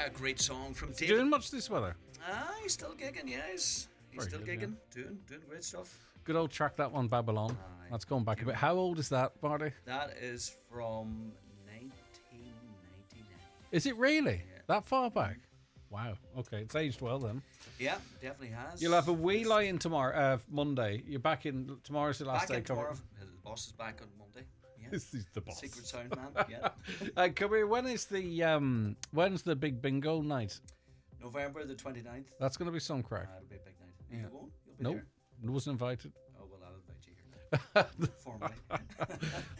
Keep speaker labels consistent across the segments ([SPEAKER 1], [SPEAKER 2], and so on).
[SPEAKER 1] A great song from David.
[SPEAKER 2] Doing much this weather?
[SPEAKER 1] He's still gigging, yeah. He's still
[SPEAKER 2] good,
[SPEAKER 1] gigging, doing great stuff.
[SPEAKER 2] Good old track, that one, Babylon. That's going back a bit. How old is that, Marty?
[SPEAKER 1] That is from 1999.
[SPEAKER 2] Is it really?
[SPEAKER 1] Yeah.
[SPEAKER 2] That far back? Wow. Okay, it's aged well then.
[SPEAKER 1] Yeah, definitely has.
[SPEAKER 2] You'll have a wee lie-in tomorrow, Monday. You're back in, tomorrow's the last day.
[SPEAKER 1] Tomorrow. His boss is back on Monday. Yeah.
[SPEAKER 2] This is the boss.
[SPEAKER 1] Secret sound man, yeah.
[SPEAKER 2] Come here, when's the big bingo night?
[SPEAKER 1] November the 29th.
[SPEAKER 2] That's going to be some crack.
[SPEAKER 1] It'll be a big night.
[SPEAKER 2] Yeah.
[SPEAKER 1] You won't? You'll be
[SPEAKER 2] Nope.
[SPEAKER 1] there?
[SPEAKER 2] Wasn't invited.
[SPEAKER 1] Oh, well, I'll invite you here. Formally.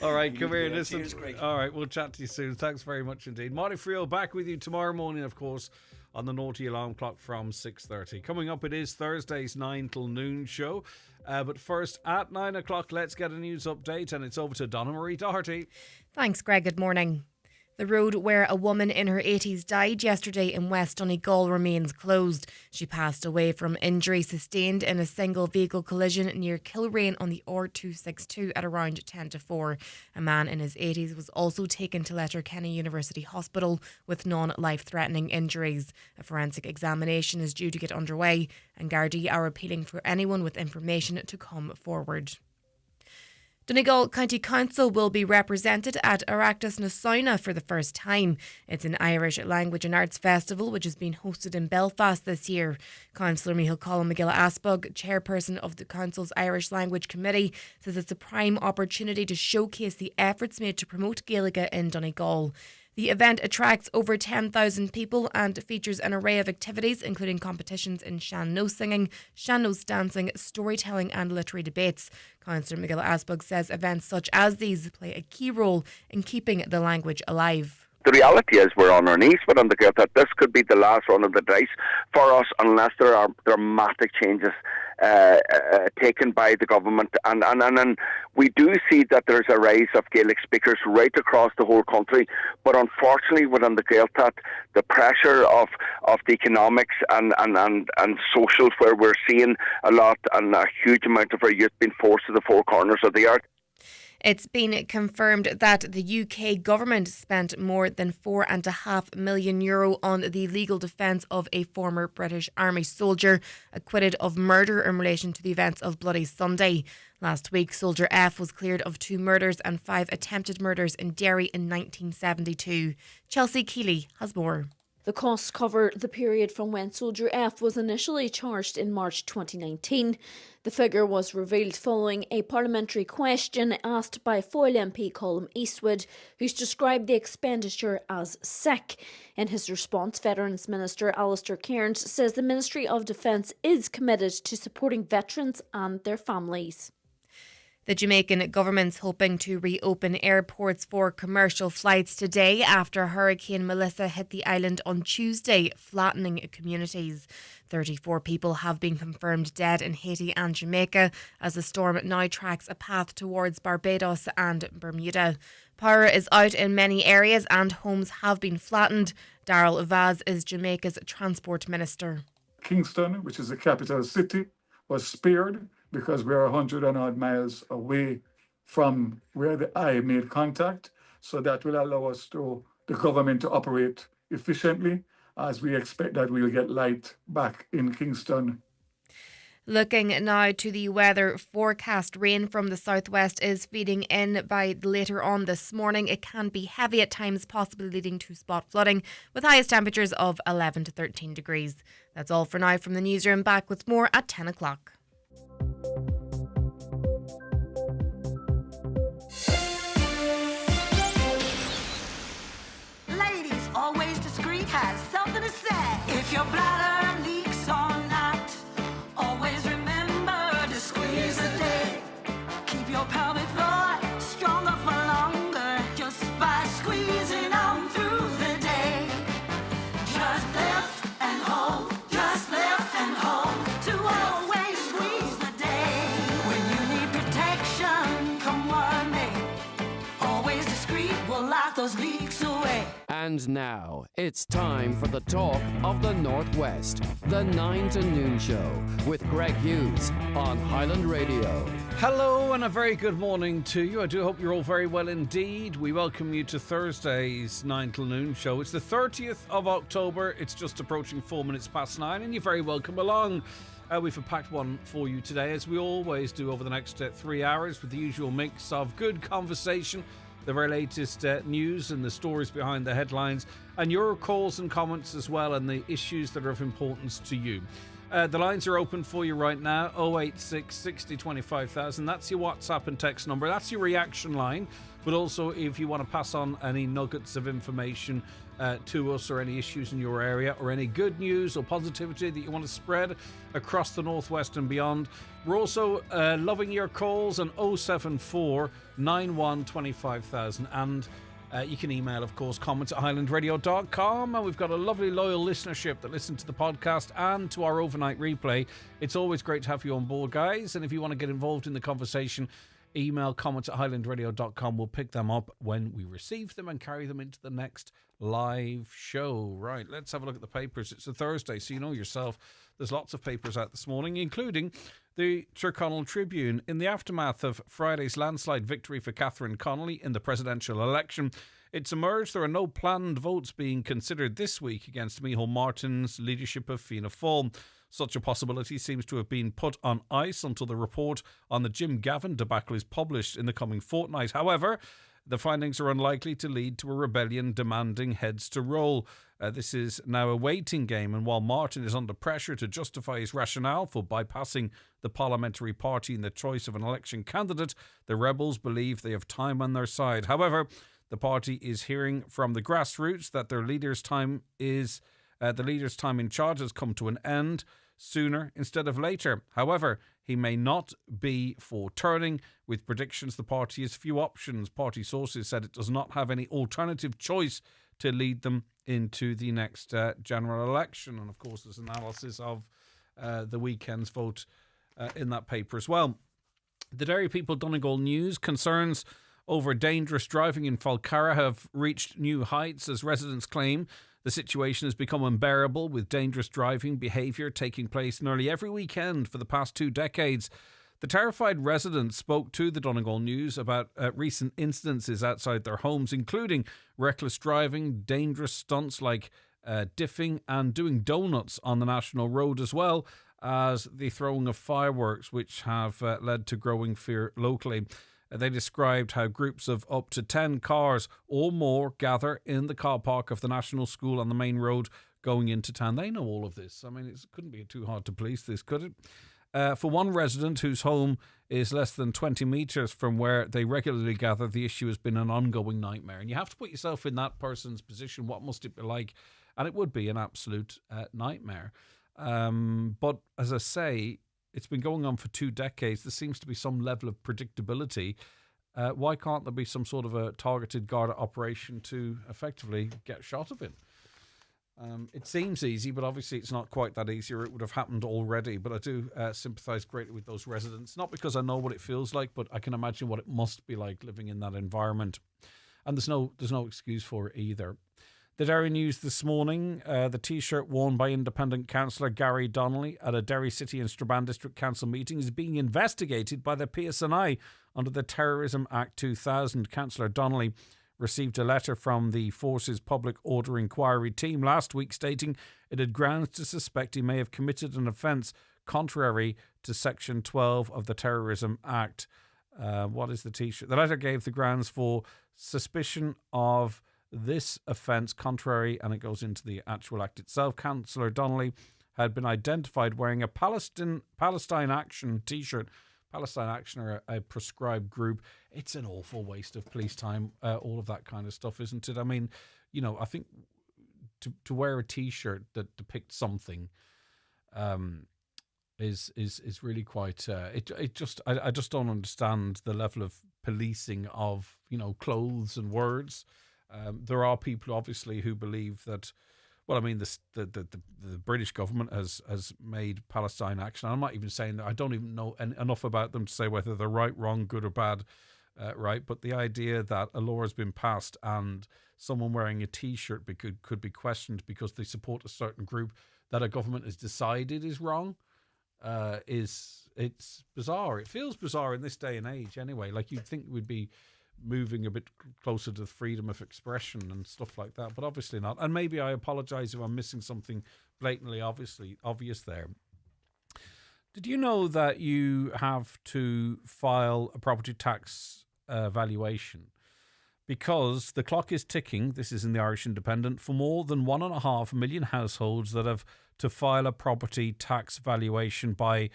[SPEAKER 2] All right, come here. Listen.
[SPEAKER 1] Cheers, Greg.
[SPEAKER 2] All right, we'll chat to you soon. Thanks very much indeed. Marty Friel back with you tomorrow morning, of course, on the Naughty Alarm Clock from 6:30. Coming up, it is Thursday's 9 till noon show. But first, at 9 o'clock, let's get a news update, and it's over to Donna Marie Doherty.
[SPEAKER 3] Thanks, Greg. Good morning. The road where a woman in her 80s died yesterday in West Donegal remains closed. She passed away from injury sustained in a single vehicle collision near Kilrain on the R262 at around 10 to 4. A man in his 80s was also taken to Letterkenny University Hospital with non-life-threatening injuries. A forensic examination is due to get underway, and Gardaí are appealing for anyone with information to come forward. Donegal County Council will be represented at Oireachtas na Saona for the first time. It's an Irish language and arts festival which has been hosted in Belfast this year. Councillor Micheál Colin McGill-Aspog, chairperson of the Council's Irish Language Committee, says it's a prime opportunity to showcase the efforts made to promote Gaeilge in Donegal. The event attracts over 10,000 people and features an array of activities, including competitions in sean-nós singing, sean-nós dancing, storytelling and literary debates. Councillor McGill-Aspog says events such as these play a key role in keeping the language alive.
[SPEAKER 4] The reality is we're on our knees with the that this could be the last run of the dice for us unless there are dramatic changes taken by the government, and we do see that there's a rise of Gaelic speakers right across the whole country, but unfortunately within the Gaeltacht, the pressure of the economics and socials, where we're seeing a lot and a huge amount of our youth being forced to the four corners of the earth.
[SPEAKER 3] It's been confirmed that the UK government spent more than €4.5 million on the legal defence of a former British Army soldier acquitted of murder in relation to the events of Bloody Sunday. Last week, Soldier F was cleared of 2 murders and 5 attempted murders in Derry in 1972. Chelsea Keeley has more.
[SPEAKER 5] The costs cover the period from when Soldier F was initially charged in March 2019. The figure was revealed following a parliamentary question asked by Foyle MP Colm Eastwood, who's described the expenditure as sick. In his response, Veterans Minister Alistair Cairns says the Ministry of Defence is committed to supporting veterans and their families.
[SPEAKER 3] The Jamaican government's hoping to reopen airports for commercial flights today after Hurricane Melissa hit the island on Tuesday, flattening communities. 34 people have been confirmed dead in Haiti and Jamaica as the storm now tracks a path towards Barbados and Bermuda. Power is out in many areas and homes have been flattened. Darrell Vaz is Jamaica's transport minister.
[SPEAKER 6] Kingston, which is the capital city, was spared because we are 100 and odd miles away from where the eye made contact. So that will allow the government to operate efficiently, as we expect that we'll get light back in Kingston.
[SPEAKER 3] Looking now to the weather forecast, rain from the southwest is feeding in by later on this morning. It can be heavy at times, possibly leading to spot flooding, with highest temperatures of 11 to 13 degrees. That's all for now from the newsroom. Back with more at 10 o'clock.
[SPEAKER 7] Ladies, always discreet, has something to say. If your bladder leaks or not, always remember to squeeze a day. Keep your pelvic floor stronger for longer just by squeezing on through the day. Just lift and hold, just lift and hold to always squeeze the day. When you need protection, come on, babe. Always discreet will lock those leaks away.
[SPEAKER 8] And And now, it's time for the talk of the Northwest. The 9 to Noon Show with Greg Hughes on Highland Radio.
[SPEAKER 2] Hello and a very good morning to you. I do hope you're all very well indeed. We welcome you to Thursday's 9 till Noon Show. It's the 30th of October. It's just approaching 4 minutes past 9 and you're very welcome along. We've a packed one for you today, as we always do over the next 3 hours, with the usual mix of good conversation, the very latest news and the stories behind the headlines, and your calls and comments as well, and the issues that are of importance to you. The lines are open for you right now, 086 60 25,000. That's your WhatsApp and text number. That's your reaction line. But also, if you want to pass on any nuggets of information to us, or any issues in your area, or any good news or positivity that you want to spread across the Northwest and beyond. We're also loving your calls on 074 91 25,000. And you can email, of course, comments at highlandradio.com. And we've got a lovely, loyal listenership that listen to the podcast and to our overnight replay. It's always great to have you on board, guys. And if you want to get involved in the conversation, email comments at highlandradio.com. We'll pick them up when we receive them and carry them into the next live show. Right, let's have a look at the papers. It's a Thursday, so you know yourself. There's lots of papers out this morning, including the Tyrconnell Tribune. In the aftermath of Friday's landslide victory for Catherine Connolly in the presidential election, it's emerged there are no planned votes being considered this week against Micheál Martin's leadership of Fianna Fáil. Such a possibility seems to have been put on ice until the report on the Jim Gavin debacle is published in the coming fortnight. However, the findings are unlikely to lead to a rebellion demanding heads to roll. This is now a waiting game, and while Martin is under pressure to justify his rationale for bypassing the parliamentary party in the choice of an election candidate, the rebels believe they have time on their side. However, the party is hearing from the grassroots that their leader's time in charge has come to an end sooner instead of later. However, he may not be for turning. With predictions, the party has few options. Party sources said it does not have any alternative choice to lead them into the next general election. And of course, there's analysis of the weekend's vote in that paper as well. The Derry People Donegal News: concerns over dangerous driving in Falcarra have reached new heights as residents claim the situation has become unbearable, with dangerous driving behaviour taking place nearly every weekend for the past 2 decades. The terrified residents spoke to the Donegal News about recent incidences outside their homes, including reckless driving, dangerous stunts like diffing and doing donuts on the national road, as well as the throwing of fireworks, which have led to growing fear locally. They described how groups of up to 10 cars or more gather in the car park of the National School on the main road going into town. They know all of this. I mean, it couldn't be too hard to police this, could it? For one resident whose home is less than 20 metres from where they regularly gather, the issue has been an ongoing nightmare. And you have to put yourself in that person's position. What must it be like? And it would be an absolute nightmare. But as I say, it's been going on for 2 decades. There seems to be some level of predictability. Why can't there be some sort of a targeted Garda operation to effectively get shot of it? It seems easy, but obviously it's not quite that easy, or it would have happened already. But I do sympathise greatly with those residents, not because I know what it feels like, but I can imagine what it must be like living in that environment. And there's no excuse for it either. The Derry News this morning: the T-shirt worn by independent councillor Gary Donnelly at a Derry City and Strabane District Council meeting is being investigated by the PSNI under the Terrorism Act 2000. Councillor Donnelly received a letter from the Force's Public Order Inquiry team last week stating it had grounds to suspect he may have committed an offence contrary to Section 12 of the Terrorism Act. What is the T-shirt? The letter gave the grounds for suspicion of this offence contrary, and it goes into the actual act itself. Councillor Donnelly had been identified wearing a Palestine Action T-shirt. Palestine Action are a prescribed group. It's an awful waste of police time, all of that kind of stuff, isn't it? I mean, you know, I think to wear a T-shirt that depicts something is really quite. I just don't understand the level of policing of, you know, clothes and words. There are people obviously who believe that. Well, I mean, the British government has made Palestine Action. I'm not even saying that. I don't even know enough about them to say whether they're right, wrong, good or bad. right? But the idea that a law has been passed and someone wearing a T-shirt could be questioned because they support a certain group that a government has decided is wrong, it's bizarre. It feels bizarre in this day and age anyway. Like, you'd think we'd be moving a bit closer to freedom of expression and stuff like that, but obviously not. And maybe I apologise if I'm missing something blatantly obvious there. Did you know that you have to file a property tax valuation? Because the clock is ticking, this is in the Irish Independent, for more than 1.5 million households that have to file a property tax valuation by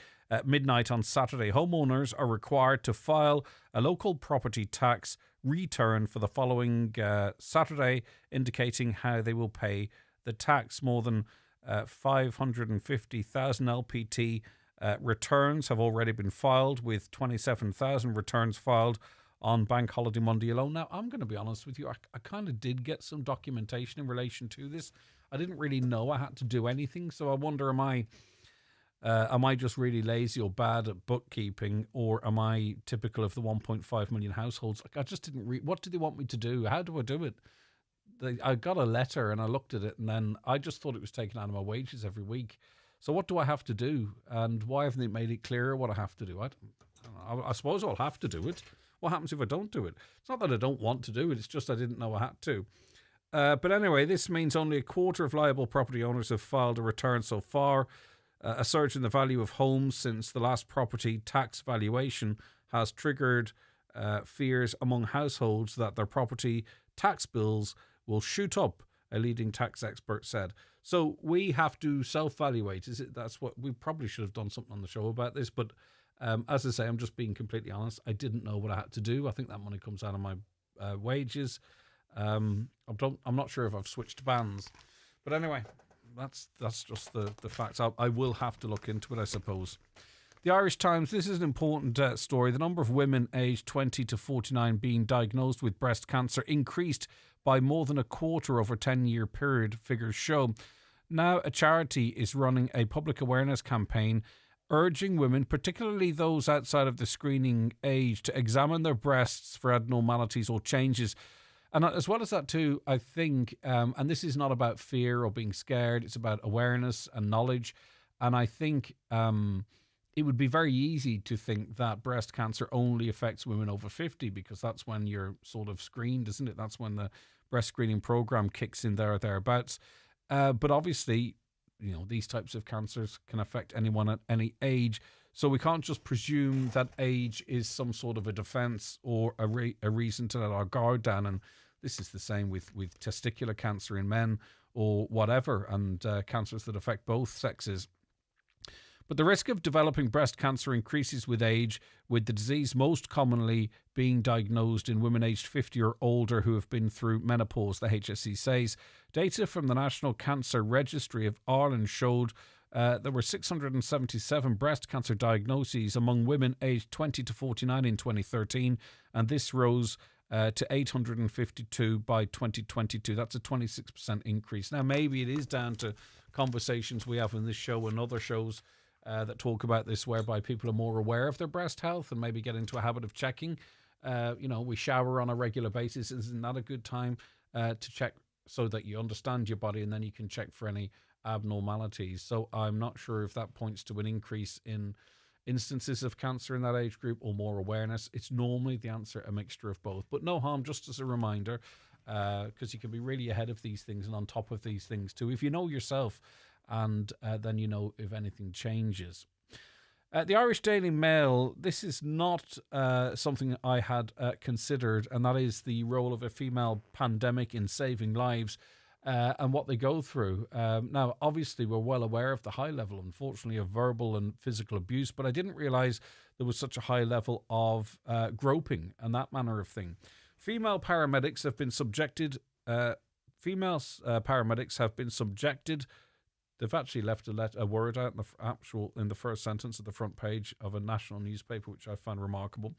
[SPEAKER 2] midnight on Saturday. Homeowners are required to file a local property tax return for the following Saturday, indicating how they will pay the tax. More than 550,000 LPT returns have already been filed, with 27,000 returns filed on Bank Holiday Monday alone. Now, I'm going to be honest with you, I kind of did get some documentation in relation to this. I didn't really know I had to do anything, so I wonder, am I just really lazy or bad at bookkeeping, or am I typical of the 1.5 million households? Like, I just didn't read. What do they want me to do? How do I do it? I got a letter and I looked at it, and then I just thought it was taken out of my wages every week. So what do I have to do? And why haven't they made it clearer what I have to do? I don't know. I suppose I'll have to do it. What happens if I don't do it? It's not that I don't want to do it, it's just I didn't know I had to. But anyway, this means only a quarter of liable property owners have filed a return so far. A surge in the value of homes since the last property tax valuation has triggered fears among households that their property tax bills will shoot up, a leading tax expert said. So we have to self-valuate. That's what we probably should have done something on the show about this, but as I say, I'm just being completely honest. I didn't know what I had to do. I think that money comes out of my wages. I'm not sure if I've switched bands, but anyway, that's just the facts. I will have to look into it, I suppose. The Irish Times. This is an important story. The number of women aged 20 to 49 being diagnosed with breast cancer increased by more than a quarter over a 10-year period, figures show. Now, a charity is running a public awareness campaign urging women, particularly those outside of the screening age, to examine their breasts for abnormalities or changes. And as well as that too, I think, and this is not about fear or being scared, it's about awareness and knowledge. And I think it would be very easy to think that breast cancer only affects women over 50, because that's when you're sort of screened, isn't it? That's when the breast screening program kicks in there or thereabouts. But obviously, you know, these types of cancers can affect anyone at any age. So we can't just presume that age is some sort of a defense or a reason to let our guard down. And this is the same with testicular cancer in men or whatever, and cancers that affect both sexes. But the risk of developing breast cancer increases with age, with the disease most commonly being diagnosed in women aged 50 or older who have been through menopause, the HSE says. Data from the National Cancer Registry of Ireland showed there were 677 breast cancer diagnoses among women aged 20 to 49 in 2013, and this rose to 852 by 2022. That's a 26% increase. Now, maybe it is down to conversations we have in this show and other shows that talk about this, whereby people are more aware of their breast health and maybe get into a habit of checking. We shower on a regular basis. Isn't that a good time to check so that you understand your body and then you can check for any abnormalities? So I'm not sure if that points to an increase in instances of cancer in that age group or more awareness. It's normally the answer a mixture of both, but no harm, just as a reminder, because you can be really ahead of these things and on top of these things too, if you know yourself, and then you know if anything changes. The Irish Daily Mail, this is not something I had considered, and that is the role of a female pandemic in saving lives and what they go through. Now, obviously, we're well aware of the high level, unfortunately, of verbal and physical abuse, but I didn't realise there was such a high level of groping and that manner of thing. Female paramedics have been subjected. They've actually left a word out in the first sentence of the front page of a national newspaper, which I found remarkable.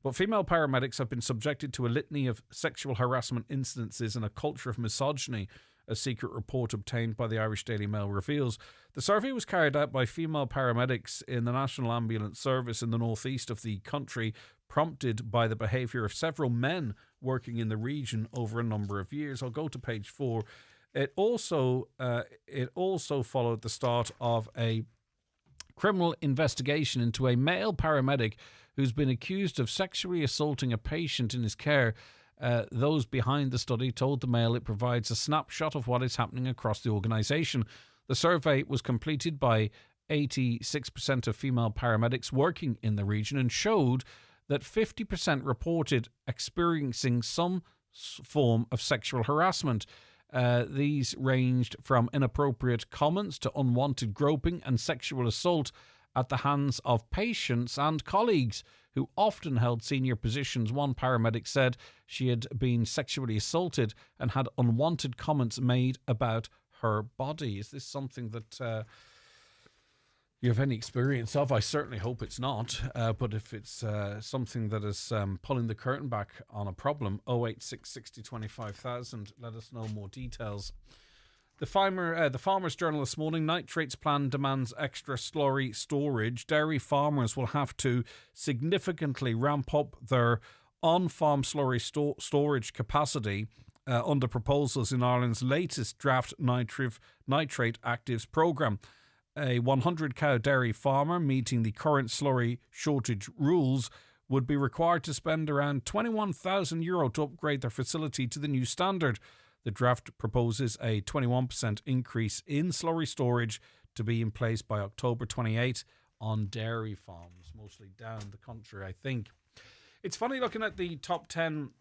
[SPEAKER 2] But female paramedics have been subjected to a litany of sexual harassment incidences and a culture of misogyny, a secret report obtained by the Irish Daily Mail reveals. The survey was carried out by female paramedics in the National Ambulance Service in the northeast of the country, prompted by the behaviour of several men working in the region over a number of years. I'll go to page 4. It also followed the start of a criminal investigation into a male paramedic who's been accused of sexually assaulting a patient in his care. Those behind the study told the Mail it provides a snapshot of what is happening across the organisation. The survey was completed by 86% of female paramedics working in the region and showed that 50% reported experiencing some form of sexual harassment. These ranged from inappropriate comments to unwanted groping and sexual assault at the hands of patients and colleagues who often held senior positions. One paramedic said she had been sexually assaulted and had unwanted comments made about her body. Is this something that you have any experience of? I certainly hope it's not, but if it's something that is pulling the curtain back on a problem, 086 60 25,000, let us know more details. The Farmers Journal this morning, nitrates plan demands extra slurry storage. Dairy farmers will have to significantly ramp up their on-farm slurry storage capacity under proposals in Ireland's latest draft nitrate actives programme. A 100-cow dairy farmer meeting the current slurry shortage rules would be required to spend around €21,000 to upgrade their facility to the new standard. The draft proposes a 21% increase in slurry storage to be in place by October 28 on dairy farms, mostly down the country, I think. It's funny looking at the top 10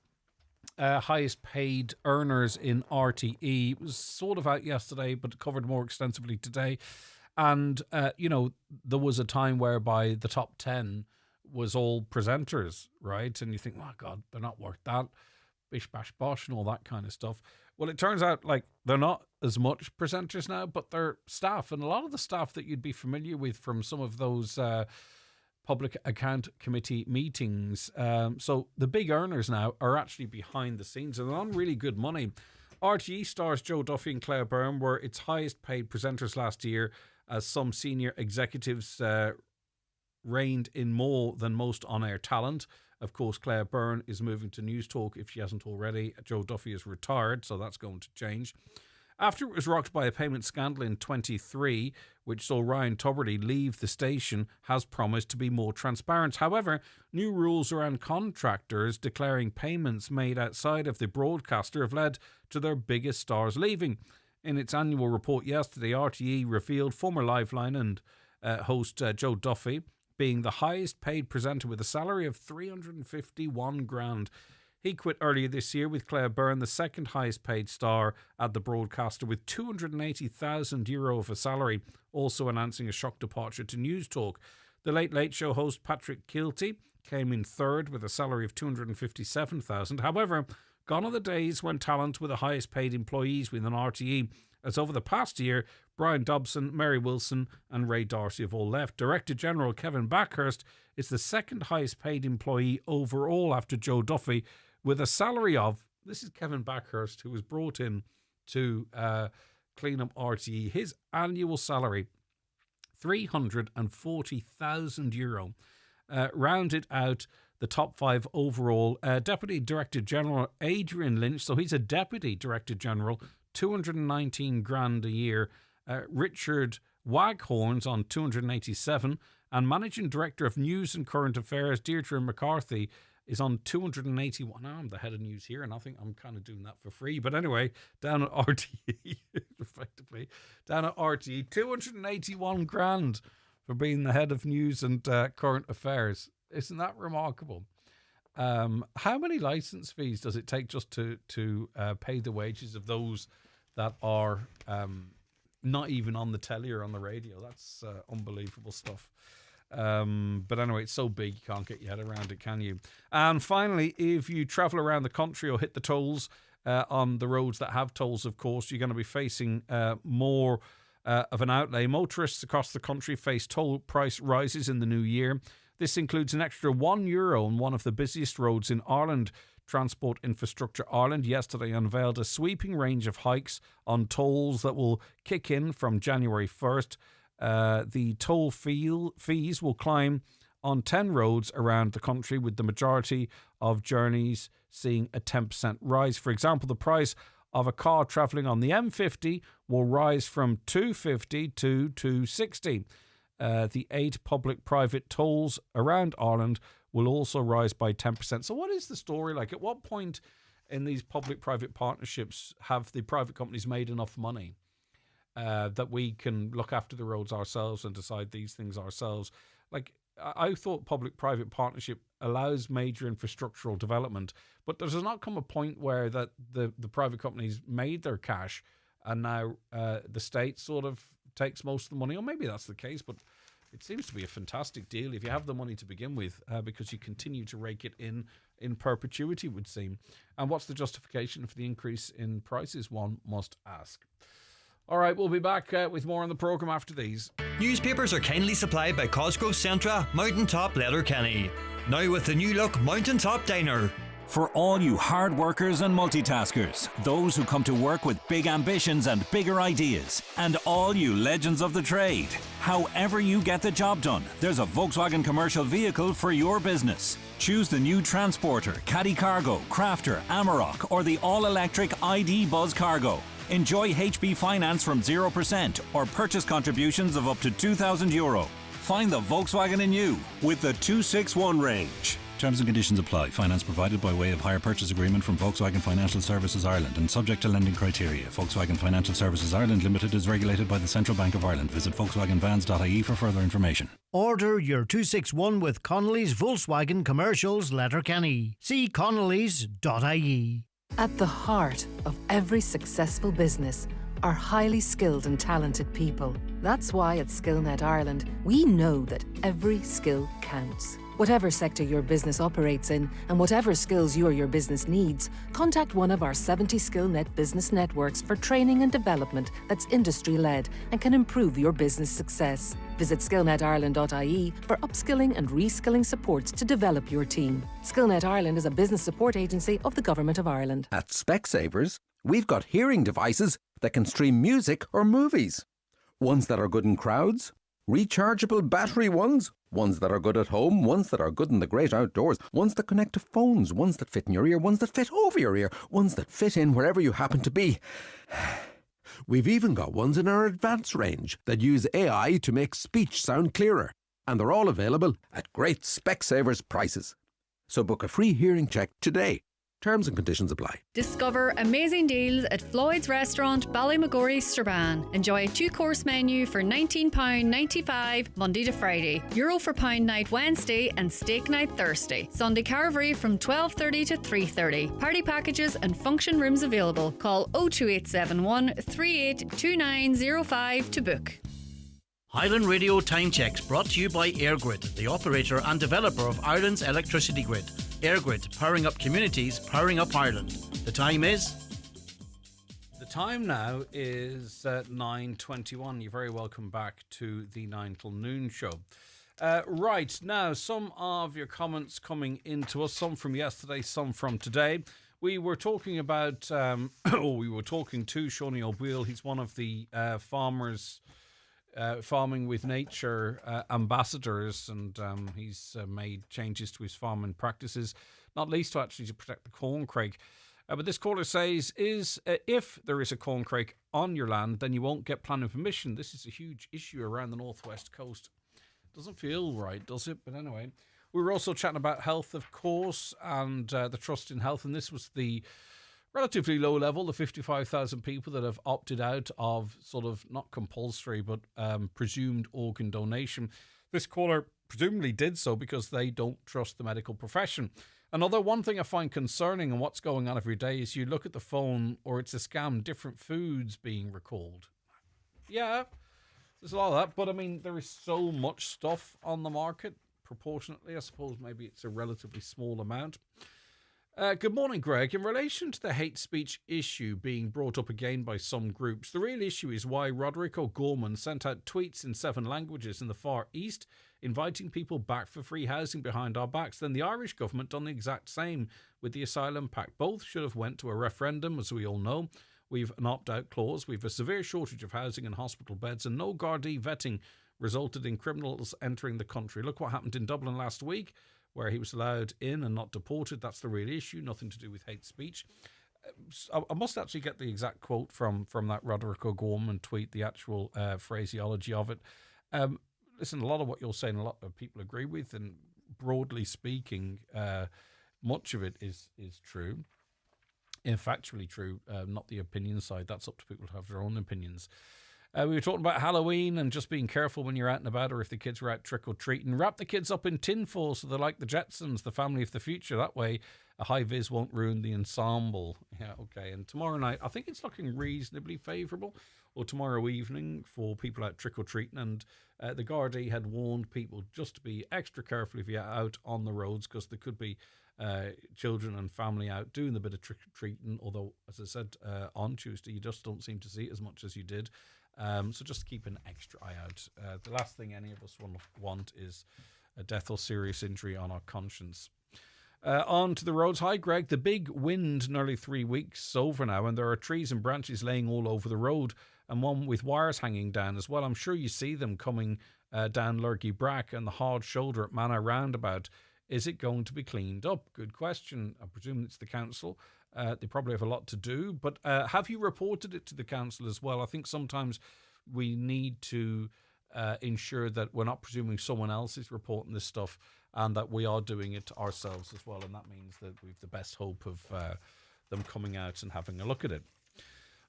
[SPEAKER 2] highest paid earners in RTE. It was sort of out yesterday, but covered more extensively today. And, there was a time whereby the top 10 was all presenters, right? And you think, oh, God, they're not worth that. Bish, bash, bosh and all that kind of stuff. Well, it turns out like they're not as much presenters now, but they're staff. And a lot of the staff that you'd be familiar with from some of those public account committee meetings. So the big earners now are actually behind the scenes and they're on really good money. RTE stars Joe Duffy and Claire Byrne were its highest paid presenters last year, as some senior executives reigned in more than most on-air talent. Of course, Claire Byrne is moving to News Talk if she hasn't already. Joe Duffy is retired, so that's going to change. After it was rocked by a payment scandal in 23, which saw Ryan Tuberty leave the station, has promised to be more transparent. However, new rules around contractors declaring payments made outside of the broadcaster have led to their biggest stars leaving. In its annual report yesterday, RTE revealed former Liveline and host Joe Duffy being the highest paid presenter with a salary of $351,000. He quit earlier this year, with Claire Byrne the second highest paid star at the broadcaster with €280,000 of a salary, also announcing a shock departure to News Talk. The Late Late Show host Patrick Kilty came in third with a salary of $257,000. However, gone are the days when talent were the highest paid employees within RTE, as over the past year, Brian Dobson, Mary Wilson and Ray Darcy have all left. Director General Kevin Backhurst is the second highest paid employee overall after Joe Duffy, with a salary of, this is Kevin Backhurst, who was brought in to clean up RTE. His annual salary, €340,000. Rounded out the top 5 overall, Deputy Director General Adrian Lynch, so he's a Deputy Director General, $219,000 a year. Richard Waghorns on $287,000, and Managing Director of News and Current Affairs Deirdre McCarthy is on $281,000. Now I'm the head of news here, and I think I'm kind of doing that for free. But anyway, down at RTE, effectively, down at RTE, $281,000 for being the head of news and current affairs. Isn't that remarkable? How many license fees does it take just to pay the wages of those that are not even on the telly or on the radio? That's unbelievable stuff. But anyway, it's so big you can't get your head around it, can you? And finally, if you travel around the country or hit the tolls on the roads that have tolls, of course, you're going to be facing more of an outlay. Motorists across the country face toll price rises in the new year. This includes an extra €1 on one of the busiest roads in Ireland. Transport Infrastructure Ireland yesterday unveiled a sweeping range of hikes on tolls that will kick in from January 1st. The toll fees will climb on 10 roads around the country, with the majority of journeys seeing a 10% rise. For example, the price of a car travelling on the M50 will rise from $250 to $260. The 8 public-private tolls around Ireland will also rise by 10%. So what is the story like? At what point in these public-private partnerships have the private companies made enough money that we can look after the roads ourselves and decide these things ourselves? Like, I thought public-private partnership allows major infrastructural development, but does there not come a point where that the private companies made their cash and now the state sort of takes most of the money? Or maybe that's the case, but it seems to be a fantastic deal if you have the money to begin with, because you continue to rake it in perpetuity, would seem. And what's the justification for the increase in prices, one must ask. All right, we'll be back with more on the programme after these.
[SPEAKER 9] Newspapers are kindly supplied by Cosgrove Centra, Mountaintop Letterkenny. Now with the new look Mountaintop Diner.
[SPEAKER 10] For all you hard workers and multitaskers, those who come to work with big ambitions and bigger ideas, and all you legends of the trade, however you get the job done, there's a Volkswagen commercial vehicle for your business. Choose the new Transporter, Caddy Cargo, Crafter, Amarok, or the all-electric ID Buzz Cargo. Enjoy HB finance from 0% or purchase contributions of up to €2,000. Find the Volkswagen in you with the 261 range. Terms and conditions apply. Finance provided by way of hire purchase agreement from Volkswagen Financial Services Ireland and subject to lending criteria. Volkswagen Financial Services Ireland Limited is regulated by the Central Bank of Ireland. Visit volkswagenvans.ie for further information.
[SPEAKER 11] Order your 261 with Connolly's Volkswagen Commercials Letterkenny. See connolly's.ie.
[SPEAKER 12] At the heart of every successful business are highly skilled and talented people. That's why at SkillNet Ireland, we know that every skill counts. Whatever sector your business operates in and whatever skills you or your business needs, contact one of our 70 SkillNet business networks for training and development that's industry-led and can improve your business success. Visit skillnetireland.ie for upskilling and reskilling supports to develop your team. SkillNet Ireland is a business support agency of the Government of Ireland.
[SPEAKER 13] At Specsavers, we've got hearing devices that can stream music or movies. Ones that are good in crowds, rechargeable battery ones that are good at home, ones that are good in the great outdoors, ones that connect to phones, ones that fit in your ear, ones that fit over your ear, ones that fit in wherever you happen to be. We've even got ones in our advanced range that use AI to make speech sound clearer. And they're all available at great Specsavers prices. So book a free hearing check today. Terms and conditions apply.
[SPEAKER 14] Discover amazing deals at Floyd's Restaurant, Ballymagori, Strabane. Enjoy a 2-course menu for £19.95 Monday to Friday, Euro for pound night Wednesday and steak night Thursday. Sunday carvery from 12:30 to 3:30. Party packages and function rooms available. Call 02871 382905 to book.
[SPEAKER 15] Highland Radio Time Checks brought to you by EirGrid, the operator and developer of Ireland's electricity grid. EirGrid, powering up communities, powering up Ireland. The time is?
[SPEAKER 2] The time now is 9:21. You're very welcome back to the 9 till noon show. Right, now some of your comments coming into us, some from yesterday, some from today. We were talking about, we were talking to Shoney O'Wheal. He's one of the farmers... Farming with Nature ambassadors, and he's made changes to his farming practices, not least to actually to protect the corncrake. But this caller says, if there is a corncrake on your land, then you won't get planning permission. This is a huge issue around the northwest coast. Doesn't feel right, does it? But anyway, we were also chatting about health, of course, and the trust in health, and this was the relatively low level, the 55,000 people that have opted out of sort of not compulsory but presumed organ donation. This caller presumably did so because they don't trust the medical profession. Another one thing I find concerning and what's going on every day is you look at the phone or it's a scam, different foods being recalled. Yeah, there's a lot of that, but I mean, there is so much stuff on the market proportionately. I suppose maybe it's a relatively small amount. Good morning, Greg. In relation to the hate speech issue being brought up again by some groups, the real issue is why Roderick O'Gorman sent out tweets in 7 languages in the Far East, inviting people back for free housing behind our backs. Then the Irish government done the exact same with the Asylum Pact. Both should have went to a referendum, as we all know. We've an opt-out clause. We've a severe shortage of housing and hospital beds, and no Gardaí vetting resulted in criminals entering the country. Look what happened in Dublin last week, where he was allowed in and not deported. That's the real issue, nothing to do with hate speech. I must actually get the exact quote from that Roderick O'Gorman tweet, the actual phraseology of it. Listen, a lot of what you're saying, a lot of people agree with, and broadly speaking, much of it is true. Factually true, not the opinion side. That's up to people to have their own opinions. We were talking about Halloween and just being careful when you're out and about, or if the kids were out trick-or-treating. Wrap the kids up in tinfoil so they're like the Jetsons, the family of the future. That way a high vis won't ruin the ensemble. Yeah, okay. And tomorrow night, I think it's looking reasonably favourable, or tomorrow evening, for people out trick-or-treating. And the Gardaí had warned people just to be extra careful if you're out on the roads, because there could be children and family out doing a bit of trick-or-treating, although, as I said, on Tuesday, you just don't seem to see it as much as you did. So just keep an extra eye out. The last thing any of us want is a death or serious injury on our conscience. On to the roads. Hi, Greg. The big wind, nearly 3 weeks over now, and there are trees and branches laying all over the road, and one with wires hanging down as well. I'm sure you see them coming down Lurgy Brack and the hard shoulder at Manor Roundabout. Is it going to be cleaned up? Good question. I presume it's the council. They probably have a lot to do. But have you reported it to the council as well? I think sometimes we need to ensure that we're not presuming someone else is reporting this stuff, and that we are doing it ourselves as well. And that means that we've the best hope of them coming out and having a look at it.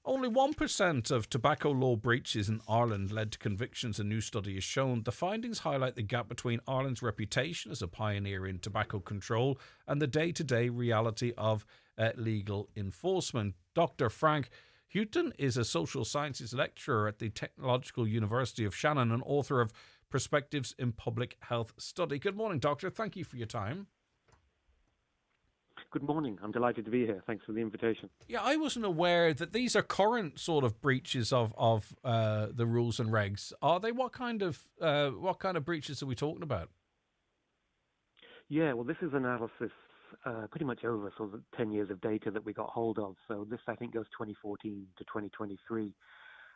[SPEAKER 2] Only 1% of tobacco law breaches in Ireland led to convictions, a new study has shown. The findings highlight the gap between Ireland's reputation as a pioneer in tobacco control and the day-to-day reality of legal enforcement. Dr. Frank Houghton is a social sciences lecturer at the Technological University of Shannon and author of Perspectives in Public Health Study. Good morning, Doctor. Thank you for your time.
[SPEAKER 16] Good morning. I'm delighted to be here. Thanks for the invitation.
[SPEAKER 2] Yeah, I wasn't aware that these are current sort of breaches of the rules and regs. Are they? What kind of breaches are we talking about?
[SPEAKER 16] Yeah, well, this is analysis pretty much over sort of 10 years of data that we got hold of. So this, I think, goes 2014 to 2023.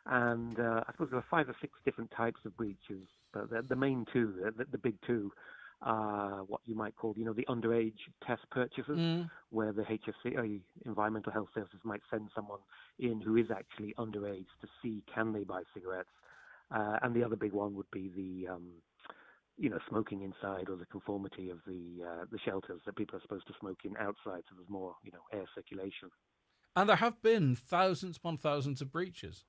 [SPEAKER 16] And I suppose there are 5 or 6 different types of breaches. But the main two, the big two, what you might call, the underage test purchases, where the HSE, Environmental Health Services, might send someone in who is actually underage to see can they buy cigarettes. And the other big one would be the, smoking inside, or the conformity of the shelters that people are supposed to smoke in outside, so there's more, air circulation.
[SPEAKER 2] And there have been thousands upon thousands of breaches.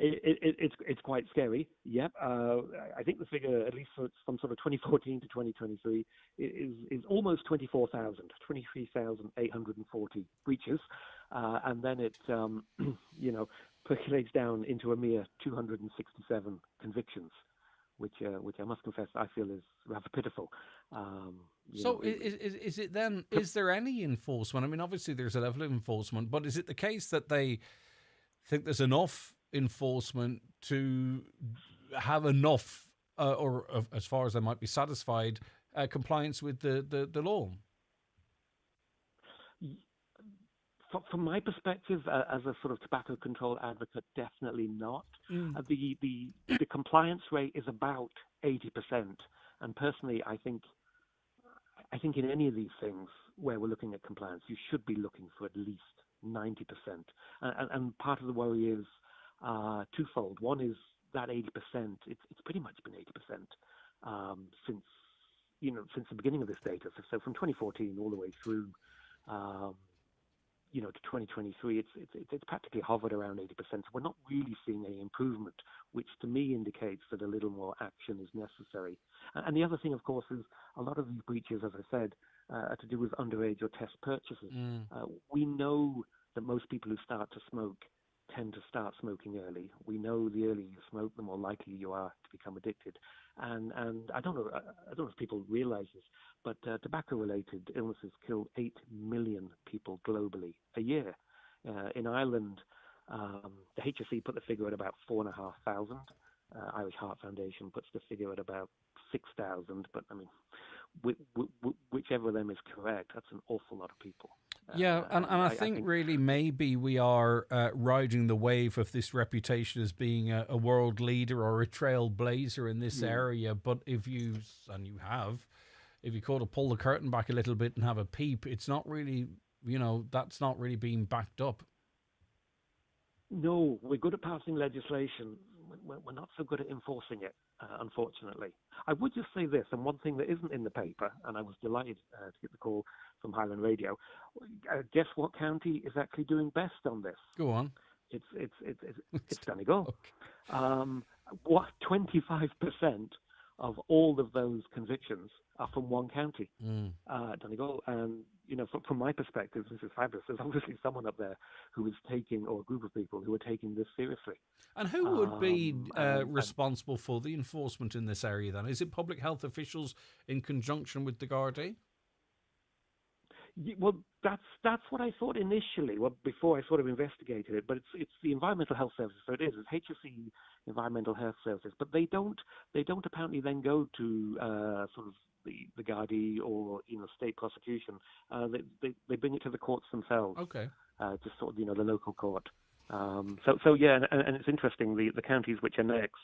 [SPEAKER 16] It's quite scary. Yep. I think the figure, at least from sort of 2014 to 2023, is almost 23,840 breaches, and then it percolates down into a mere 267 convictions, which I must confess I feel is rather pitiful.
[SPEAKER 2] Is it then? Is there any enforcement? I mean, obviously there's a level of enforcement, but is it the case that they think there's enough enforcement to have enough, or as far as they might be satisfied, compliance with the law?
[SPEAKER 16] From my perspective, as a sort of tobacco control advocate, definitely not. The compliance rate is about 80%, and personally, I think in any of these things where we're looking at compliance, you should be looking for at least 90%. And part of the worry is twofold. One is that 80%. It's pretty much been 80% since the beginning of this data. So from 2014 all the way through, to 2023, it's practically hovered around 80%. So we're not really seeing any improvement, which to me indicates that a little more action is necessary. And the other thing, of course, is a lot of these breaches, as I said, are to do with underage or test purchases. We know that most people who start to smoke tend to start smoking early. We know the earlier you smoke, the more likely you are to become addicted. And I don't know if people realize this, but tobacco-related illnesses kill 8 million people globally a year. In Ireland, the HSE put the figure at about 4,500. Irish Heart Foundation puts the figure at about 6,000. But I mean, whichever of them is correct, that's an awful lot of people.
[SPEAKER 2] Yeah, and I think really maybe we are riding the wave of this reputation as being a world leader or a trailblazer in this area. But if you could pull the curtain back a little bit and have a peep, it's not really, that's not really being backed up.
[SPEAKER 16] No, we're good at passing legislation. We're not so good at enforcing it, unfortunately. I would just say this, and one thing that isn't in the paper, and I was delighted to get the call from Highland Radio. Guess what county is actually doing best on this?
[SPEAKER 2] Go on.
[SPEAKER 16] It's Donegal. Okay. 25% of all of those convictions are from one county, Donegal. And, from my perspective, this is fabulous. There's obviously someone up there who is taking, or a group of people who are taking this seriously.
[SPEAKER 2] And who would be responsible for the enforcement in this area then? Is it public health officials in conjunction with the Gardaí?
[SPEAKER 16] Well, that's what I thought initially. Well, before I sort of investigated it, but it's the Environmental Health Services. So it is. It's HSE Environmental Health Services, but they don't apparently then go to sort of the Gardaí or state prosecution. They bring it to the courts themselves.
[SPEAKER 2] Okay.
[SPEAKER 16] Just sort of the local court. So yeah, and it's interesting. The counties which are next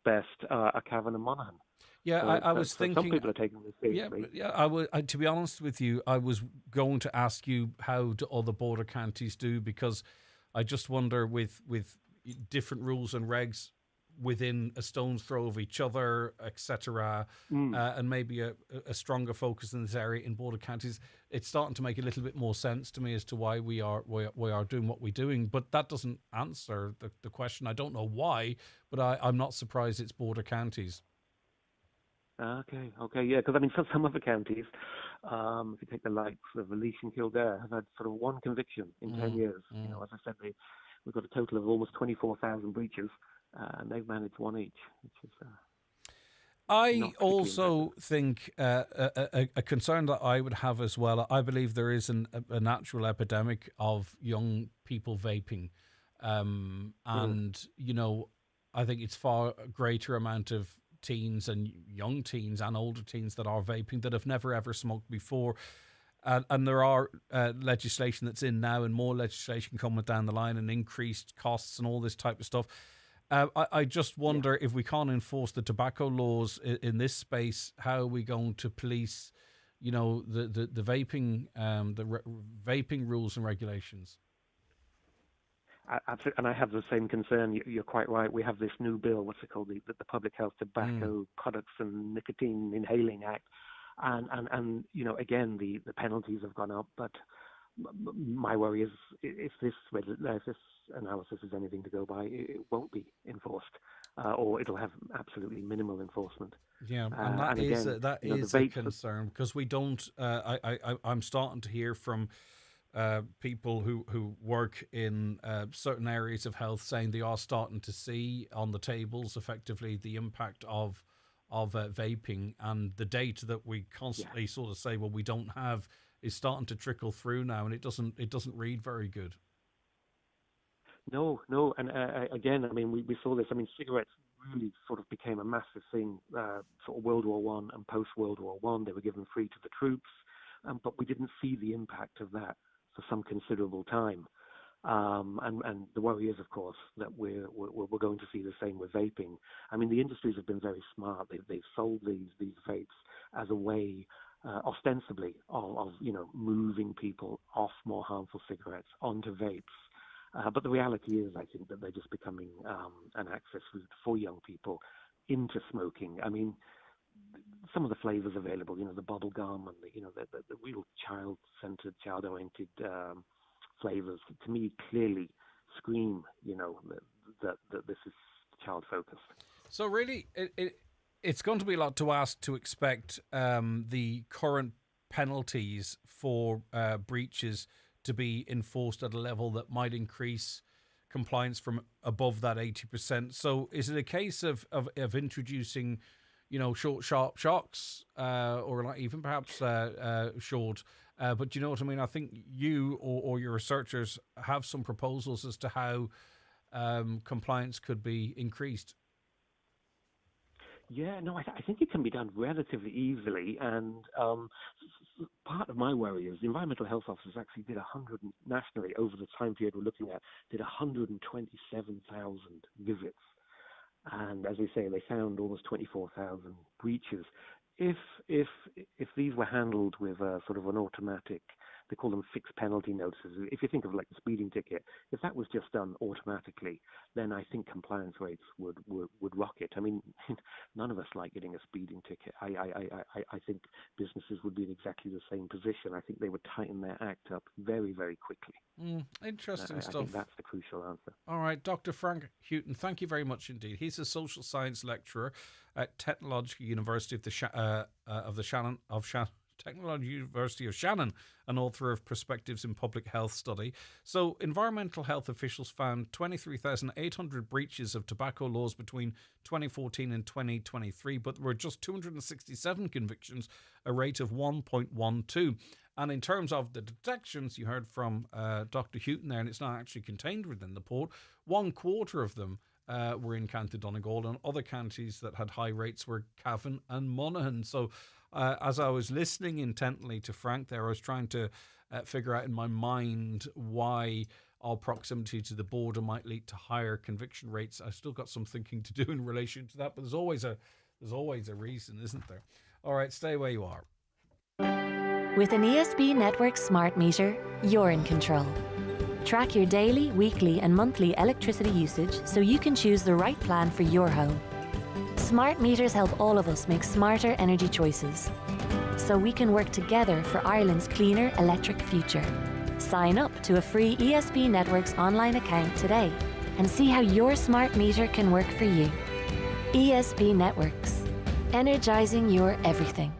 [SPEAKER 16] best are Cavan and Monaghan.
[SPEAKER 2] Yeah,
[SPEAKER 16] so,
[SPEAKER 2] I was thinking.
[SPEAKER 16] Some people are taking this seriously.
[SPEAKER 2] Yeah. To be honest with you, I was going to ask you how do other border counties do, because I just wonder with different rules and regs within a stone's throw of each other, etc., and maybe a stronger focus in this area in border counties, it's starting to make a little bit more sense to me as to why we are doing what we're doing. But that doesn't answer the question. I don't know why, but I'm not surprised it's border counties.
[SPEAKER 16] Okay, yeah, because some other counties, if you take the likes of Laois and Kildare, have had sort of one conviction in 10 years. As I said, we've got a total of almost 24,000 breaches, and they've managed one each, which is.
[SPEAKER 2] I also think a concern that I would have as well. I believe there is a natural epidemic of young people vaping, and I think it's far greater amount of teens and young teens and older teens that are vaping that have never ever smoked before, and there are legislation that's in now and more legislation coming down the line and increased costs and all this type of stuff. I just wonder if we can't enforce the tobacco laws in this space, how are we going to police the vaping vaping rules and regulations?
[SPEAKER 16] Absolutely, and I have the same concern. You're quite right. We have this new bill, what's it called, the Public Health Tobacco Products and Nicotine Inhaling Act, and again the penalties have gone up. But my worry is if this analysis is anything to go by, it won't be enforced, or it'll have absolutely minimal enforcement.
[SPEAKER 2] Yeah, and that is a concern, because we don't. I'm starting to hear from people who work in certain areas of health saying they are starting to see on the tables effectively the impact of vaping, and the data that we constantly sort of say, well, we don't have, is starting to trickle through now, and it doesn't read very good.
[SPEAKER 16] No, and again, we saw this. Cigarettes really sort of became a massive thing, sort of World War One and post World War One. They were given free to the troops, but we didn't see the impact of that for some considerable time. And the worry is, of course, that we're going to see the same with vaping. The industries have been very smart. They've sold these vapes as a way, ostensibly, of moving people off more harmful cigarettes onto vapes. But the reality is, I think, that they're just becoming an access route for young people into smoking. Some of the flavors available, the bubble gum and the real child-centered, child-oriented flavors, to me clearly scream, that this is child-focused.
[SPEAKER 2] So really, it's going to be a lot to ask to expect the current penalties for breaches to be enforced at a level that might increase compliance from above that 80%. So is it a case of introducing, short, sharp shocks, or not even perhaps short? But you know what I mean? I think you or your researchers have some proposals as to how compliance could be increased.
[SPEAKER 16] Yeah, no, I think it can be done relatively easily, and part of my worry is the environmental health officers actually did 100 nationally over the time period we're looking at, did 127,000 visits, and as we say, they found almost 24,000 breaches. If these were handled with a sort of an automatic, they call them fixed penalty notices. If you think of like the speeding ticket, if that was just done automatically, then I think compliance rates would rocket. I mean, none of us like getting a speeding ticket. I think businesses would be in exactly the same position. I think they would tighten their act up very, very quickly.
[SPEAKER 2] Interesting stuff.
[SPEAKER 16] I think that's the crucial answer.
[SPEAKER 2] All right, Dr. Frank Houghton, thank you very much indeed. He's a social science lecturer at Technological University Technological University of Shannon, and author of Perspectives in Public Health Study. So, environmental health officials found 23,800 breaches of tobacco laws between 2014 and 2023, but there were just 267 convictions, a rate of 1.12. And in terms of the detections, you heard from Dr. Houghton there, and it's not actually contained within the report, 1/4 of them were in County Donegal, and other counties that had high rates were Cavan and Monaghan. So as I was listening intently to Frank there, I was trying to figure out in my mind why our proximity to the border might lead to higher conviction rates. I've still got some thinking to do in relation to that, but there's always a reason, isn't there? All right, stay where you are.
[SPEAKER 17] With an ESB Network smart meter, you're in control. Track your daily, weekly and monthly electricity usage so you can choose the right plan for your home. Smart meters help all of us make smarter energy choices, so we can work together for Ireland's cleaner electric future. Sign up to a free ESB Networks online account today and see how your smart meter can work for you. ESB Networks, energising your everything.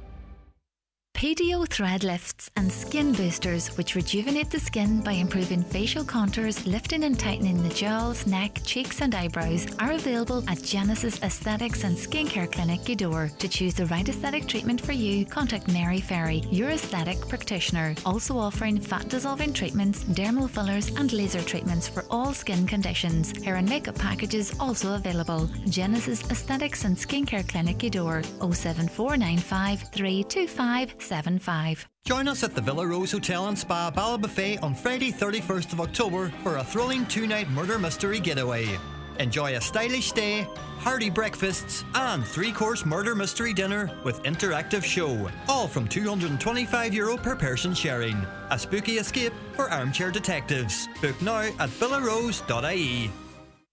[SPEAKER 18] PDO thread lifts and skin boosters, which rejuvenate the skin by improving facial contours, lifting and tightening the jowls, neck, cheeks and eyebrows, are available at Genesis Aesthetics and Skincare Clinic, Gweedore. To choose the right aesthetic treatment for you, contact Mary Ferry, your aesthetic practitioner. Also offering fat dissolving treatments, dermal fillers and laser treatments for all skin conditions. Hair and makeup packages also available. Genesis Aesthetics and Skincare Clinic, Gweedore. 07495 325 75.
[SPEAKER 9] Join us at the Villa Rose Hotel and Spa Ballabufet on Friday 31st of October for a thrilling 2-night murder mystery getaway. Enjoy a stylish stay, hearty breakfasts and 3-course murder mystery dinner with interactive show. All from €225 per person sharing. A spooky escape for armchair detectives. Book now at villarose.ie.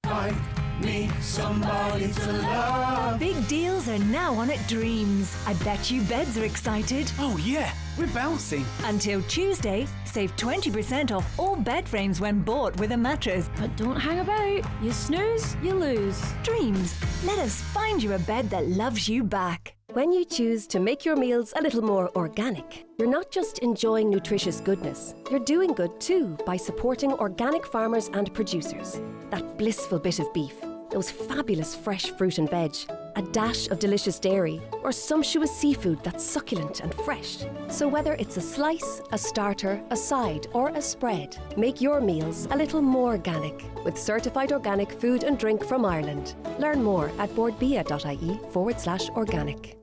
[SPEAKER 7] I need somebody to love.
[SPEAKER 19] Big deals are now on at Dreams. I bet you beds are excited.
[SPEAKER 20] Oh yeah, we're bouncing.
[SPEAKER 19] Until Tuesday, save 20% off all bed frames when bought with a mattress.
[SPEAKER 21] But don't hang about. You snooze, you lose.
[SPEAKER 19] Dreams, let us find you a bed that loves you back.
[SPEAKER 22] When you choose to make your meals a little more organic, you're not just enjoying nutritious goodness, you're doing good too by supporting organic farmers and producers. That blissful bit of beef, those fabulous fresh fruit and veg, a dash of delicious dairy, or sumptuous seafood that's succulent and fresh. So whether it's a slice, a starter, a side, or a spread, make your meals a little more organic with certified organic food and drink from Ireland. Learn more at boardbia.ie/organic.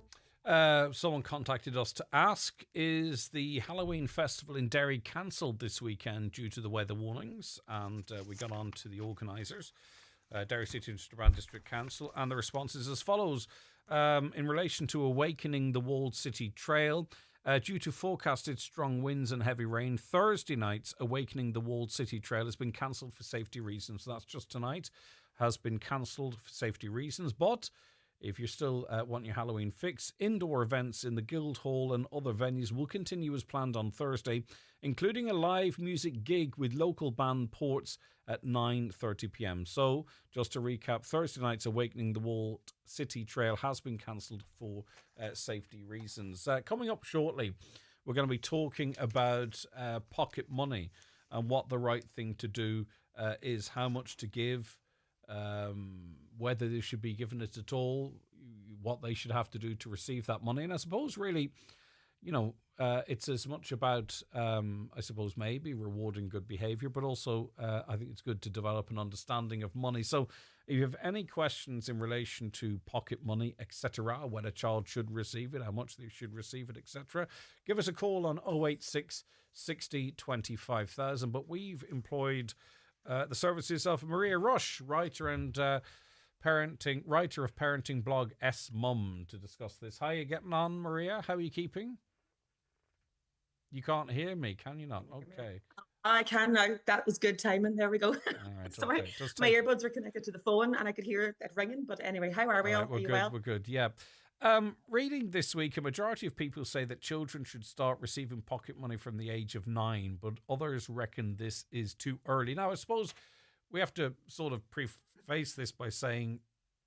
[SPEAKER 2] Someone contacted us to ask, is the Halloween festival in Derry cancelled this weekend due to the weather warnings? And we got on to the organisers, Derry City and Strabane District Council, and the response is as follows. In relation to awakening the Walled City Trail, due to forecasted strong winds and heavy rain, Thursday night's Awakening the Walled City Trail has been cancelled for safety reasons. So that's just tonight, has been cancelled for safety reasons. But if you're still wanting your Halloween fix, indoor events in the Guildhall and other venues will continue as planned on Thursday, including a live music gig with local band Ports at 9:30pm. So, just to recap, Thursday night's Awakening the Walled City Trail has been cancelled for safety reasons. Coming up shortly, we're going to be talking about pocket money and what the right thing to do is, how much to give, whether they should be given it at all, what they should have to do to receive that money. And I suppose really, you know, it's as much about, I suppose, maybe rewarding good behaviour, but also I think it's good to develop an understanding of money. So if you have any questions in relation to pocket money, etc., when a child should receive it, how much they should receive it, etc., give us a call on 086 60 25,000. But we've employed the services of Maria Rush, writer and writer of parenting blog S Mum, to discuss this. How are you getting on, Maria? How are you keeping? You can't hear me, can you not? Okay.
[SPEAKER 1] I can now. That was good timing. There we go.
[SPEAKER 2] All right,
[SPEAKER 1] Sorry,
[SPEAKER 2] okay. Just
[SPEAKER 1] my earbuds were connected to the phone and I could hear it ringing. But anyway, how are we all?
[SPEAKER 2] We're
[SPEAKER 1] Are you
[SPEAKER 2] good.
[SPEAKER 1] well?
[SPEAKER 2] We're good. Yeah. Reading this week, a majority of people say that children should start receiving pocket money from the age of 9, but others reckon this is too early. Now, I suppose we have to sort of preface this by saying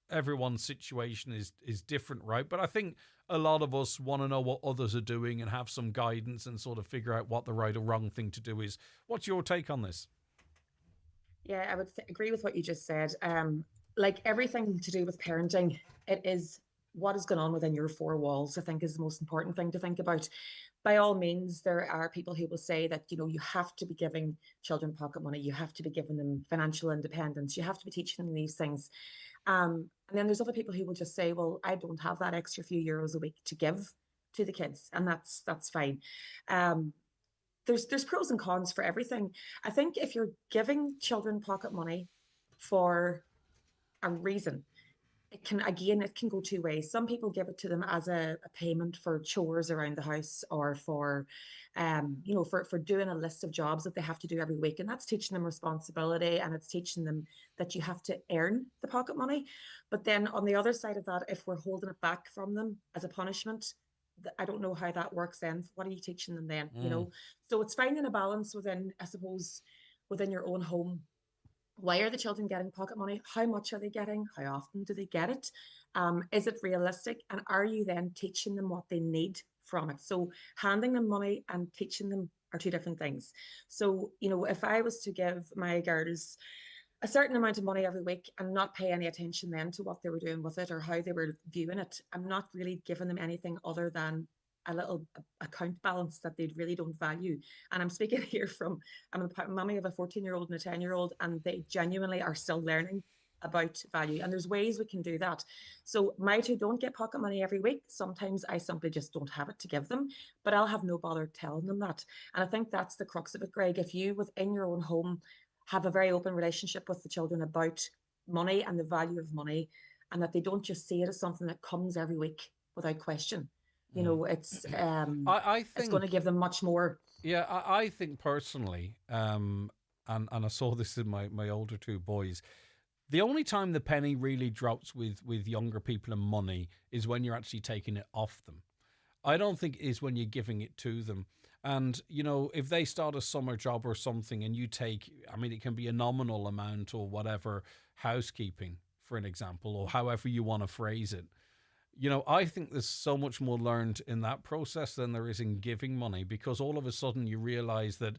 [SPEAKER 2] everyone's situation is different, right? But I think a lot of us want to know what others are doing and have some guidance and sort of figure out what the right or wrong thing to do is. What's your take on this?
[SPEAKER 1] Yeah, I would agree with what you just said. Like everything to do with parenting, it is what is going on within your four walls, I think, is the most important thing to think about. By all means, there are people who will say that, you have to be giving children pocket money, you have to be giving them financial independence, you have to be teaching them these things. And then there's other people who will just say, well, I don't have that extra few euros a week to give to the kids, and that's fine. There's pros and cons for everything. I think if you're giving children pocket money for a reason, it can go two ways. Some people give it to them as a payment for chores around the house, or for for doing a list of jobs that they have to do every week, and that's teaching them responsibility, and it's teaching them that you have to earn the pocket money. But then on the other side of that, if we're holding it back from them as a punishment, I don't know how that works then. What are you teaching them then? So it's finding a balance within, I suppose, within your own home. Why are the children getting pocket money? How much are they getting? How often do they get it? Is it realistic? And are you then teaching them what they need from it? So handing them money and teaching them are two different things. So, if I was to give my girls a certain amount of money every week and not pay any attention then to what they were doing with it or how they were viewing it, I'm not really giving them anything other than a little account balance that they really don't value. And I'm speaking here from, I'm a mummy of a 14-year-old and a 10-year-old, and they genuinely are still learning about value. And there's ways we can do that. So my two don't get pocket money every week. Sometimes I simply just don't have it to give them, but I'll have no bother telling them that. And I think that's the crux of it, Greg. If you within your own home have a very open relationship with the children about money and the value of money, and that they don't just see it as something that comes every week without question. It's
[SPEAKER 2] I think
[SPEAKER 1] it's going to give them much more.
[SPEAKER 2] Yeah, I think personally, and I saw this in my older two boys, the only time the penny really drops with younger people and money is when you're actually taking it off them. I don't think it is when you're giving it to them. And, if they start a summer job or something and you take, it can be a nominal amount or whatever, housekeeping, for an example, or however you want to phrase it. I think there's so much more learned in that process than there is in giving money, because all of a sudden you realize that,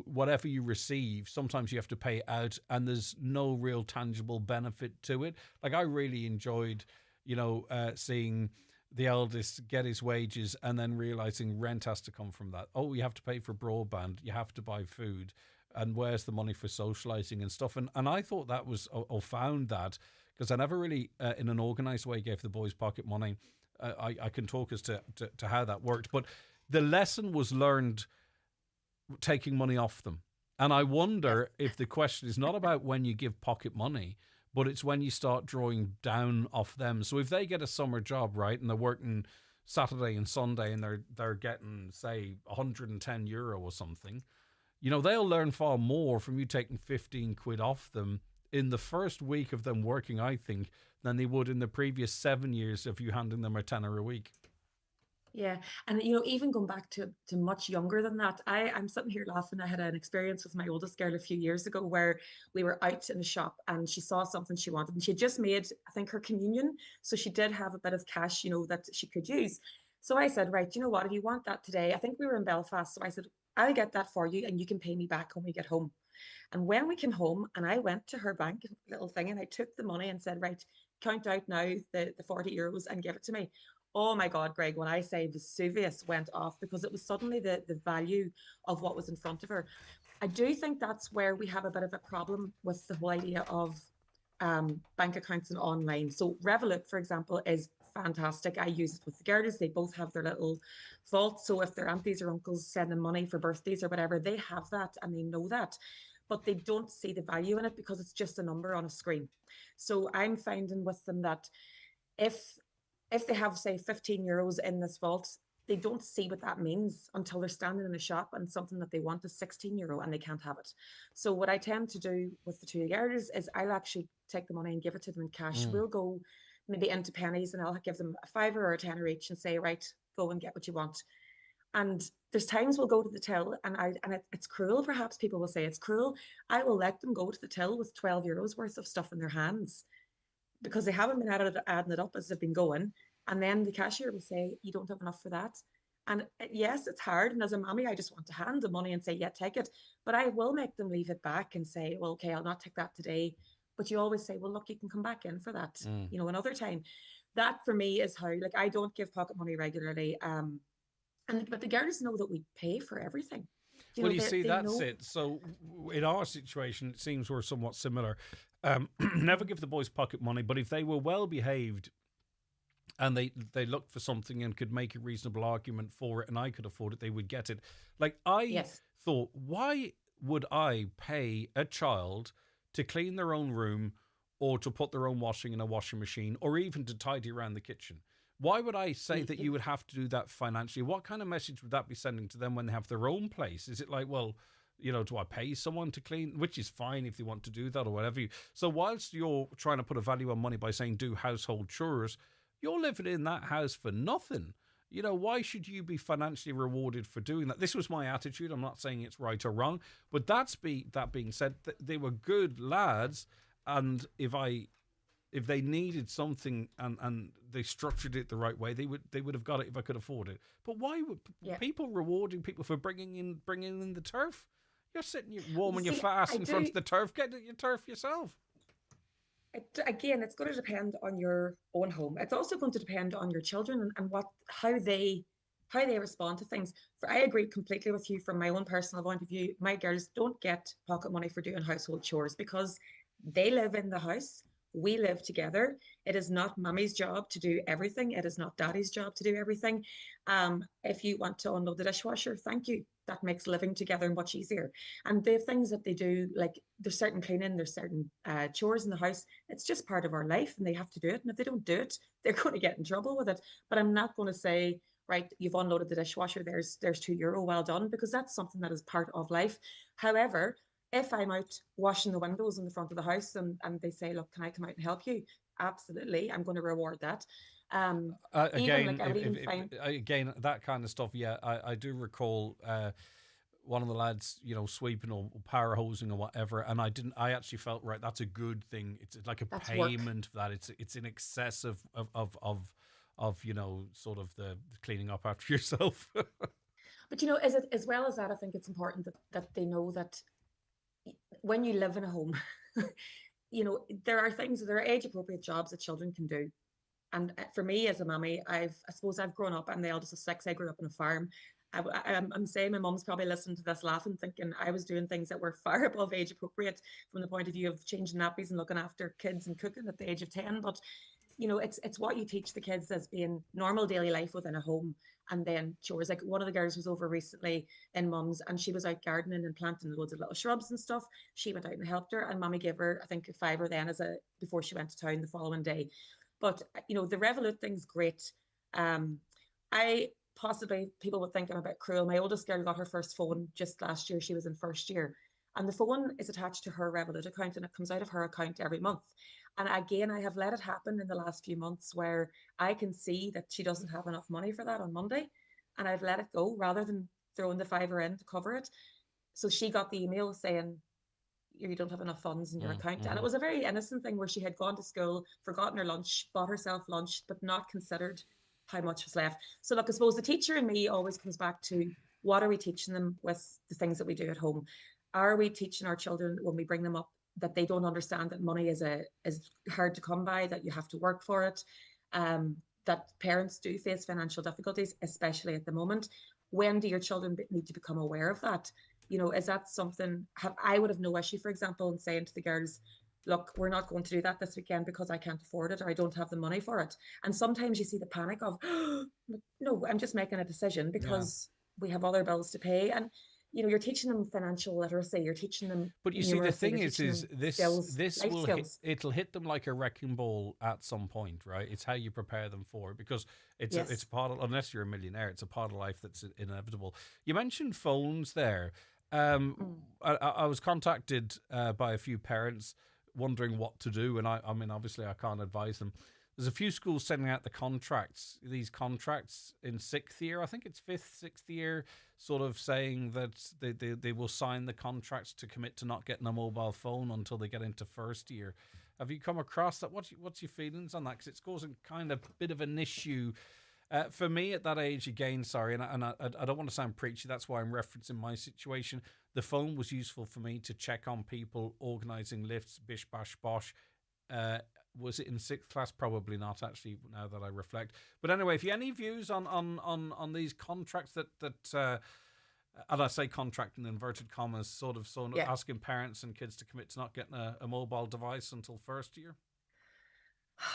[SPEAKER 2] whatever you receive, sometimes you have to pay out and there's no real tangible benefit to it. Like I really enjoyed, seeing the eldest get his wages and then realizing rent has to come from that. Oh, you have to pay for broadband, you have to buy food, and where's the money for socializing and stuff? And I thought that was, or found that, because I never really, in an organized way, gave the boys pocket money. I can talk as to how that worked. But the lesson was learned taking money off them. And I wonder if the question is not about when you give pocket money, but it's when you start drawing down off them. So if they get a summer job, right, and they're working Saturday and Sunday and they're getting, say, €110 or something, they'll learn far more from you taking 15 quid off them in the first week of them working, I think, than they would in the previous 7 years of you handing them a tenner a week.
[SPEAKER 1] Yeah. And, even going back to much younger than that, I'm sitting here laughing. I had an experience with my oldest girl a few years ago where we were out in a shop and she saw something she wanted, and she had just made, I think, her communion. So she did have a bit of cash, that she could use. So I said, right, you know what, if you want that today, I think we were in Belfast. So I said, I'll get that for you and you can pay me back when we get home. And when we came home and I went to her bank little thing and I took the money and said, right, count out now the €40 and give it to me. Oh my God, Greg, when I say Vesuvius went off because it was suddenly the value of what was in front of her. I do think that's where we have a bit of a problem with the whole idea of bank accounts and online. So Revolut, for example, is fantastic. I use it with the girls. They both have their little vault. So if their aunties or uncles send them money for birthdays or whatever, they have that and they know that. But they don't see the value in it because it's just a number on a screen. So I'm finding with them that if if they have say €15 in this vault, they don't see what that means until they're standing in a shop and something that they want is €16 and they can't have it. So what I tend to do with the two girls is I'll actually take the money and give it to them in cash.
[SPEAKER 2] Mm.
[SPEAKER 1] We'll go maybe into pennies and I'll give them a fiver or a tenner each and say, right, go and get what you want. And there's times we'll go to the till it's cruel. Perhaps people will say it's cruel. I will let them go to the till with €12 worth of stuff in their hands because they haven't been adding it up as they've been going. And then the cashier will say, you don't have enough for that. And yes, it's hard. And as a mommy, I just want to hand the money and say, yeah, take it. But I will make them leave it back and say, well, okay, I'll not take that today. But you always say, well, look, you can come back in for that, another time. That for me is how, like, I don't give pocket money regularly. But the girls know that we pay for everything.
[SPEAKER 2] Well, you see, that's it. So in our situation, it seems we're somewhat similar. Never give the boys pocket money, but if they were well behaved and they looked for something and could make a reasonable argument for it and I could afford it, they would get it. Like I thought, why would I pay a child to clean their own room or to put their own washing in a washing machine or even to tidy around the kitchen? Why would I say that you would have to do that financially? What kind of message would that be sending to them when they have their own place? Is it like, well, do I pay someone to clean? Which is fine if they want to do that or whatever. So whilst you're trying to put a value on money by saying do household chores, you're living in that house for nothing. Why should you be financially rewarded for doing that? This was my attitude. I'm not saying it's right or wrong, but that being said, they were good lads, and if they needed something and they structured it the right way, they would have got it if I could afford it. But why would people rewarding people for bringing in the turf? You're sitting, you're warming your fast in front of the turf. Get your turf yourself.
[SPEAKER 1] Again, it's going to depend on your own home. It's also going to depend on your children and how they respond to things. I agree completely with you from my own personal point of view. My girls don't get pocket money for doing household chores because they live in the house. We live together. It is not mommy's job to do everything. It is not daddy's job to do everything. If you want to unload the dishwasher, thank you. That makes living together much easier. And the things that they do, like there's certain cleaning, there's certain chores in the house. It's just part of our life and they have to do it. And if they don't do it, they're going to get in trouble with it. But I'm not going to say, right, you've unloaded the dishwasher, there's €2, well done, because that's something that is part of life. However, if I'm out washing the windows in the front of the house and they say, look, can I come out and help you? Absolutely. I'm going to reward that.
[SPEAKER 2] Again, that kind of stuff. Yeah, I do recall one of the lads, sweeping or power hosing or whatever, and I actually felt, right, that's a good thing. It's like a payment for that. It's in excess of sort of the cleaning up after yourself.
[SPEAKER 1] But as well as that, I think it's important that they know that when you live in a home, there are age appropriate jobs that children can do. And for me as a mommy, I suppose I've grown up. I'm the eldest of six. I grew up on a farm. I'm saying my mum's probably listening to this laughing, thinking I was doing things that were far above age appropriate from the point of view of changing nappies and looking after kids and cooking at the age of 10. But it's what you teach the kids as being normal daily life within a home, and then chores. Like one of the girls was over recently in mum's, and she was out gardening and planting loads of little shrubs and stuff. She went out and helped her, and mummy gave her, I think, a fiver then before she went to town the following day. But the Revolut thing's great. People would think I'm a bit cruel. My oldest girl got her first phone just last year. She was in first year. And the phone is attached to her Revolut account and it comes out of her account every month. And again, I have let it happen in the last few months where I can see that she doesn't have enough money for that on Monday. And I've let it go rather than throwing the fiver in to cover it. So she got the email saying, you don't have enough funds in your account. And it was a very innocent thing where she had gone to school, forgotten her lunch, bought herself lunch, but not considered how much was left. So look, I suppose the teacher in me always comes back to what are we teaching them with the things that we do at home? Are we teaching our children when we bring them up that they don't understand that money is hard to come by, that you have to work for it? that parents do face financial difficulties, especially at the moment. When do your children need to become aware of that? Is that something I would have no issue, for example, in saying to the girls, look, we're not going to do that this weekend because I can't afford it or I don't have the money for it. And sometimes you see the panic of, no, I'm just making a decision because we have other bills to pay. And you're teaching them financial literacy, you're teaching them
[SPEAKER 2] But you see, the
[SPEAKER 1] numeracy,
[SPEAKER 2] thing
[SPEAKER 1] you're
[SPEAKER 2] is
[SPEAKER 1] teaching them
[SPEAKER 2] this
[SPEAKER 1] skills,
[SPEAKER 2] this
[SPEAKER 1] life
[SPEAKER 2] will
[SPEAKER 1] skills.
[SPEAKER 2] it'll hit them like a wrecking ball at some point, right? It's how you prepare them for it, because it's
[SPEAKER 1] Yes.
[SPEAKER 2] a part of, unless you're a millionaire, it's a part of life that's inevitable. You mentioned phones there. I was contacted by a few parents wondering what to do, and I mean, obviously, I can't advise them. There's a few schools sending out these contracts in sixth year. I think it's fifth, sixth year, sort of saying that they will sign the contracts to commit to not getting a mobile phone until they get into first year. Have you come across that? What's your feelings on that? Because it's causing kind of a bit of an issue. For me at that age, again, sorry, and I don't want to sound preachy, that's why I'm referencing my situation. The phone was useful for me to check on people, organising lifts, bish, bash, bosh. Was it in sixth class? Probably not, actually, now that I reflect. But anyway, if you have any views on these contracts that and I say contract in inverted commas, sort of asking parents and kids to commit to not getting a mobile device until first year?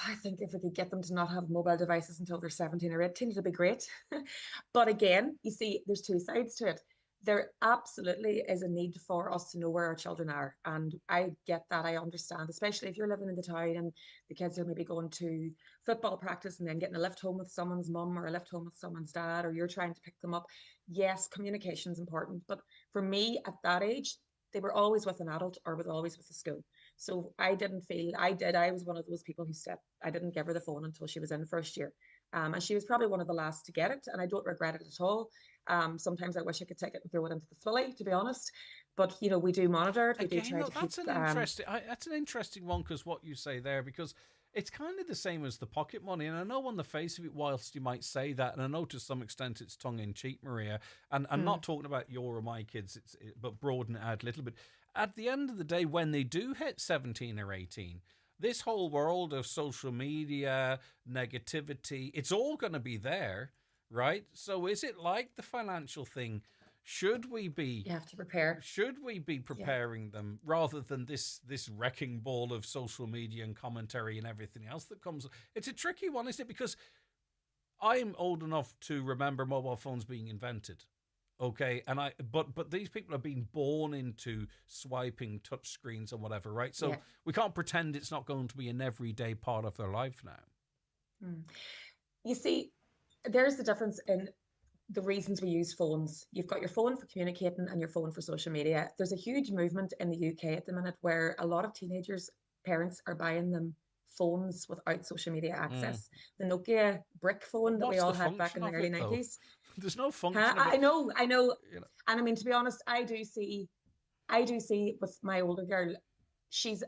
[SPEAKER 1] I think if we could get them to not have mobile devices until they're 17 or 18, it'd be great. But again, you see, there's two sides to it. There absolutely is a need for us to know where our children are. And I get that. I understand, especially if you're living in the town and the kids are maybe going to football practice and then getting a lift home with someone's mum or a lift home with someone's dad, or you're trying to pick them up. Yes, communication is important. But for me at that age, they were always with an adult or always with the school. So I didn't feel I was one of those people who I didn't give her the phone until she was in first year. And she was probably one of the last to get it, and I don't regret it at all. Sometimes I wish I could take it and throw it into the fully, to be honest. But we do monitor it. We do try to
[SPEAKER 2] that's
[SPEAKER 1] keep.
[SPEAKER 2] That's an interesting one, because what you say there, because it's kind of the same as the pocket money. And I know on the face of it, whilst you might say that, and I know to some extent it's tongue in cheek, Maria, and I'm not talking about your or my kids, but broaden it out a little bit. At the end of the day, when they do hit 17 or 18, this whole world of social media, negativity, it's all going to be there, right? So is it like the financial thing? Should we be?
[SPEAKER 1] You have to prepare.
[SPEAKER 2] Should we be preparing them rather than this wrecking ball of social media and commentary and everything else that comes? It's a tricky one, isn't it? Because I'm old enough to remember mobile phones being invented. Okay, and but these people are being born into swiping touch screens and whatever, right? So we can't pretend it's not going to be an everyday part of their life now.
[SPEAKER 1] You see, there's the difference in the reasons we use phones. You've got your phone for communicating and your phone for social media. There's a huge movement in the UK at the minute where a lot of teenagers, parents are buying them phones without social media access. The Nokia brick phone that we all had back in the early 90s.
[SPEAKER 2] There's no function.
[SPEAKER 1] I know. And I mean, to be honest, I do see with my older girl, she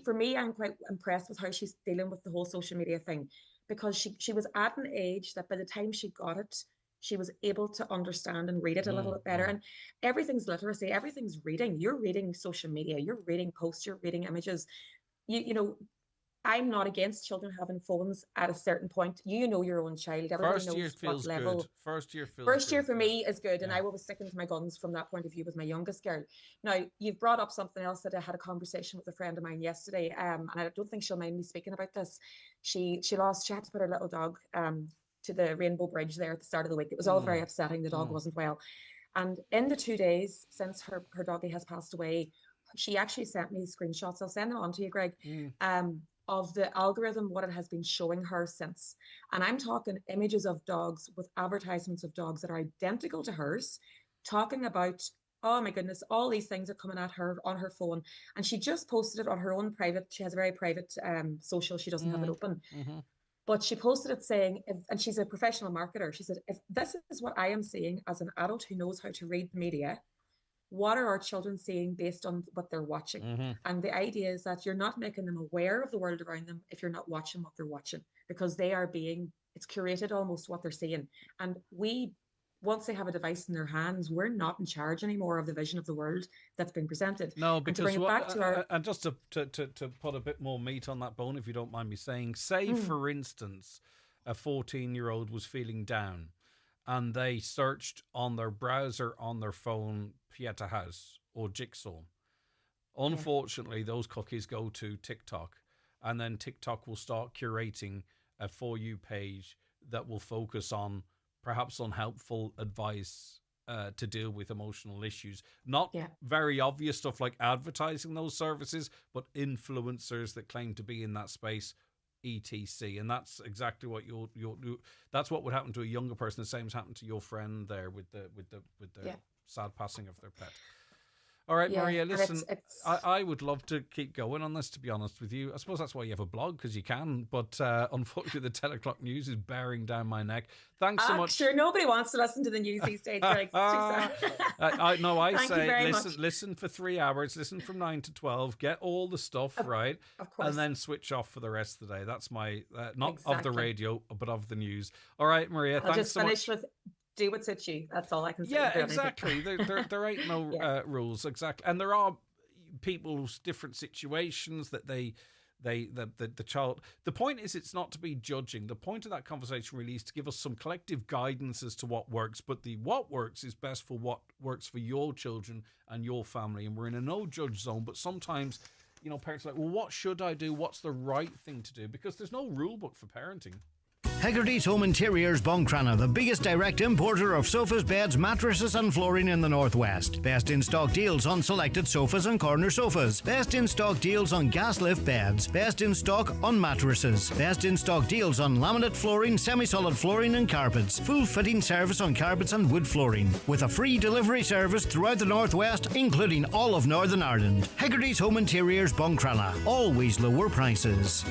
[SPEAKER 1] for me, I'm quite impressed with how she's dealing with the whole social media thing, because she was at an age that by the time she got it, she was able to understand and read it a little bit better. And everything's literacy, everything's reading. You're reading social media, you're reading posts, you're reading images. I'm not against children having phones at a certain point. You know your own child. Everybody knows what level.
[SPEAKER 2] Good. First year
[SPEAKER 1] for me is good, and I will be sticking to my guns from that point of view with my youngest girl. Now, you've brought up something else that I had a conversation with a friend of mine yesterday, and I don't think she'll mind me speaking about this. She had to put her little dog to the Rainbow Bridge there at the start of the week. It was all very upsetting. The dog wasn't well. And in the 2 days since her doggy has passed away, she actually sent me screenshots. I'll send them on to you, Greg. Of the algorithm, what it has been showing her since. And I'm talking images of dogs with advertisements of dogs that are identical to hers, talking about, oh my goodness, all these things are coming at her on her phone. And she just posted it on her own private, she has a very private social, she doesn't have it open. But she posted it saying, and she's a professional marketer, she said, if this is what I am seeing as an adult who knows how to read the media, what are our children seeing based on what they're watching? And the idea is that you're not making them aware of the world around them if you're not watching what they're watching, because it's curated almost what they're seeing. And once they have a device in their hands, we're not in charge anymore of the vision of the world that's been presented.
[SPEAKER 2] No, because and just to put a bit more meat on that bone, if you don't mind me saying, say for instance, a 14-year-old was feeling down, and they searched on their browser on their phone Pieta House or Jigsaw. Unfortunately, those cookies go to TikTok, and then TikTok will start curating a For You page that will focus on perhaps unhelpful advice to deal with emotional issues. Not very obvious stuff like advertising those services, but influencers that claim to be in that space, etc. And that's exactly what you'll do. That's what would happen to a younger person. The same as happened to your friend there with the sad passing of their pet. All right, Maria, listen, I would love to keep going on this, to be honest with you. I suppose that's why you have a blog, because you can. But unfortunately, the 10 o'clock news is bearing down my neck. Thanks so much.
[SPEAKER 1] Sure, nobody wants to listen to the news these days. Greg.
[SPEAKER 2] I say
[SPEAKER 1] much.
[SPEAKER 2] listen for 3 hours, listen from 9 to 12, get all the stuff right, and then switch off for the rest of the day. That's my, not of the radio, but of the news. All right, Maria, thanks so much.
[SPEAKER 1] I'll just finish with... Do what suits you. That's all I can say.
[SPEAKER 2] Yeah, exactly. there ain't no rules. Exactly. And there are people's different situations that the child. The point is, it's not to be judging. The point of that conversation really is to give us some collective guidance as to what works. But what works is best for what works for your children and your family. And we're in a no judge zone. But sometimes, parents are like, well, what should I do? What's the right thing to do? Because there's no rule book for parenting.
[SPEAKER 11] Hegarty's Home Interiors Buncrana, the biggest direct importer of sofas, beds, mattresses and flooring in the Northwest. Best in stock deals on selected sofas and corner sofas. Best in stock deals on gas lift beds. Best in stock on mattresses. Best in stock deals on laminate flooring, semi-solid flooring and carpets. Full fitting service on carpets and wood flooring. With a free delivery service throughout the Northwest, including all of Northern Ireland. Hegarty's Home Interiors Buncrana. Always lower prices.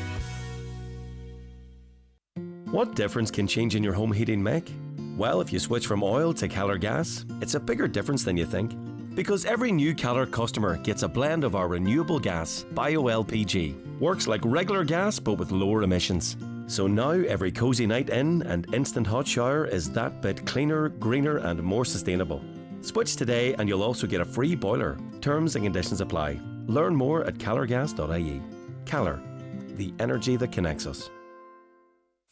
[SPEAKER 4] What difference can changing your home heating make? Well, if you switch from oil to Keller gas, it's a bigger difference than you think. Because every new Keller customer gets a blend of our renewable gas, Bio-LPG. Works like regular gas but with lower emissions. So now every cosy night in and instant hot shower is that bit cleaner, greener and more sustainable. Switch today and you'll also get a free boiler. Terms and conditions apply. Learn more at kellergas.ie. Keller, the energy that connects us.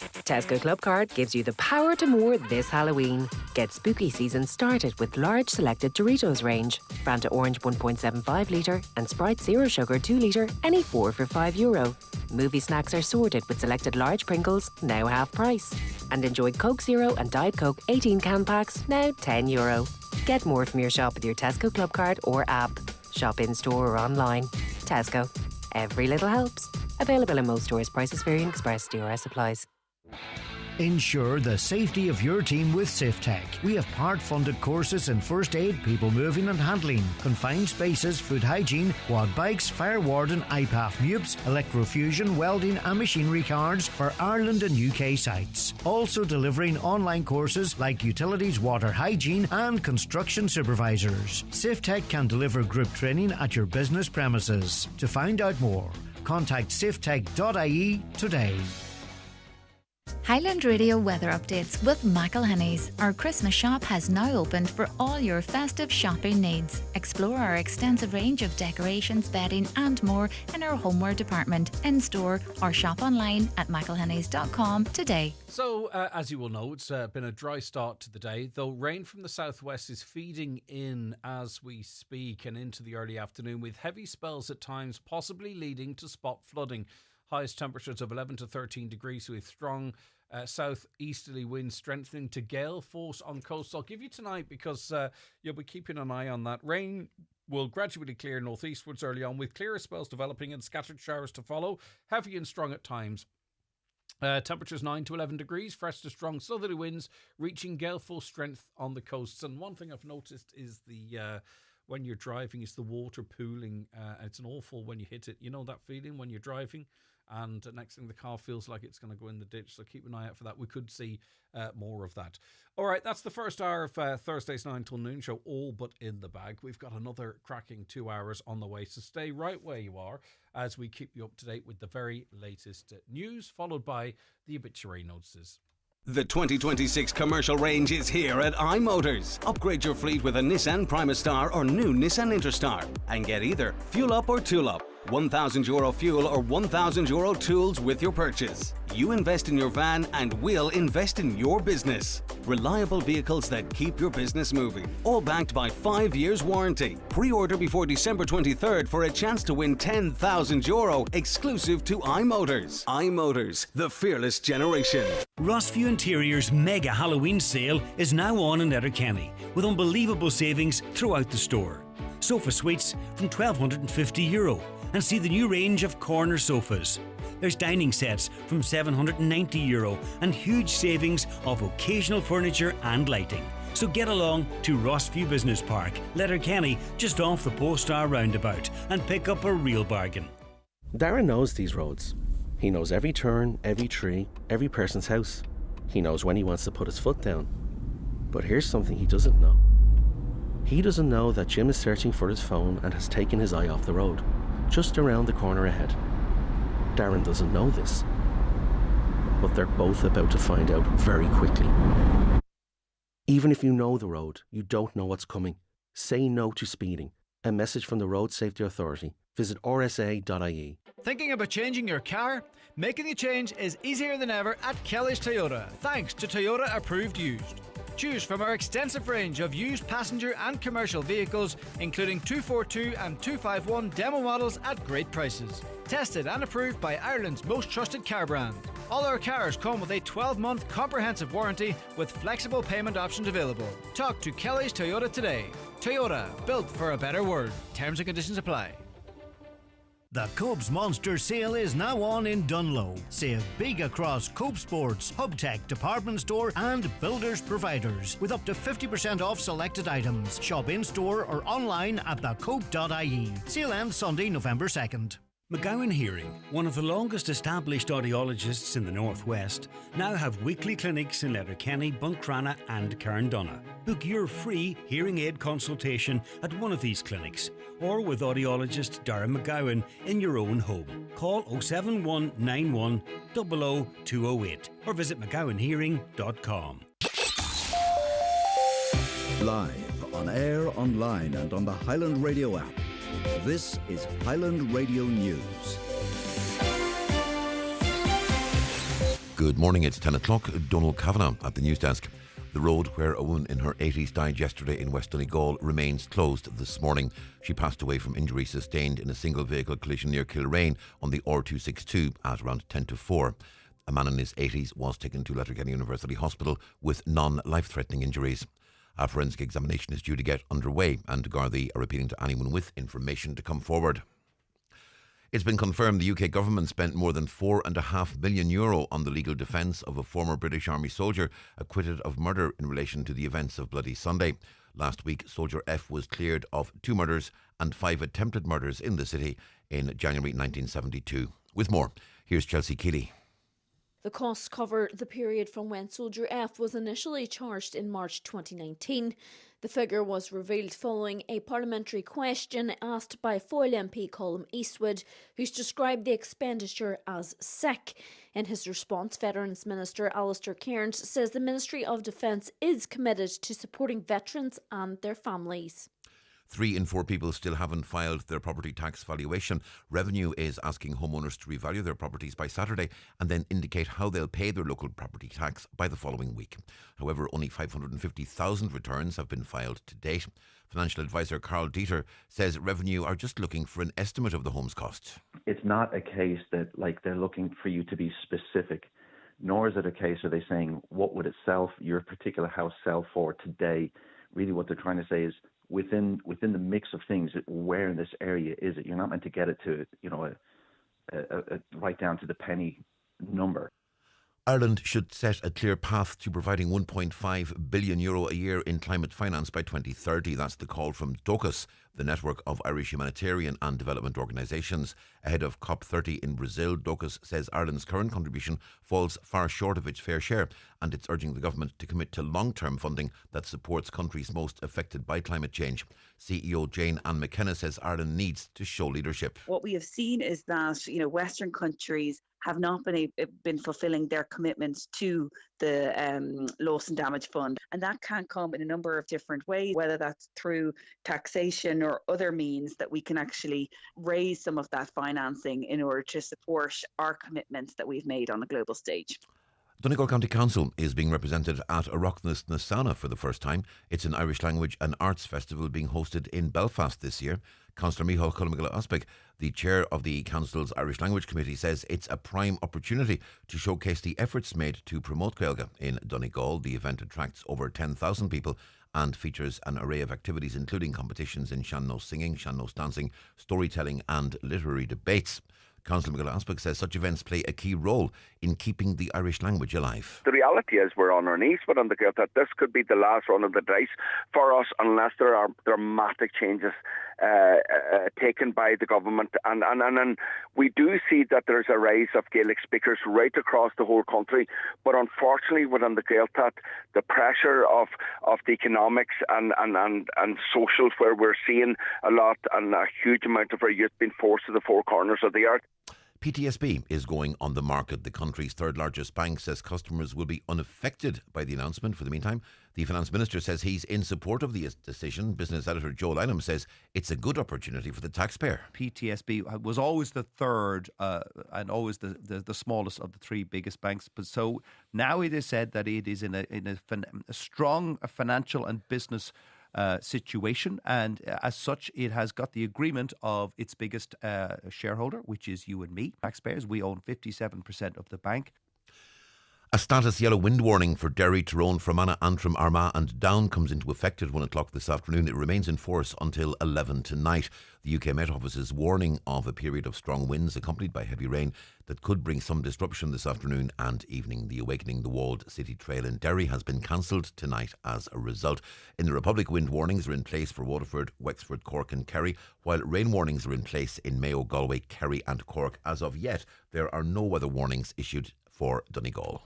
[SPEAKER 5] Tesco Club Card gives you the power to more this Halloween. Get spooky season started with large selected Doritos range. Fanta Orange 1.75 litre and Sprite Zero Sugar 2 litre, any 4 for €5. Movie snacks are sorted with selected large Pringles, now half price. And enjoy Coke Zero and Diet Coke 18 can packs, now €10. Get more from your shop with your Tesco Club Card or app. Shop in store or online. Tesco. Every little helps. Available in most stores. Prices vary and express DRS applies.
[SPEAKER 11] Ensure the safety of your team with SIFTech. We have part-funded courses in first aid, people moving and handling, confined spaces, food hygiene, quad bikes, fire warden, IPAF MUPS, electrofusion, welding and machinery cards for Ireland and UK sites. Also delivering online courses like utilities, water hygiene and construction supervisors. SIFTech can deliver group training at your business premises. To find out more, contact siftech.ie today.
[SPEAKER 18] Highland Radio weather updates with McElhinney's. Our Christmas shop has now opened for all your festive shopping needs. Explore our extensive range of decorations, bedding and more in our homeware department, in store or shop online at mcelhinneys.com today.
[SPEAKER 2] So, as you will know, it's been a dry start to the day, though rain from the southwest is feeding in as we speak and into the early afternoon, with heavy spells at times possibly leading to spot flooding. Highest temperatures of 11 to 13 degrees with strong southeasterly winds strengthening to gale force on coast. I'll give you tonight because you'll be keeping an eye on that. Rain will gradually clear northeastwards early on, with clearer spells developing and scattered showers to follow, heavy and strong at times. Temperatures 9 to 11 degrees, fresh to strong southerly winds reaching gale force strength on the coasts. And one thing I've noticed is when you're driving is the water pooling. It's an awful when you hit it. You know that feeling when you're driving and next thing the car feels like it's going to go in the ditch. So keep an eye out for that. We could see more of that. All right, that's the first hour of Thursday's 9 till noon show, all but in the bag. We've got another cracking 2 hours on the way, so stay right where you are as we keep you up to date with the very latest news, followed by the obituary notices.
[SPEAKER 23] The 2026 commercial range is here at iMotors. Upgrade your fleet with a Nissan Primastar or new Nissan Interstar and get either fuel up or tool up. €1,000 fuel or €1,000 tools with your purchase. You invest in your van and we'll invest in your business. Reliable vehicles that keep your business moving. All backed by 5 years warranty. Pre-order before December 23rd for a chance to win €10,000 exclusive to iMotors. iMotors, the fearless generation.
[SPEAKER 3] Rossview Interior's mega Halloween sale is now on in Letterkenny with unbelievable savings throughout the store. Sofa suites from €1,250 and see the new range of corner sofas. There's dining sets from €790 and huge savings of occasional furniture and lighting. So get along to Rossview Business Park, Letterkenny, just off the Postar roundabout, and pick up a real bargain.
[SPEAKER 6] Darren knows these roads. He knows every turn, every tree, every person's house. He knows when he wants to put his foot down. But here's something he doesn't know. He doesn't know that Jim is searching for his phone and has taken his eye off the road, just around the corner ahead. Darren doesn't know this, but they're both about to find out very quickly. Even if you know the road, you don't know what's coming. Say no to speeding. A message from the Road Safety Authority. Visit rsa.ie.
[SPEAKER 8] Thinking about changing your car? Making the change is easier than ever at Kelly's Toyota, thanks to Toyota Approved Used. Choose from our extensive range of used passenger and commercial vehicles, including 242 and 251 demo models at great prices. Tested and approved by Ireland's most trusted car brand. All our cars come with a 12-month comprehensive warranty with flexible payment options available. Talk to Kelly's Toyota today. Toyota, built for a better world. Terms and conditions apply.
[SPEAKER 11] The Copes Monster Sale is now on in Dunlow. Save big across Cope Sports, Hubtech, Department Store and Builders Providers with up to 50% off selected items. Shop in-store or online at thecope.ie. Sale ends Sunday, November 2nd.
[SPEAKER 3] McGowan Hearing, one of the longest established audiologists in the Northwest, now have weekly clinics in Letterkenny, Buncrana and Carndonagh. Book your free hearing aid consultation at one of these clinics or with audiologist Darren McGowan in your own home. Call 07191 00208 or visit mcgowanhearing.com.
[SPEAKER 24] Live, on air, online and on the Highland Radio app. This is Highland Radio News.
[SPEAKER 25] Good morning, it's 10 o'clock. Donald Kavanagh at the news desk. The road where a woman in her 80s died yesterday in West Donegal remains closed this morning. She passed away from injuries sustained in a single vehicle collision near Kilrain on the R262 at around 10 to 4. A man in his 80s was taken to Letterkenny University Hospital with non-life-threatening injuries. A forensic examination is due to get underway, and Gardaí are appealing to anyone with information to come forward. It's been confirmed the UK government spent more than €4.5 million on the legal defence of a former British Army soldier acquitted of murder in relation to the events of Bloody Sunday. Last week, Soldier F was cleared of 2 murders and 5 attempted murders in the city in January 1972. With more, here's Chelsea Keeley.
[SPEAKER 26] The costs cover the period from when Soldier F was initially charged in March 2019. The figure was revealed following a parliamentary question asked by Foyle MP Colm Eastwood, who's described the expenditure as sick. In his response, Veterans Minister Alistair Cairns says the Ministry of Defence is committed to supporting veterans and their families.
[SPEAKER 25] 3 in 4 people still haven't filed their property tax valuation. Revenue is asking homeowners to revalue their properties by Saturday and then indicate how they'll pay their local property tax by the following week. However, only 550,000 returns have been filed to date. Financial advisor Carl Dieter says Revenue are just looking for an estimate of the home's cost.
[SPEAKER 27] It's not a case that they're looking for you to be specific, nor is it a case where they're saying what would it sell, your particular house sell for today. Really what they're trying to say is within the mix of things, where in this area is it? You're not meant to get it to, a right down to the penny number.
[SPEAKER 25] Ireland should set a clear path to providing €1.5 billion a year in climate finance by 2030. That's the call from DOCUS, the network of Irish humanitarian and development organisations. Ahead of COP30 in Brazil, DOCUS says Ireland's current contribution falls far short of its fair share, and it's urging the government to commit to long-term funding that supports countries most affected by climate change. CEO Jane Ann McKenna says Ireland needs to show leadership.
[SPEAKER 28] What we have seen is that, Western countries have not been fulfilling their commitments to the loss and damage fund. And that can come in a number of different ways, whether that's through taxation or other means that we can actually raise some of that financing in order to support our commitments that we've made on a global stage.
[SPEAKER 25] Donegal County Council is being represented at Oireachtas na Sana for the first time. It's an Irish language and arts festival being hosted in Belfast this year. Councillor Micheál Culmigala Ospik, the chair of the Council's Irish Language Committee, says it's a prime opportunity to showcase the efforts made to promote Gaeilge in Donegal. The event attracts over 10,000 people and features an array of activities including competitions in sean-nós singing, sean-nós dancing, storytelling and literary debates. Councillor Micheál Ospik says such events play a key role in keeping the Irish language alive.
[SPEAKER 9] The reality is we're on our knees with the Gael that this could be the last run of the dice for us unless there are dramatic changes taken by the government. And we do see that there's a rise of Gaelic speakers right across the whole country. But unfortunately within the Gaeltacht, the pressure of the economics and social, where we're seeing a lot and a huge amount of our youth being forced to the four corners of the earth.
[SPEAKER 25] PTSB is going on the market. The country's third largest bank says customers will be unaffected by the announcement for the meantime. The Finance Minister says he's in support of the decision. Business editor Joe Lynham says it's a good opportunity for the taxpayer.
[SPEAKER 10] PTSB was always the third and always the smallest of the three biggest banks. But so now it is said that it is in a strong financial and business situation, and as such it has got the agreement of its biggest shareholder, which is you and me, taxpayers. We own 57% of the bank.
[SPEAKER 25] A status yellow wind warning for Derry, Tyrone, Fermanagh, Antrim, Armagh and Down comes into effect at 1 o'clock this afternoon. It remains in force until 11 tonight. The UK Met Office is warning of a period of strong winds accompanied by heavy rain that could bring some disruption this afternoon and evening. The Awakening the Walled City Trail in Derry has been cancelled tonight as a result. In the Republic, wind warnings are in place for Waterford, Wexford, Cork and Kerry, while rain warnings are in place in Mayo, Galway, Kerry and Cork. As of yet, there are no weather warnings issued for Donegal.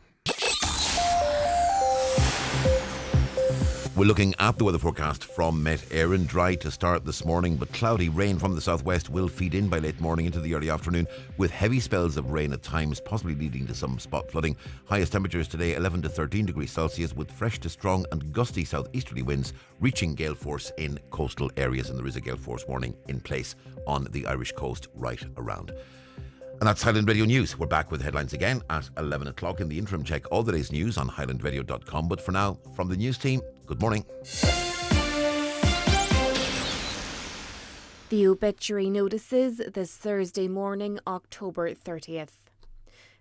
[SPEAKER 25] We're looking at the weather forecast from Met Éireann. Dry to start this morning, but cloudy. Rain from the southwest will feed in by late morning into the early afternoon, with heavy spells of rain at times, possibly leading to some spot flooding. Highest temperatures today 11 to 13 degrees Celsius, with fresh to strong and gusty southeasterly winds reaching gale force in coastal areas, and there is a gale force warning in place on the Irish coast right around. And that's Highland Radio News. We're back with headlines again at 11 o'clock. In the interim, check all the day's news on highlandradio.com. But for now, from the news team, good morning.
[SPEAKER 12] The obituary notices this Thursday morning, October 30th.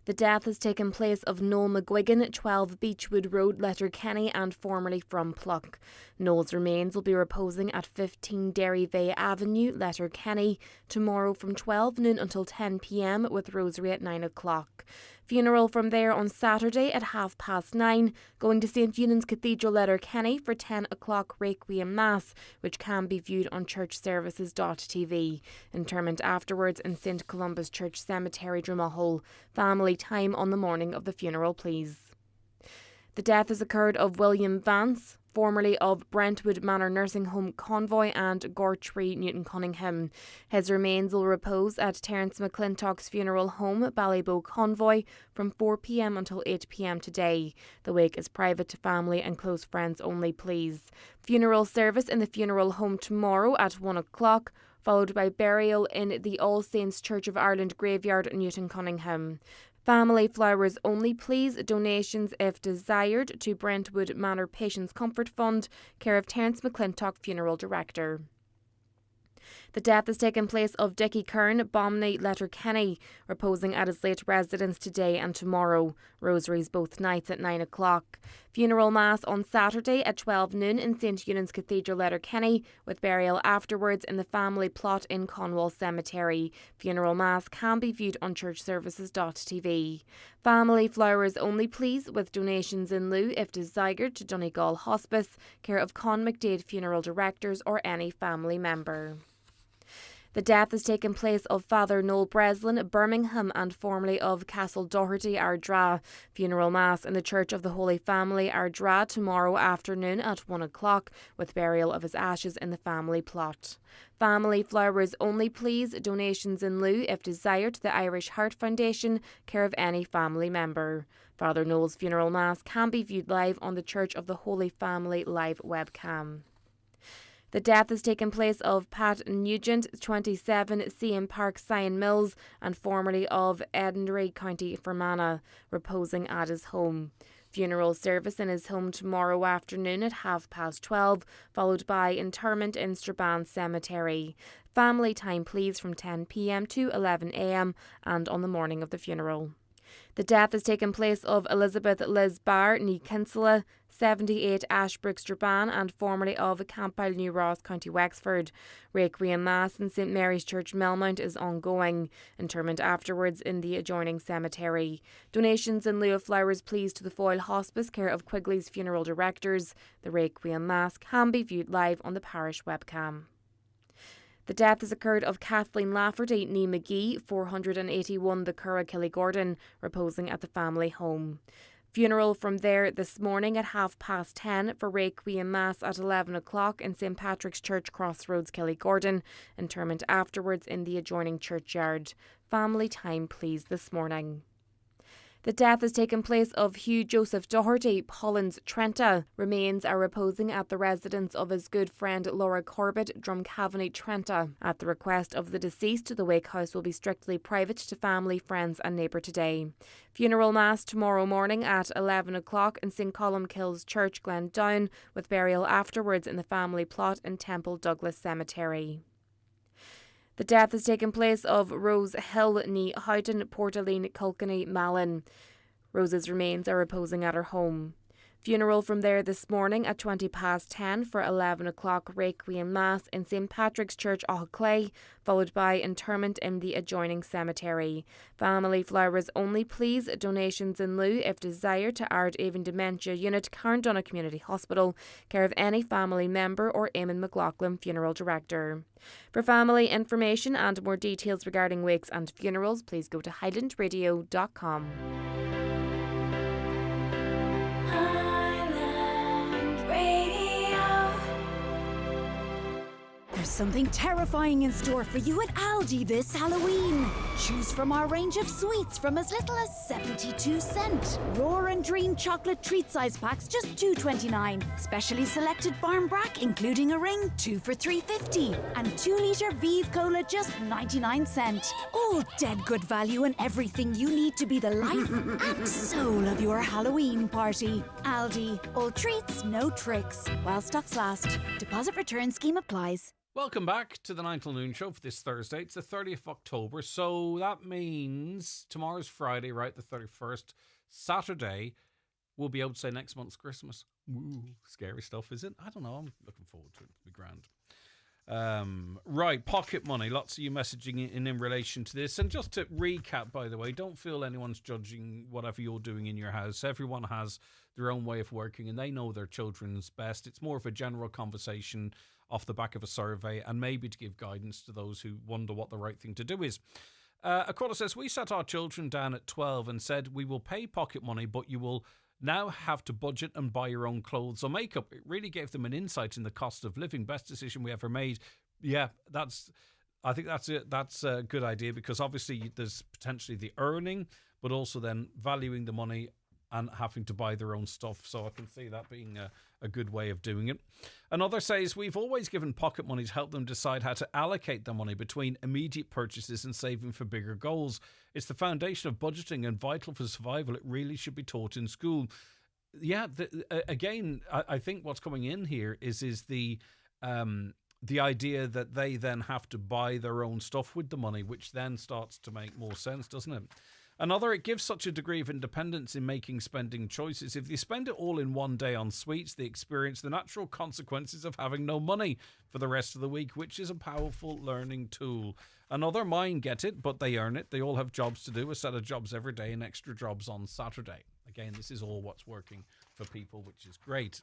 [SPEAKER 12] The death has taken place of Noel McGuigan, 12 Beechwood Road, Letterkenny, and formerly from Pluck. Noel's remains will be reposing at 15 Derryveigh Avenue, Letterkenny, tomorrow from 12 noon until 10 p.m, with rosary at 9 o'clock. Funeral from there on Saturday at 9:30, going to St Eunan's Cathedral, Letterkenny, for 10 o'clock Requiem Mass, which can be viewed on churchservices.tv. Interment afterwards in St Columba's Church Cemetery, Dromahole. Family time on the morning of the funeral, please. The death has occurred of William Vance, formerly of Brentwood Manor Nursing Home Convoy and Gortree, Newton Cunningham. His remains will repose at Terence McClintock's funeral home, Ballybow Convoy, from 4 p.m. until 8 p.m. today. The wake is private to family and close friends only, please. Funeral service in the funeral home tomorrow at 1 o'clock, followed by burial in the All Saints Church of Ireland graveyard, Newton Cunningham. Family flowers only, please. Donations, if desired, to Brentwood Manor Patients Comfort Fund, care of Terence McClintock, Funeral Director. The death has taken place of Dickie Kern, Bomney, Letterkenny, reposing at his late residence today and tomorrow. Rosaries both nights at 9 o'clock. Funeral Mass on Saturday at 12 noon in St Eunan's Cathedral, Letterkenny, with burial afterwards in the family plot in Conwall Cemetery. Funeral Mass can be viewed on churchservices.tv. Family flowers only, please, with donations in lieu, if desired, to Donegal Hospice, care of Con McDade Funeral Directors or any family member. The death has taken place of Father Noel Breslin, Birmingham, and formerly of Castle Doherty, Ardra. Funeral Mass in the Church of the Holy Family, Ardra, tomorrow afternoon at 1 o'clock, with burial of his ashes in the family plot. Family flowers only, please. Donations in lieu, if desired, to the Irish Heart Foundation, care of any family member. Father Noel's funeral mass can be viewed live on the Church of the Holy Family live webcam. The death has taken place of Pat Nugent, 27, CM Park, Sion Mills, and formerly of Edenry, County Fermanagh, reposing at his home. Funeral service in his home tomorrow afternoon at 12:30, followed by interment in Strabane Cemetery. Family time please from 10 p.m. to 11 a.m. and on the morning of the funeral. The death has taken place of Elizabeth Liz Barr, ní Kinsella, 78, Ashbrook, Strabane, and formerly of Campbell, New Ross, County Wexford. Requiem Mass in St Mary's Church, Melmount is ongoing. Interment afterwards in the adjoining cemetery. Donations in lieu of flowers please to the Foyle Hospice, care of Quigley's funeral directors. The Requiem Mass can be viewed live on the parish webcam. The death has occurred of Kathleen Lafferty, ní McGee, 481 The Curragh, Killygordon, reposing at the family home. Funeral from there this morning at 10:30 for Requiem Mass at 11 o'clock in St Patrick's Church, Crossroads, Killygordon. Interment afterwards in the adjoining churchyard. Family time please this morning. The death has taken place of Hugh Joseph Doherty, Pollins, Trenta. Remains are reposing at the residence of his good friend Laura Corbett, Drumcavaney, Trenta. At the request of the deceased, the wake house will be strictly private to family, friends and neighbour today. Funeral Mass tomorrow morning at 11 o'clock in St Columkills Church, Glendown, with burial afterwards in the family plot in Temple Douglas Cemetery. The death has taken place of Rose Hill, ní Houghton, Portaline, Kilkenny, Malin. Rose's remains are reposing at her home. Funeral from there this morning at 10:20 for 11 o'clock Requiem Mass in St Patrick's Church, Clay, followed by interment in the adjoining cemetery. Family flowers only please. Donations in lieu if desired to Ard Avon Dementia Unit, Carndonagh Community Hospital, care of any family member or Eamon McLaughlin, Funeral Director. For family information and more details regarding wakes and funerals, please go to highlandradio.com.
[SPEAKER 7] There's something terrifying in store for you at Aldi this Halloween. Choose from our range of sweets from as little as 72 cent. Roar and Dream chocolate treat size packs just $2.29. Specially selected Barnbrack including a ring 2 for $3.50. And 2-litre Vive Cola just 99 cent. All dead good value and everything you need to be the life and soul of your Halloween party. Aldi. All treats, no tricks. While stocks last. Deposit return scheme applies.
[SPEAKER 2] Welcome back to the 9 till noon show for this Thursday. It's the 30th of October, so that means tomorrow's Friday, right, the 31st. Saturday, we'll be able to say next month's Christmas. Ooh, scary stuff, is it? I don't know. I'm looking forward to it. It'll be grand. Right, pocket money. Lots of you messaging in relation to this. And just to recap, by the way, don't feel anyone's judging whatever you're doing in your house. Everyone has their own way of working and they know their children's best. It's more of a general conversation off the back of a survey and maybe to give guidance to those who wonder what the right thing to do is. A caller says, we sat our children down at 12 and said we will pay pocket money, but you will now have to budget and buy your own clothes or makeup. It really gave them an insight in the cost of living. Best decision we ever made. Yeah, I think that's it. That's a good idea because obviously there's potentially the earning, but also then valuing the money and having to buy their own stuff. So I can see that being a good way of doing it. Another says, we've always given pocket money to help them decide how to allocate their money between immediate purchases and saving for bigger goals. It's the foundation of budgeting and vital for survival. It really should be taught in school. Yeah, again, I think what's coming in here is the idea that they then have to buy their own stuff with the money, which then starts to make more sense, doesn't it? Another, it gives such a degree of independence in making spending choices. If they spend it all in one day on sweets, they experience the natural consequences of having no money for the rest of the week, which is a powerful learning tool. Another, mine get it, but they earn it. They all have jobs to do, a set of jobs every day and extra jobs on Saturday. Again, this is all what's working for people, which is great.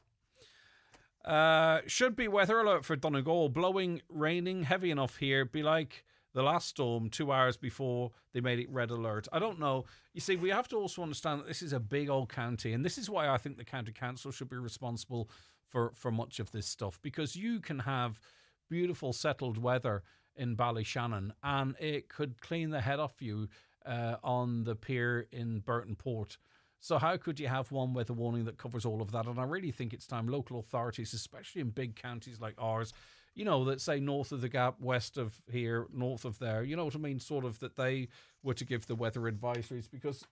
[SPEAKER 2] Should be weather alert for Donegal. Blowing, raining, heavy enough here. Be like the last storm 2 hours before they made it red alert. I don't know. You see, we have to also understand that this is a big old county, and this is why I think the county council should be responsible for much of this stuff, because you can have beautiful settled weather in Ballyshannon and it could clean the head off you on the pier in Burton Port. So how could you have one weather warning that covers all of that? And I really think it's time local authorities, especially in big counties like ours, that say north of the Gap, west of here, north of there, you know what I mean? Sort of that they were to give the weather advisories, because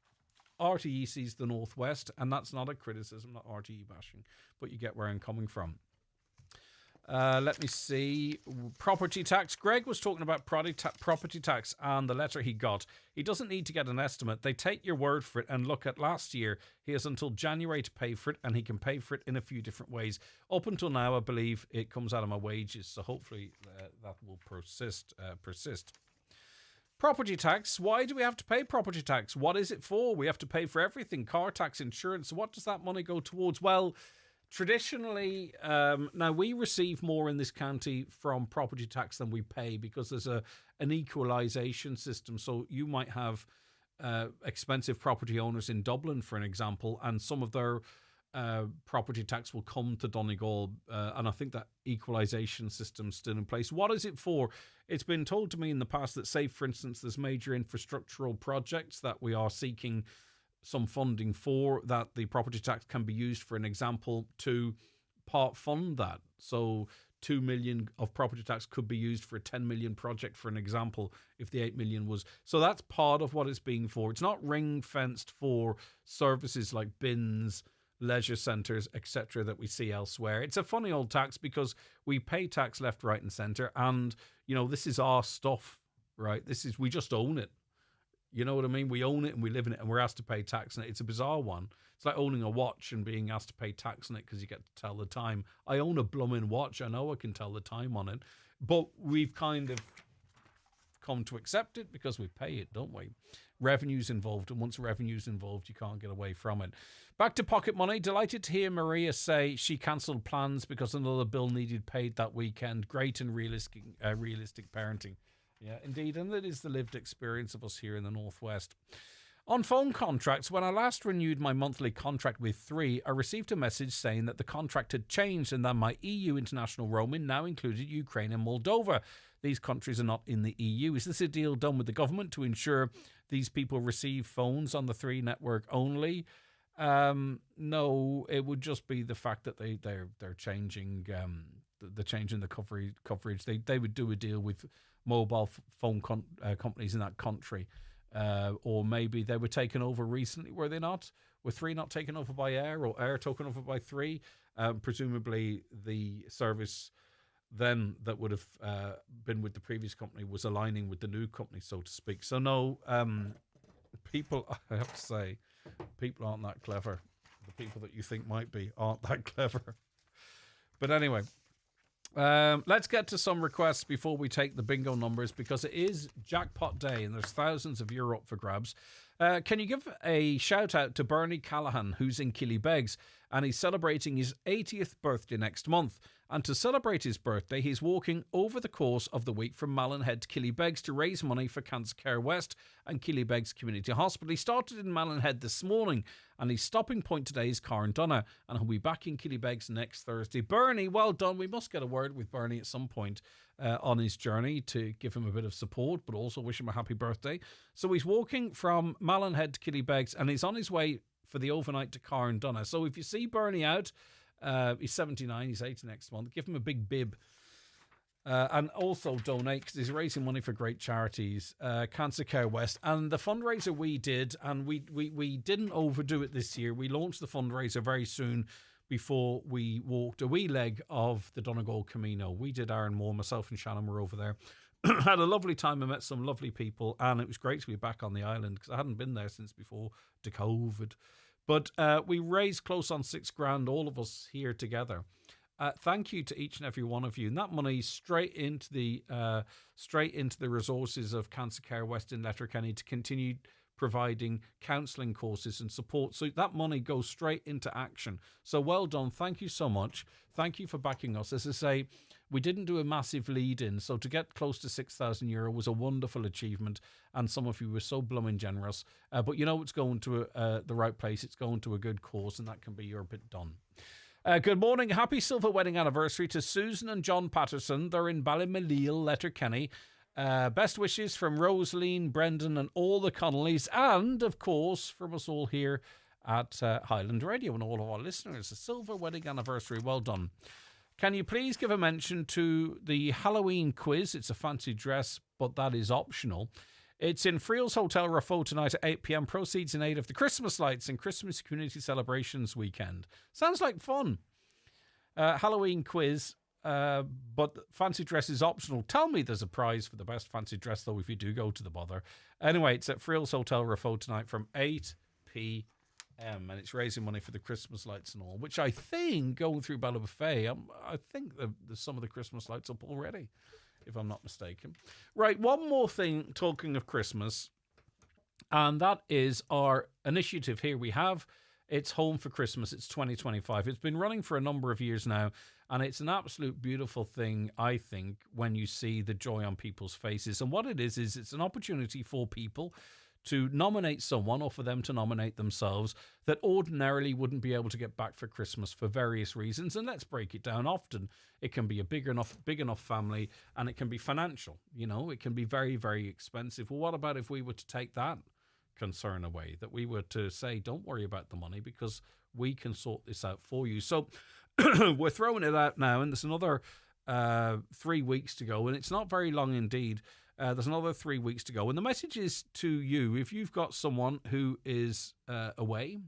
[SPEAKER 2] RTE sees the northwest, and that's not a criticism, not RTE bashing, but you get where I'm coming from. Let me see. Property tax. Greg was talking about property tax and the letter he got. He doesn't need to get an estimate. They take your word for it, and look at last year. He has until January to pay for it, and he can pay for it in a few different ways. Up until now, I believe it comes out of my wages, so hopefully that will persist. Property tax. Why do we have to pay property tax? What is it for? We have to pay for everything. Car tax, insurance. What does that money go towards? Well, traditionally, now we receive more in this county from property tax than we pay, because there's an equalisation system. So you might have expensive property owners in Dublin, for an example, and some of their property tax will come to Donegal, and I think that equalisation system's still in place. What is it for? It's been told to me in the past that, say, for instance, there's major infrastructural projects that we are seeking some funding for, that the property tax can be used, for an example, to part fund that. So 2 million of property tax could be used for a 10 million project, for an example, if the 8 million was. So that's part of what it's being for. It's not ring fenced for services like bins, leisure centres, etc., that we see elsewhere. It's a funny old tax, because we pay tax left, right and centre, and this is our stuff, right? We just own it. You know what I mean? We own it and we live in it, and we're asked to pay tax on it. It's a bizarre one. It's like owning a watch and being asked to pay tax on it because you get to tell the time. I own a blooming watch. I know I can tell the time on it, but we've kind of come to accept it because we pay it, don't we? Revenue's involved, and once revenue's involved, you can't get away from it. Back to pocket money. Delighted to hear Maria say she cancelled plans because another bill needed paid that weekend. Great and realistic parenting. Yeah, indeed, and that is the lived experience of us here in the Northwest. On phone contracts, when I last renewed my monthly contract with Three, I received a message saying that the contract had changed and that my EU international roaming now included Ukraine and Moldova. These countries are not in the EU. Is this a deal done with the government to ensure these people receive phones on the Three network only? No, it would just be the fact that they're changing the change in the coverage. They would do a deal with mobile phone companies in that country. Or maybe they were taken over recently, were they not? Were Three not taken over by Air, or Air taken over by Three? Presumably the service then that would have been with the previous company was aligning with the new company, so to speak. So no, people, I have to say, people aren't that clever. The people that you think might be aren't that clever. But anyway, let's get to some requests before we take the bingo numbers, because it is jackpot day and there's thousands of euro up for grabs. Can you give a shout out to Bernie Callahan, who's in Killybegs, and he's celebrating his 80th birthday next month. And to celebrate his birthday, he's walking over the course of the week from Mallinhead to Killybegs to raise money for Cancer Care West and Killybegs Community Hospital. He started in Mallinhead this morning, and his stopping point today is Carndonagh, and he'll be back in Killybegs next Thursday. Bernie, well done. We must get a word with Bernie at some point on his journey to give him a bit of support, but also wish him a happy birthday. So he's walking from Mallinhead to Killybegs, and he's on his way for the overnight to Carndonagh. So if you see Bernie out, he's 79, he's 80 next month, give him a big bib. And also donate, because he's raising money for great charities, Cancer Care West. And the fundraiser we did, and we didn't overdo it this year. We launched the fundraiser very soon before we walked a wee leg of the Donegal Camino. We did Aaron Moore, myself and Shannon were over there. Had a lovely time. I met some lovely people, and it was great to be back on the island because I hadn't been there since before the COVID. But we raised close on $6,000, all of us here together. Thank you to each and every one of you, and that money straight into the resources of Cancer Care West in Letterkenny to continue providing counselling courses and support. So that money goes straight into action. So well done. Thank you so much. Thank you for backing us. As I say, we didn't do a massive lead-in, so to get close to €6,000 was a wonderful achievement, and some of you were so blooming generous. But you know it's going to the right place. It's going to a good cause, and that can be your bit done. Good morning. Happy silver wedding anniversary to Susan and John Patterson. They're in Ballymaleal, Letterkenny. Best wishes from Rosaline, Brendan and all the Connollys, and of course from us all here at Highland Radio and all of our listeners. A silver wedding anniversary. Well done. Can you please give a mention to the Halloween quiz? It's a fancy dress, but that is optional. It's in Friel's Hotel Raffo tonight at 8 p.m. Proceeds in aid of the Christmas lights and Christmas community celebrations weekend. Sounds like fun. Halloween quiz, but fancy dress is optional. Tell me there's a prize for the best fancy dress, though, if you do go to the bother. Anyway, it's at Friel's Hotel Raffo tonight from 8 p.m. and it's raising money for the Christmas lights and all, which I think, going through Bella Buffet, I think there's some of the Christmas lights up already, if I'm not mistaken. Right, one more thing, talking of Christmas, and that is our initiative here we have. It's Home for Christmas. It's 2025. It's been running for a number of years now, and it's an absolute beautiful thing, I think, when you see the joy on people's faces. And what it is it's an opportunity for people to nominate someone, or for them to nominate themselves, that ordinarily wouldn't be able to get back for Christmas for various reasons. And let's break it down. Often it can be a big enough family, and it can be financial. You know, it can be very, very expensive. Well, what about if we were to take that concern away, that we were to say, don't worry about the money because we can sort this out for you? So we're throwing it out now, and there's another 3 weeks to go, and it's not very long indeed. There's another 3 weeks to go, and the message is to you: if you've got someone who is away,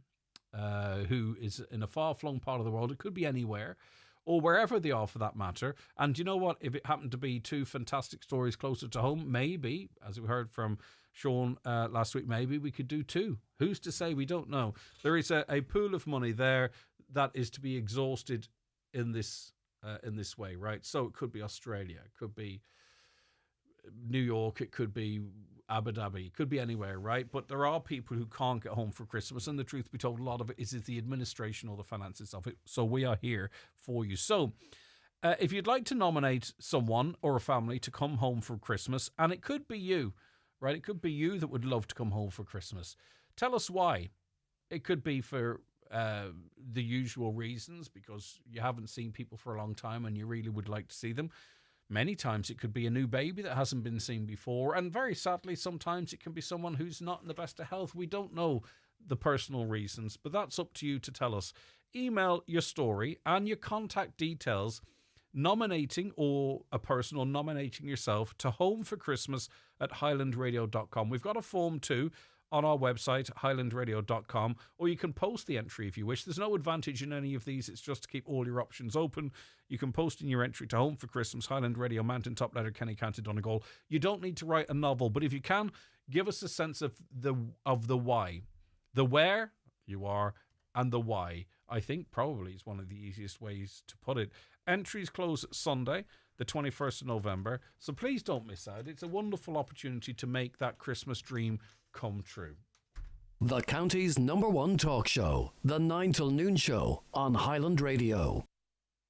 [SPEAKER 2] who is in a far-flung part of the world, it could be anywhere, or wherever they are for that matter. And you know what? If it happened to be two fantastic stories closer to home, maybe, as we heard from Sean last week, maybe we could do two. Who's to say? We don't know. There is a pool of money there that is to be exhausted in this way, right? So it could be Australia, it could be New York, it could be Abu Dhabi, it could be anywhere, right? But there are people who can't get home for Christmas, and the truth be told, a lot of it is the administration or the finances of it. So we are here for you. So if you'd like to nominate someone or a family to come home for Christmas, and it could be you, right? It could be you that would love to come home for Christmas. Tell us why. It could be for the usual reasons, because you haven't seen people for a long time and you really would like to see them. Many times it could be a new baby that hasn't been seen before, and very sadly sometimes it can be someone who's not in the best of health. We don't know the personal reasons, but that's up to you to tell us. Email your story and your contact details, nominating or a person or nominating yourself, to homeforchristmas@highlandradio.com. We've got a form too on our website, highlandradio.com, or you can post the entry if you wish. There's no advantage in any of these. It's just to keep all your options open. You can post in your entry to Home for Christmas, Highland Radio, Mountaintop Letter, Kenny County, Donegal. You don't need to write a novel, but if you can, give us a sense of the why. The where you are and the why, I think, probably is one of the easiest ways to put it. Entries close Sunday, the 21st of November, so please don't miss out. It's a wonderful opportunity to make that Christmas dream come true.
[SPEAKER 13] The county's #1 talk show, the 9 till noon show on Highland Radio.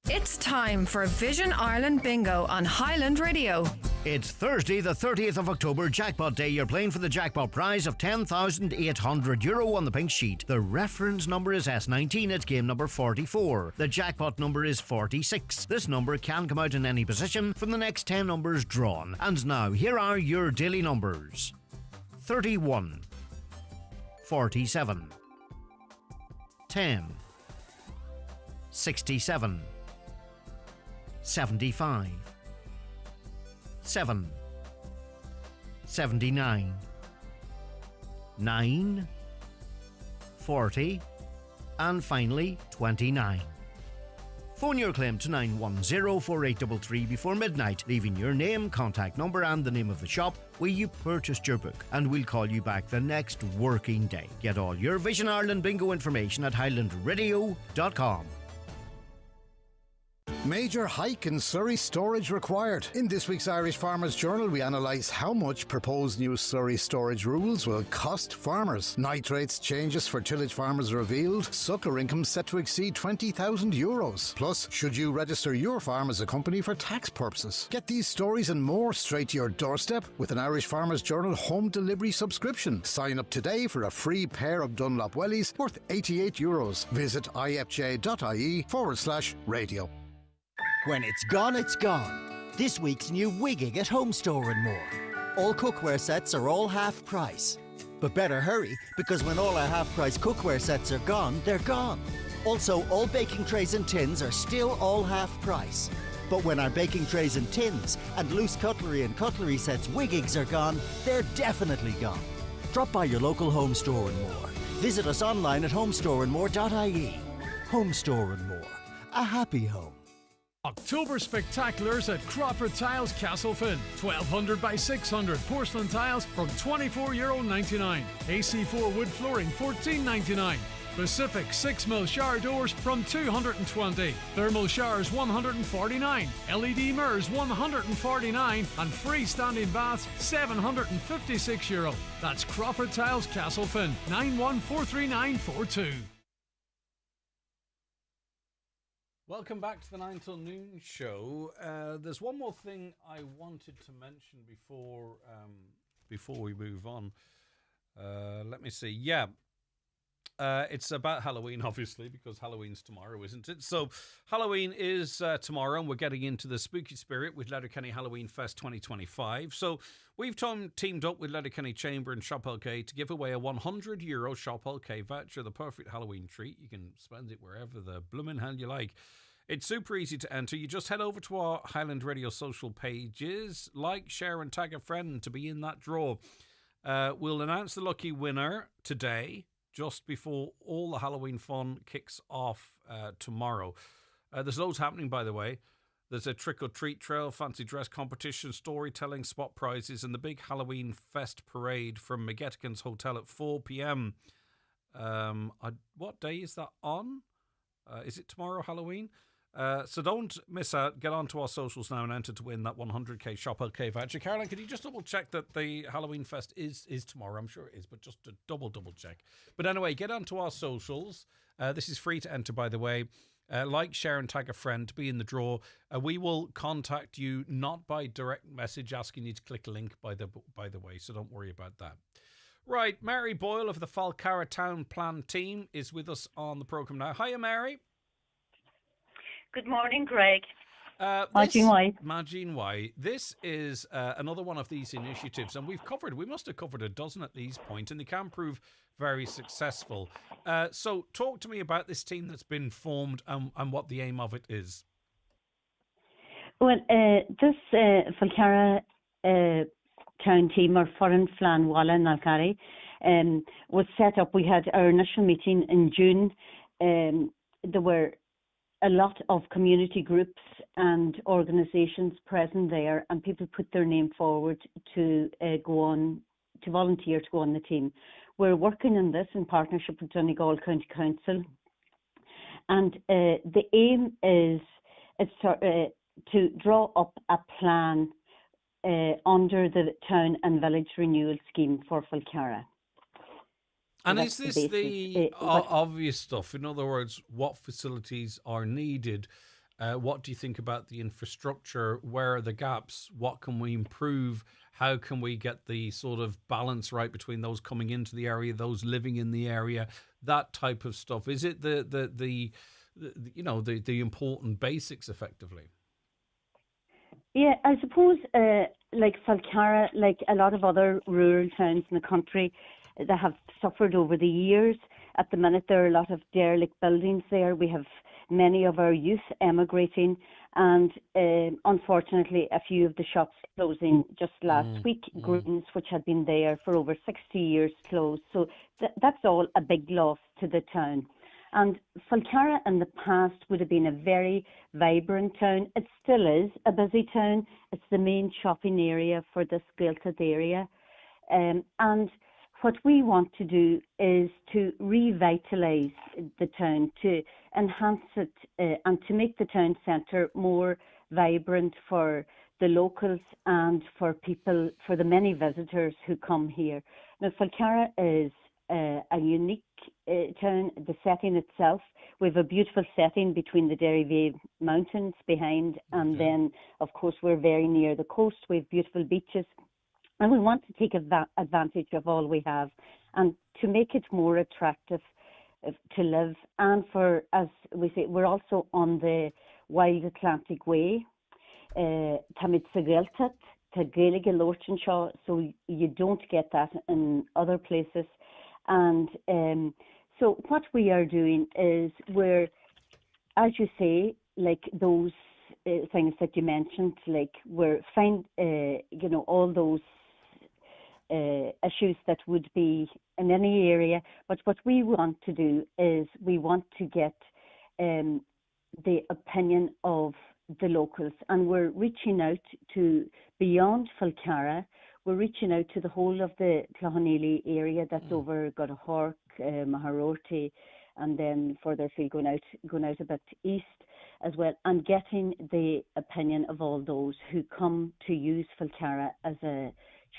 [SPEAKER 14] It's time for Vision Ireland Bingo on Highland Radio.
[SPEAKER 11] It's Thursday, the 30th of October, Jackpot Day. You're playing for the jackpot prize of €10,800 on the pink sheet. The reference number is S19. It's game number 44. The jackpot number is 46. This number can come out in any position from the next 10 numbers drawn. And now, here are your daily numbers: 31, 47, 10, 67, 75, 7, 79, 9, 40, and finally 29. Phone your claim to 910-4833 before midnight, leaving your name, contact number and the name of the shop where you purchased your book, and we'll call you back the next working day. Get all your Vision Ireland bingo information at highlandradio.com.
[SPEAKER 15] Major hike in Surrey storage required. In this week's Irish Farmers Journal, we analyse how much proposed new Surrey storage rules will cost farmers. Nitrates changes for tillage farmers revealed. Suckler income set to exceed €20,000. Plus, should you register your farm as a company for tax purposes? Get these stories and more straight to your doorstep with an Irish Farmers Journal home delivery subscription. Sign up today for a free pair of Dunlop wellies worth €88. Visit ifj.ie/radio.
[SPEAKER 16] When it's gone, it's gone. This week's new Wigging at Home Store and more. All cookware sets are all half price. But better hurry, because when all our half price cookware sets are gone, they're gone. Also, all baking trays and tins are still all half price. But when our baking trays and tins and loose cutlery and cutlery sets Wiggigs are gone, they're definitely gone. Drop by your local Home Store and More. Visit us online at homestoreandmore.ie. Home Store and More. A happy home.
[SPEAKER 1] October Spectaculars at Crawford Tiles Castlefin. 1200 by 600 porcelain tiles from €24.99. AC4 wood flooring $14.99. Pacific 6mm shower doors from $220. Thermal showers $149. LED mirrors $149. And freestanding baths €756. That's Crawford Tiles Castlefin. 91433942.
[SPEAKER 2] Welcome back to the 9 till noon show. There's one more thing I wanted to mention before we move on. Let me see. Yeah. It's about Halloween, obviously, because Halloween's tomorrow, isn't it? So Halloween is tomorrow, and we're getting into the spooky spirit with Letterkenny Halloween Fest 2025. So we've teamed up with Letterkenny Chamber and Shop LK to give away a €100 Shop LK voucher, the perfect Halloween treat. You can spend it wherever the blooming hell you like. It's super easy to enter. You just head over to our Highland Radio social pages, like, share, and tag a friend to be in that draw. We'll announce the lucky winner today, just before all the Halloween fun kicks off tomorrow. There's loads happening, by the way. There's a trick-or-treat trail, fancy dress competition, storytelling, spot prizes, and the big Halloween Fest parade from McGettigan's Hotel at 4 p.m. What day is that on? Is it tomorrow, Halloween? So don't miss out. Get onto our socials now and enter to win that 100k Shop LK voucher. Caroline, could you just double check that the Halloween Fest is tomorrow? I'm sure it is, but just to double check. But anyway, get onto our socials. This is free to enter, by the way. Like, share, and tag a friend to be in the draw. We will contact you not by direct message asking you to click a link, by the way, so don't worry about that. Right, Mary Boyle of the Falcarra Town Plan team is with us on the programme now. Hiya, Mary.
[SPEAKER 4] Good morning, Greg. Imagine why.
[SPEAKER 2] Imagine why. This is another one of these initiatives, and we must have covered a dozen at these points, and they can prove very successful. So talk to me about this team that's been formed and what the aim of it is.
[SPEAKER 4] Well, this Falcarra town team, or Foreign Flan Walla and Alcari, was set up. We had our initial meeting in June. There were a lot of community groups and organisations present there, and people put their name forward to volunteer to go on the team. We're working on this in partnership with Donegal County Council, and the aim is to draw up a plan under the Town and Village Renewal Scheme for Falcarra.
[SPEAKER 2] And is this the obvious stuff? In other words, what facilities are needed? What do you think about the infrastructure? Where are the gaps? What can we improve? How can we get the sort of balance right between those coming into the area, those living in the area, that type of stuff? Is it the important basics, effectively?
[SPEAKER 4] Yeah, I suppose like Falcarra, like a lot of other rural towns in the country, that have suffered over the years. At the minute, there are a lot of derelict buildings there. We have many of our youth emigrating, and unfortunately, a few of the shops closing just last week. Greens, which had been there for over 60 years, closed. So that's all a big loss to the town. And Falcarra in the past would have been a very vibrant town. It still is a busy town. It's the main shopping area for this Gaeltacht area. And what we want to do is to revitalise the town, to enhance it and to make the town centre more vibrant for the locals and for people, for the many visitors who come here. Now, Falcarra is a unique town. The setting itself, we have a beautiful setting between the Derryveigh Mountains behind, and then, of course, we're very near the coast. We have beautiful beaches. And we want to take advantage of all we have and to make it more attractive to live. And for, as we say, we're also on the Wild Atlantic Way, Tamid Gaeltacht, to Gaeilge Lortinshaw, so you don't get that in other places. And So what we are doing is we're, as you say, like those things that you mentioned, like we're all those issues that would be in any area. But what we want to do is we want to get the opinion of the locals, and we're reaching out to beyond Falcarra. We're reaching out to the whole of the Cloughaneely area that's over Godahork, Maharorty, and then further afield going out a bit east as well, and getting the opinion of all those who come to use Falcarra as a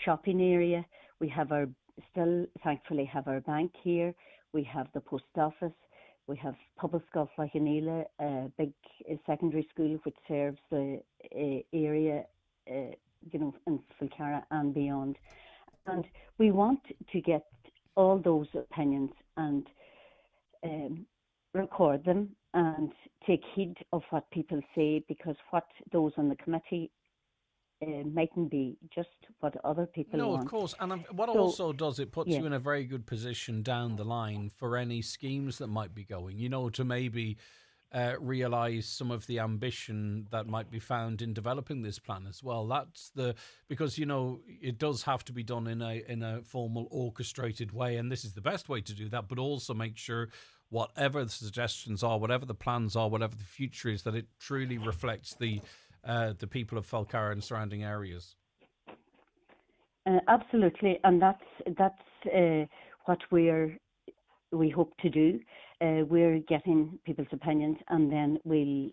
[SPEAKER 4] shopping area. We have thankfully have our bank here. We have the post office. We have Public School Cloughaneely, a big secondary school which serves the area, in Falcarra and beyond. And we want to get all those opinions and record them and take heed of what people say, because what those on the committee mightn't be just what other people want.
[SPEAKER 2] No, of course. And what also does, it puts you in a very good position down the line for any schemes that might be going, to maybe realise some of the ambition that might be found in developing this plan as well. Because it does have to be done in a formal, orchestrated way, and this is the best way to do that, but also make sure whatever the suggestions are, whatever the plans are, whatever the future is, that it truly reflects the people of Falcarra and surrounding areas.
[SPEAKER 4] Absolutely, and that's what we hope to do. We're getting people's opinions, and then we'll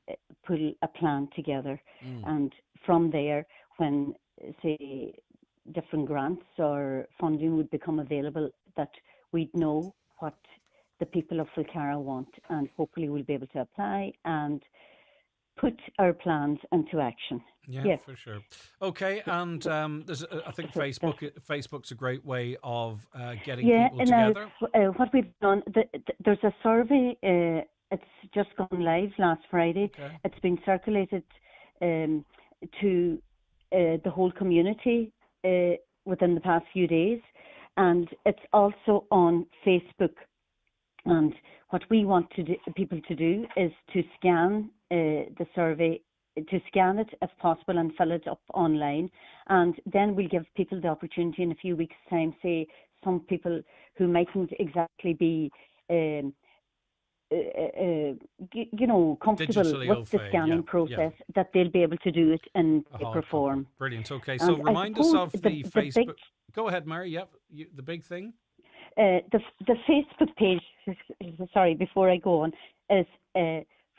[SPEAKER 4] put a plan together. And from there, when, say, different grants or funding would become available, that we'd know what the people of Falcarra want, and hopefully we'll be able to apply and put our plans into action.
[SPEAKER 2] Yeah, for sure. Okay, and there's, I think Facebook's a great way of getting people together.
[SPEAKER 4] What we've done, there's a survey. It's just gone live last Friday. Okay. It's been circulated to the whole community within the past few days, and it's also on Facebook. And what we want people to do is to scan the survey, to scan it if possible and fill it up online. And then we'll give people the opportunity in a few weeks' time, say some people who mightn't exactly be comfortable with the scanning process, that they'll be able to do it in paper form.
[SPEAKER 2] Brilliant. Okay, so remind us of the Facebook. Go ahead, Mary. Yep, the big thing.
[SPEAKER 4] The Facebook page, sorry, before I go on, is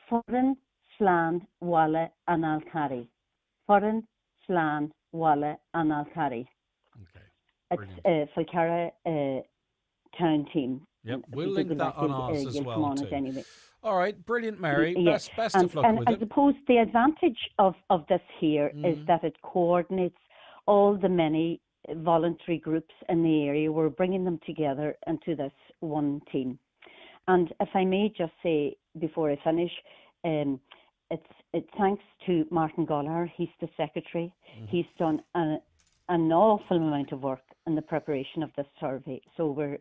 [SPEAKER 4] Foreign, Slan, Walla and Alcari. Foreign, Slan, Walla and Alcari. Okay. It's Falcarra town team.
[SPEAKER 2] Yep, we'll link that on ours as well too.
[SPEAKER 4] Anyway.
[SPEAKER 2] All right, brilliant, Mary. Best of luck with it.
[SPEAKER 4] I suppose the advantage of this here is that it coordinates all the many voluntary groups in the area. We're bringing them together into this one team. And if I may just say before I finish, it's thanks to Martin Gollard. He's the secretary. He's done an awful amount of work in the preparation of this survey. So we're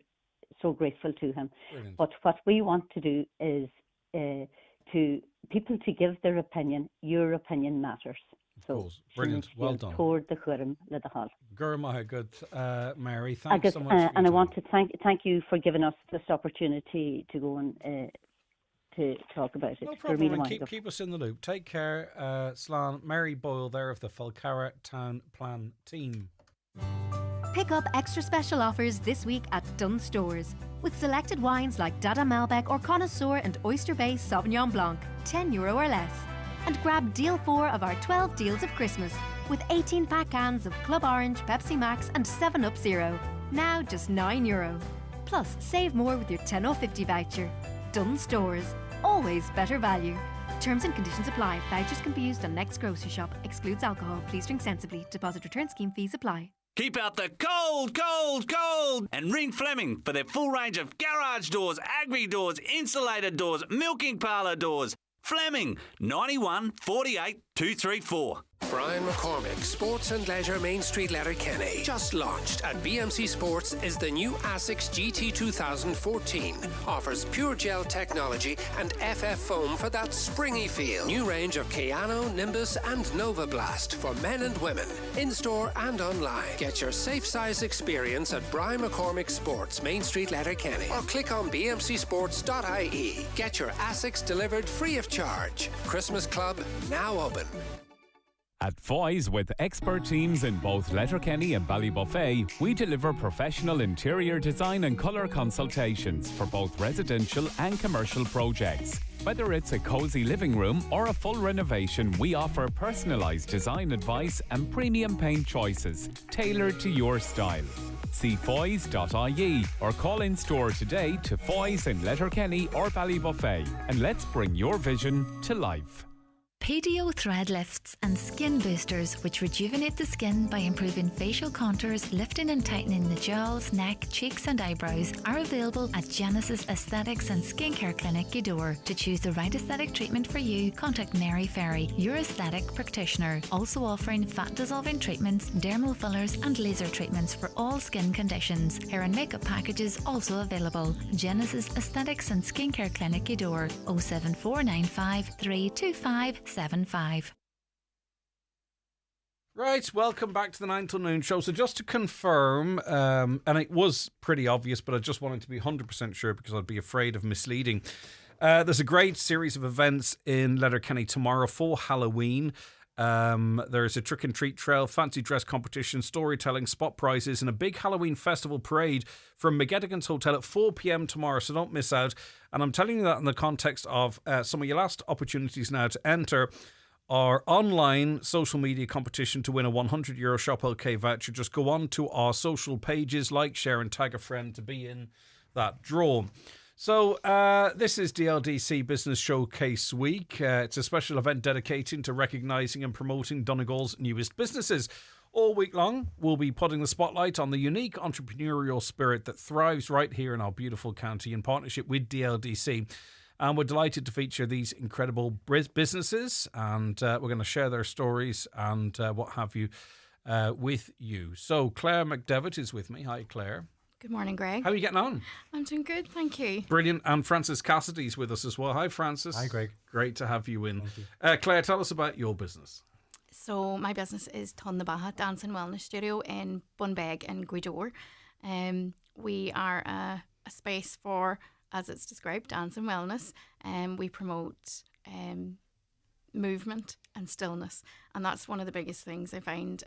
[SPEAKER 4] so grateful to him. Brilliant. But what we want to do is to people to give their opinion. Your opinion matters.
[SPEAKER 2] So brilliant, well done.
[SPEAKER 4] Toward the Churim le the Hall.
[SPEAKER 2] Gurma, good, Mary. Thanks so much.
[SPEAKER 4] And I want to thank you for giving us this opportunity to go and to talk about it.
[SPEAKER 2] No problem. And keep us in the loop. Take care, Slán. Mary Boyle there of the Falcarra Town Plan team.
[SPEAKER 5] Pick up extra special offers this week at Dunn Stores with selected wines like Dada Malbec or Connoisseur and Oyster Bay Sauvignon Blanc, €10 or less. And grab Deal 4 of our 12 deals of Christmas with 18-pack cans of Club Orange, Pepsi Max and 7-Up Zero. Now just €9. Plus, save more with your 10 or 50 voucher. Dunn Stores. Always better value. Terms and conditions apply. Vouchers can be used on next grocery shop. Excludes alcohol. Please drink sensibly. Deposit return scheme fees apply.
[SPEAKER 17] Keep out the cold, and ring Fleming for their full range of garage doors, agri doors, insulated doors, milking parlour doors. Fleming, 91 48 234.
[SPEAKER 6] Brian McCormick, Sports and Leisure Main Street Letterkenny. Just launched at BMC Sports is the new ASICS GT 2014. Offers pure gel technology and FF foam for that springy feel. New range of Keanu, Nimbus and Nova Blast for men and women. In-store and online. Get your safe size experience at Brian McCormick Sports, Main Street Letterkenny. Or click on bmcsports.ie. Get your ASICS delivered free of charge. Christmas Club now open.
[SPEAKER 8] At Foy's, with expert teams in both Letterkenny and Ballybuffet, we deliver professional interior design and colour consultations for both residential and commercial projects. Whether it's a cosy living room or a full renovation, we offer personalised design advice and premium paint choices tailored to your style. See foys.ie or call in store today to Foy's in Letterkenny or Ballybuffet, and let's bring your vision to life.
[SPEAKER 18] PDO thread lifts and skin boosters, which rejuvenate the skin by improving facial contours, lifting and tightening the jowls, neck, cheeks and eyebrows, are available at Genesis Aesthetics and Skincare Clinic, Gweedore. To choose the right aesthetic treatment for you, contact Mary Ferry, your aesthetic practitioner. Also offering fat dissolving treatments, dermal fillers and laser treatments for all skin conditions. Hair and makeup packages also available. Genesis Aesthetics and Skincare Clinic, Gweedore. 07495 325 75.
[SPEAKER 2] Right, welcome back to the 9 till noon show. So just to confirm, and it was pretty obvious, but I just wanted to be 100% sure because I'd be afraid of misleading. There's a great series of events in Letterkenny tomorrow for Halloween. There's a trick and treat trail, fancy dress competition, storytelling, spot prizes, and a big Halloween festival parade from McGettigan's Hotel at 4 p.m. tomorrow, so don't miss out. And I'm telling you that in the context of some of your last opportunities now to enter our online social media competition to win a €100 Shop OK voucher. Just go on to our social pages, like, share and tag a friend to be in that draw. So this is DLDC Business Showcase Week. It's a special event dedicated to recognising and promoting Donegal's newest businesses. All week long, we'll be putting the spotlight on the unique entrepreneurial spirit that thrives right here in our beautiful county in partnership with DLDC. And we're delighted to feature these incredible businesses, and we're going to share their stories and what have you with you. So Claire McDevitt is with me. Hi, Claire.
[SPEAKER 19] Good morning, Greg.
[SPEAKER 2] How are you getting on?
[SPEAKER 19] I'm doing good, thank you.
[SPEAKER 2] Brilliant. And Francis Cassidy's with us as well. Hi, Francis.
[SPEAKER 20] Hi, Greg.
[SPEAKER 2] Great to have you in.
[SPEAKER 20] Thank you.
[SPEAKER 2] Claire, tell us about your business.
[SPEAKER 19] So my business is Tun the Baha Dance and Wellness Studio in Bunbeg in Gweedore. We are a space for, as it's described, dance and wellness. We promote movement and stillness, and that's one of the biggest things I find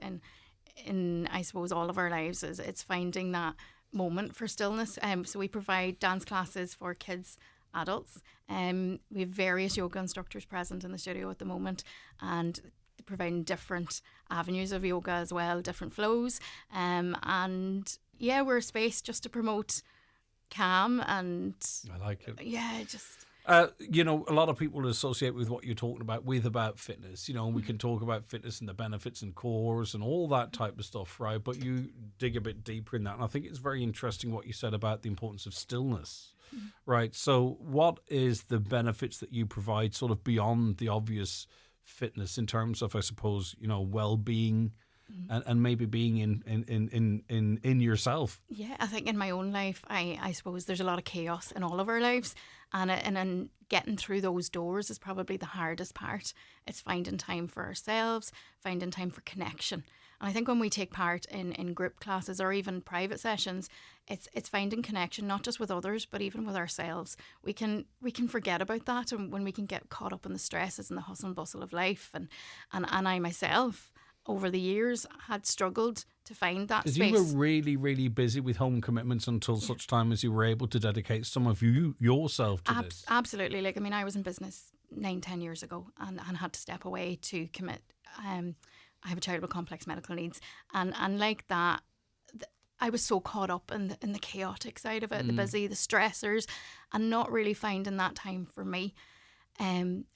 [SPEAKER 19] in I suppose all of our lives is it's finding that moment for stillness. So we provide dance classes for kids, adults. We have various yoga instructors present in the studio at the moment, and providing different avenues of yoga as well, different flows. And yeah, we're a space just to promote calm and
[SPEAKER 2] I like it.
[SPEAKER 19] Yeah, just
[SPEAKER 2] you know, a lot of people associate with what you're talking about fitness, you know, and we can talk about fitness and the benefits and cores and all that type of stuff, right? But you dig a bit deeper in that. And I think it's very interesting what you said about the importance of stillness, right? So what is the benefits that you provide sort of beyond the obvious fitness in terms of, I suppose, you know, well-being and maybe being in yourself?
[SPEAKER 19] Yeah, I think in my own life, I suppose there's a lot of chaos in all of our lives, and getting through those doors is probably the hardest part. It's finding time for ourselves, finding time for connection. And I think when we take part in group classes or even private sessions, it's finding connection, not just with others, but even with ourselves. We can forget about that, and when we can get caught up in the stresses and the hustle and bustle of life, and I myself, over the years, had struggled to find that space.
[SPEAKER 2] Because you were really, really busy with home commitments until such time as you were able to dedicate some of yourself to this.
[SPEAKER 19] Absolutely. Like, I mean, I was in business 9-10 years ago and had to step away to commit. I have a child with complex medical needs, and like that, I was so caught up in the chaotic side of it, the busy, the stressors, and not really finding that time for me.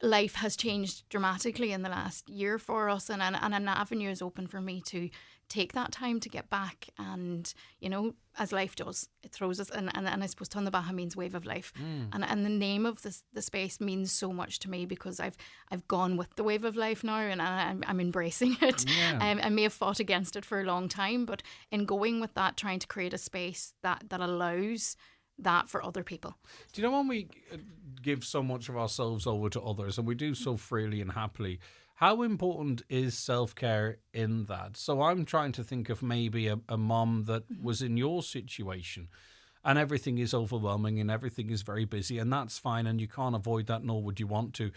[SPEAKER 19] Life has changed dramatically in the last year for us, and an avenue is open for me to take that time to get back. And, you know, as life does, it throws us, and I suppose Tun the Baha means wave of life. And the name of the space means so much to me, because I've gone with the wave of life now, and I'm embracing it. I may have fought against it for a long time, but in going with that, trying to create a space that allows that for other people.
[SPEAKER 2] Do you know, when we give so much of ourselves over to others, and we do so freely and happily, how important is self-care in that? So I'm trying to think of maybe a mom that was in your situation, and everything is overwhelming and everything is very busy, and that's fine, and you can't avoid that, nor would you want to.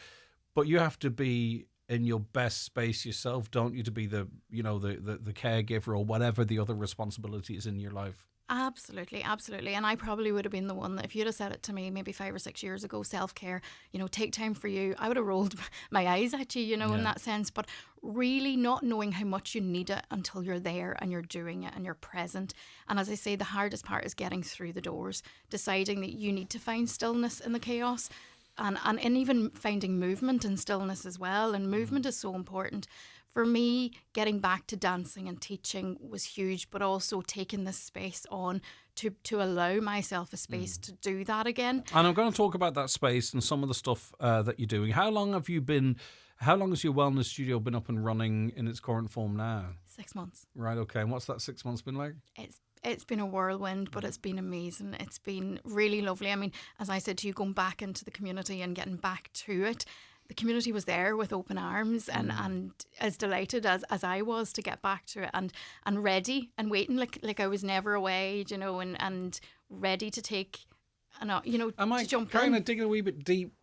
[SPEAKER 2] But you have to be in your best space yourself, don't you, to be the caregiver or whatever the other responsibility is in your life.
[SPEAKER 19] Absolutely. And I probably would have been the one that, if you'd have said it to me maybe 5 or 6 years ago, self-care, you know, take time for you, I would have rolled my eyes at you, you know, in that sense. But really not knowing how much you need it until you're there and you're doing it and you're present. And as I say, the hardest part is getting through the doors, deciding that you need to find stillness in the chaos. And even finding movement and stillness as well. And movement is so important. For me, getting back to dancing and teaching was huge, but also taking this space on to allow myself a space to do that again.
[SPEAKER 2] And I'm going to talk about that space and some of the stuff that you're doing. How long has your wellness studio been up and running in its current form now?
[SPEAKER 19] 6 months.
[SPEAKER 2] Right, okay. And what's that 6 months been like?
[SPEAKER 19] It's been a whirlwind, but it's been amazing. It's been really lovely. I mean, as I said to you, going back into the community and getting back to it, the community was there with open arms and as delighted as I was to get back to it and ready and waiting like I was never away, you know, and ready to take, you know, to jump in.
[SPEAKER 2] Kind of digging a wee bit deep.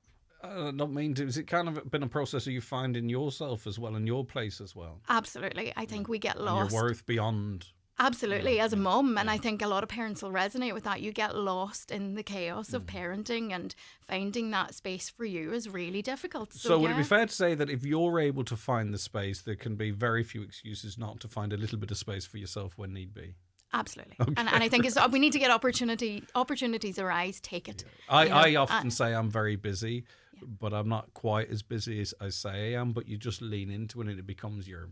[SPEAKER 2] I don't mean to. Has it kind of been a process of you finding yourself as well and your place as well?
[SPEAKER 19] Absolutely. I think we get lost.
[SPEAKER 2] And your worth beyond.
[SPEAKER 19] Absolutely, as a mum, and I think a lot of parents will resonate with that. You get lost in the chaos of parenting, and finding that space for you is really difficult.
[SPEAKER 2] So would it be fair to say that if you're able to find the space, there can be very few excuses not to find a little bit of space for yourself when need be?
[SPEAKER 19] Absolutely. Okay. And I think we need to get opportunities arise, take it.
[SPEAKER 2] I often say I'm very busy, but I'm not quite as busy as I say I am, but you just lean into it and it becomes your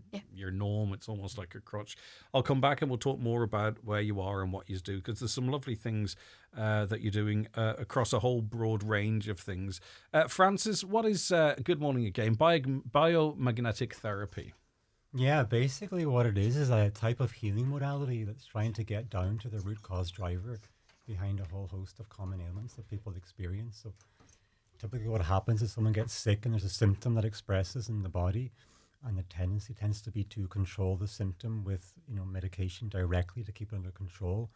[SPEAKER 2] norm. It's almost like a crutch. I'll come back and we'll talk more about where you are and what you do, because there's some lovely things that you're doing across a whole broad range of things. Francis, what is, good morning again, biomagnetic therapy?
[SPEAKER 3] Yeah, basically what it is a type of healing modality that's trying to get down to the root cause driver behind a whole host of common ailments that people experience. So typically what happens is someone gets sick and there's a symptom that expresses in the body, and the tendency tends to be to control the symptom with, you know, medication directly to keep it under control.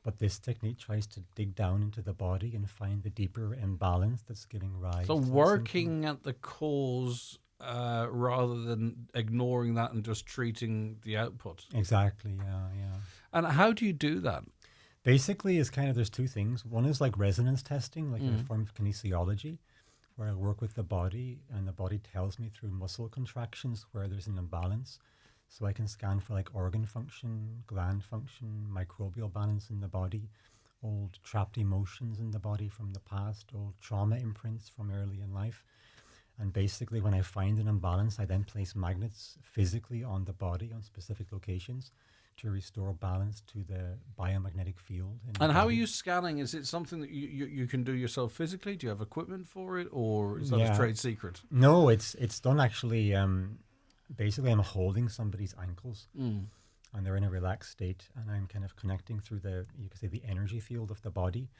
[SPEAKER 3] But this technique tries to dig down into the body and find the deeper imbalance that's giving rise
[SPEAKER 2] to working at the cause rather than ignoring that and just treating the output.
[SPEAKER 3] Exactly, yeah.
[SPEAKER 2] And how do you do that?
[SPEAKER 3] Basically, it's kind of, there's two things. One is like resonance testing, like in a form of kinesiology, where I work with the body and the body tells me through muscle contractions where there's an imbalance. So I can scan for like organ function, gland function, microbial balance in the body, old trapped emotions in the body from the past, old trauma imprints from early in life. And basically when I find an imbalance, I then place magnets physically on the body on specific locations to restore balance to the biomagnetic field.
[SPEAKER 2] And how are you scanning? Is it something that you can do yourself physically? Do you have equipment for it, or is that a trade secret?
[SPEAKER 3] No, it's done actually. Basically, I'm holding somebody's ankles, and they're in a relaxed state, and I'm kind of connecting through you could say, the energy field of the body.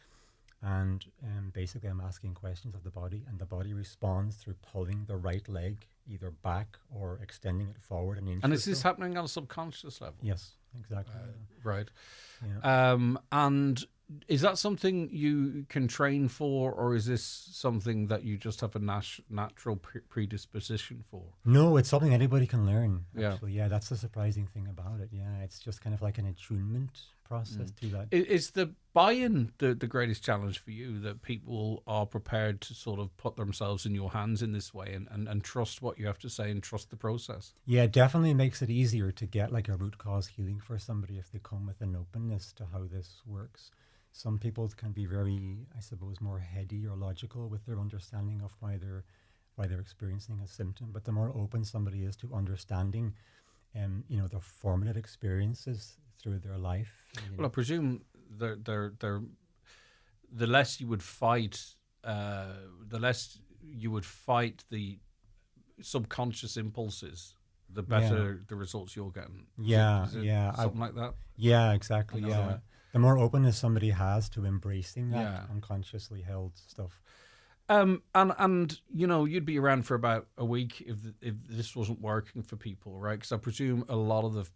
[SPEAKER 3] And basically, I'm asking questions of the body, and the body responds through pulling the right leg either back or extending it forward an inch.
[SPEAKER 2] And is this happening on a subconscious level?
[SPEAKER 3] Yes, exactly.
[SPEAKER 2] Right.
[SPEAKER 3] Yeah.
[SPEAKER 2] And is that something you can train for, or is this something that you just have a natural predisposition for?
[SPEAKER 3] No, it's something anybody can learn.
[SPEAKER 2] Yeah.
[SPEAKER 3] Actually. Yeah, that's the surprising thing about it. Yeah, it's just kind of like an attunement process to that.
[SPEAKER 2] Is the buy-in the greatest challenge for you, that people are prepared to sort of put themselves in your hands in this way and trust what you have to say and trust the process?
[SPEAKER 3] Yeah, it definitely makes it easier to get like a root cause healing for somebody if they come with an openness to how this works. Some people can be very, I suppose, more heady or logical with their understanding of why they're experiencing a symptom. But the more open somebody is to understanding their formative experiences through their life.
[SPEAKER 2] Well, I presume the less you would fight, the less you would fight the subconscious impulses, the better the results you're getting. Is it something like that?
[SPEAKER 3] Yeah, exactly.
[SPEAKER 2] Another
[SPEAKER 3] Yeah,
[SPEAKER 2] way?
[SPEAKER 3] the more openness somebody has to embracing that unconsciously held stuff.
[SPEAKER 2] And you'd be around for about a week if this wasn't working for people, right? Because I presume a lot of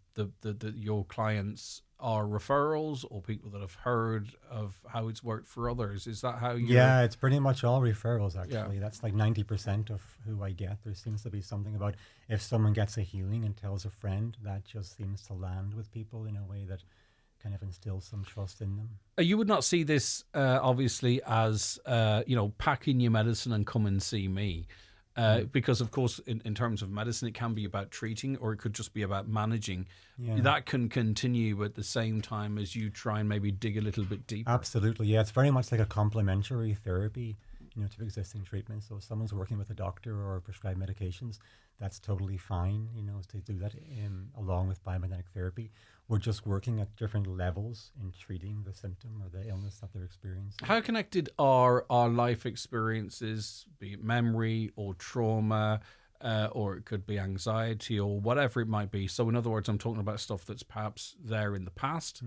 [SPEAKER 2] your clients are referrals or people that have heard of how it's worked for others. Is that how you?
[SPEAKER 3] Yeah, it's pretty much all referrals, actually.
[SPEAKER 2] Yeah.
[SPEAKER 3] That's like 90% of who I get. There seems to be something about if someone gets a healing and tells a friend, that just seems to land with people in a way that kind of instills some trust in them.
[SPEAKER 2] You would not see this, obviously, as, pack in your medicine and come and see me. Because, of course, in terms of medicine, it can be about treating or it could just be about managing.
[SPEAKER 3] Yeah.
[SPEAKER 2] That can continue at the same time as you try and maybe dig a little bit deeper.
[SPEAKER 3] Absolutely, yeah. It's very much like a complementary therapy, to existing treatments. So if someone's working with a doctor or prescribed medications, that's totally fine, to do that along with biomagnetic therapy. We're just working at different levels in treating the symptom or the illness that they're experiencing.
[SPEAKER 2] How connected are our life experiences, be it memory or trauma, or it could be anxiety or whatever it might be? So in other words, I'm talking about stuff that's perhaps there in the past,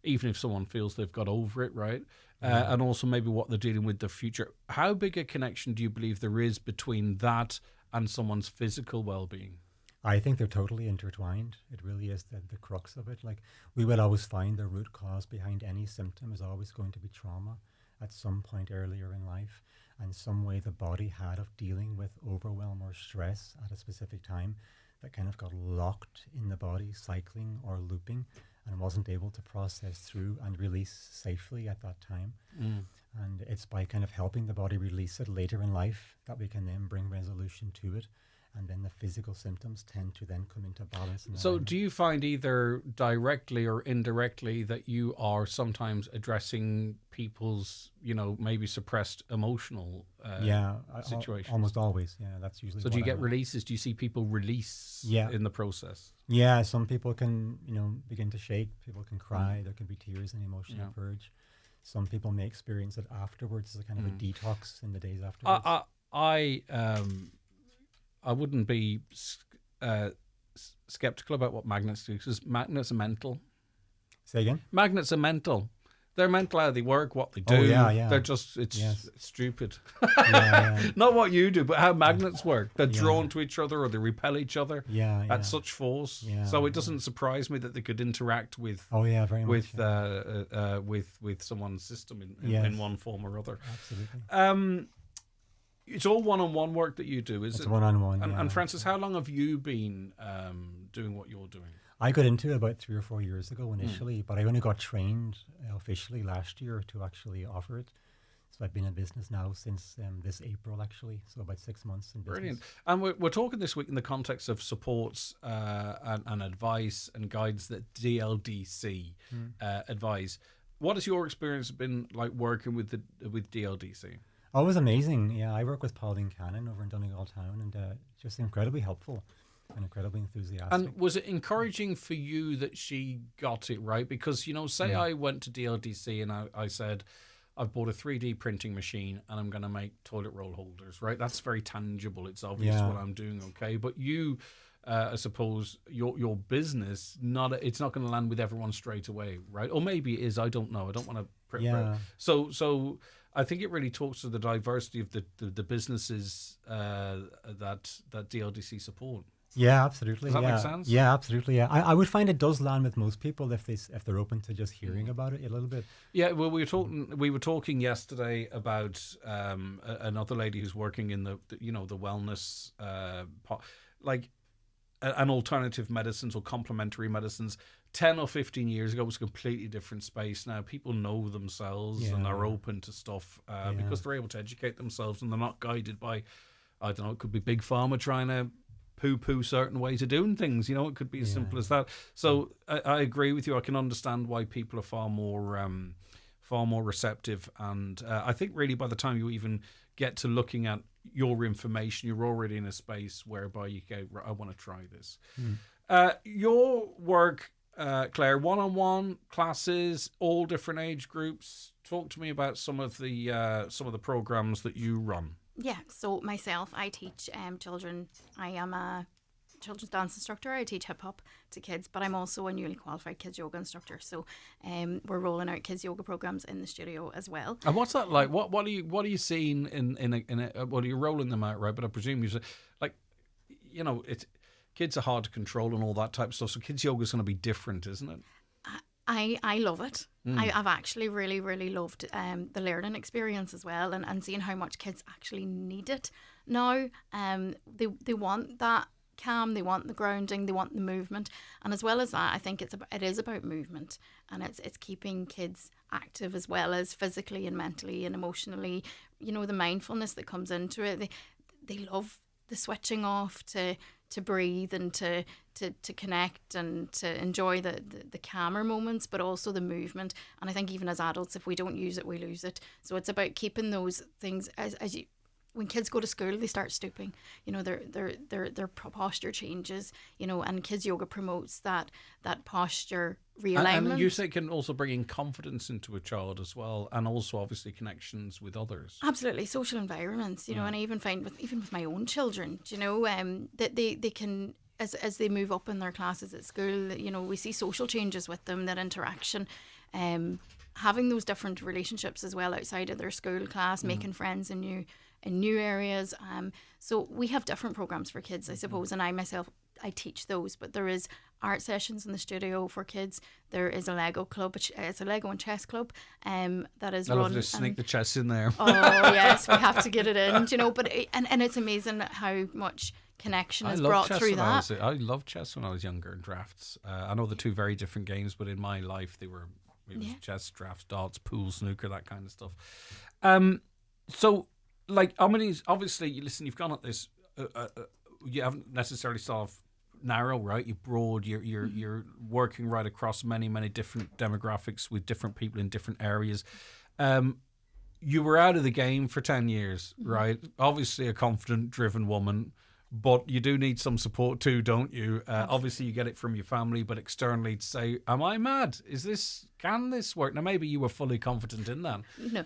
[SPEAKER 2] even if someone feels they've got over it, right? And also maybe what they're dealing with the future. How big a connection do you believe there is between that and someone's physical well-being?
[SPEAKER 3] I think they're totally intertwined. It really is the crux of it. Like, we will always find the root cause behind any symptom is always going to be trauma at some point earlier in life, and some way the body had of dealing with overwhelm or stress at a specific time that kind of got locked in the body, cycling or looping, and wasn't able to process through and release safely at that time. And it's by kind of helping the body release it later in life that we can then bring resolution to it. And then the physical symptoms tend to then come into balance.
[SPEAKER 2] So do you find either directly or indirectly that you are sometimes addressing people's, maybe suppressed emotional situations?
[SPEAKER 3] Almost always. Yeah, that's usually.
[SPEAKER 2] So do you get releases? Do you see people release in the process?
[SPEAKER 3] Yeah, some people can, begin to shake. People can cry. There can be tears and emotional purge. Some people may experience it afterwards as a kind of a detox in the days afterwards.
[SPEAKER 2] I wouldn't be skeptical about what magnets do, because magnets are mental.
[SPEAKER 3] Say again?
[SPEAKER 2] Magnets are mental. They're mental how they work, what they do.
[SPEAKER 3] Oh, yeah.
[SPEAKER 2] They're just, it's stupid. Not what you do, but how magnets work. They're drawn to each other or they repel each other at such force. So it doesn't surprise me that they could interact with with someone's system in one form or other.
[SPEAKER 3] Absolutely.
[SPEAKER 2] It's all one-on-one work that you do, is it?
[SPEAKER 3] It's one-on-one,
[SPEAKER 2] And Francis, how long have you been doing what you're doing?
[SPEAKER 3] I got into it about 3 or 4 years ago initially, but I only got trained officially last year to actually offer it. So I've been in business now since this April, actually, so about 6 months in business.
[SPEAKER 2] Brilliant. And we're talking this week in the context of supports and advice and guides that DLDC advise. What has your experience been like working with DLDC?
[SPEAKER 3] Oh, it was amazing. Yeah, I work with Pauline Cannon over in Donegal Town, and just incredibly helpful and incredibly enthusiastic.
[SPEAKER 2] And was it encouraging for you that she got it right? Because, say I went to DLDC and I said, I've bought a 3D printing machine and I'm going to make toilet roll holders, right? That's very tangible. It's obvious what I'm doing, okay? But you, I suppose, your business, it's not going to land with everyone straight away, right? Or maybe it is. I don't know. I don't want to... So I think it really talks to the diversity of the businesses that DLDC support.
[SPEAKER 3] Yeah, absolutely.
[SPEAKER 2] Does that make sense?
[SPEAKER 3] Yeah, absolutely. Yeah, I would find it does land with most people if they're open to just hearing about it a little bit.
[SPEAKER 2] Yeah, well, we were talking yesterday about another lady who's working in the wellness and alternative medicines or complementary medicines. 10 or 15 years ago, it was a completely different space. Now people know themselves and are open to stuff because they're able to educate themselves and they're not guided by, I don't know, it could be big pharma trying to poo-poo certain ways of doing things. It could be as simple as that. So I agree with you. I can understand why people are far more receptive. And I think really by the time you even get to looking at your information, you're already in a space whereby you go, I want to try this. Your work, Claire, one-on-one classes, all different age groups. Talk to me about some of the programs that you run.
[SPEAKER 19] Yeah, so myself, I teach children. I am a children's dance instructor. I teach hip hop to kids, but I'm also a newly qualified kids yoga instructor. So we're rolling out kids yoga programs in the studio as well.
[SPEAKER 2] And what's that like? What are you seeing in a well, you're rolling them out, right? But I presume you like, you know, kids are hard to control and all that type of stuff. So kids yoga is going to be different, isn't it?
[SPEAKER 19] I love it. I've actually really, really loved the learning experience as well, and seeing how much kids actually need it now. They want that calm, they want the grounding, they want the movement, and as well as that, I think it is about movement, and it's keeping kids active as well as physically and mentally and emotionally. You know, the mindfulness that comes into it. They love the switching off to breathe and to connect and to enjoy the calmer moments, but also the movement. And I think even as adults, if we don't use it, we lose it. So it's about keeping those things when kids go to school, they start stooping. You know, their posture changes. You know, and kids yoga promotes that posture realignment.
[SPEAKER 2] And you say it can also bring in confidence into a child as well, and also obviously connections with others.
[SPEAKER 19] Absolutely, social environments. You know, and I even find with my own children, you know, that they can. As they move up in their classes at school, you know, we see social changes with them, that interaction, having those different relationships as well outside of their school class, making friends in new areas. So we have different programs for kids, I suppose, and I teach those. But there is art sessions in the studio for kids. There is a Lego club. It's a Lego and chess club. That is run.
[SPEAKER 2] I love to sneak the chess in there.
[SPEAKER 19] Oh yes, we have to get it in. You know, but it's amazing how much connection is brought through that.
[SPEAKER 2] I loved chess when I was younger in drafts. I know they're two very different games, but in my life it was chess, drafts, darts, pool, snooker, that kind of stuff. So, like, obviously, you've gone at this. You haven't necessarily sort of narrow, right? You're broad. You're working right across many different demographics with different people in different areas. You were out of the game for 10 years, right? Obviously, a confident, driven woman. But you do need some support too, don't you? Obviously, you get it from your family, but externally to say, am I mad? Can this work? Now, maybe you were fully confident in that.
[SPEAKER 19] No.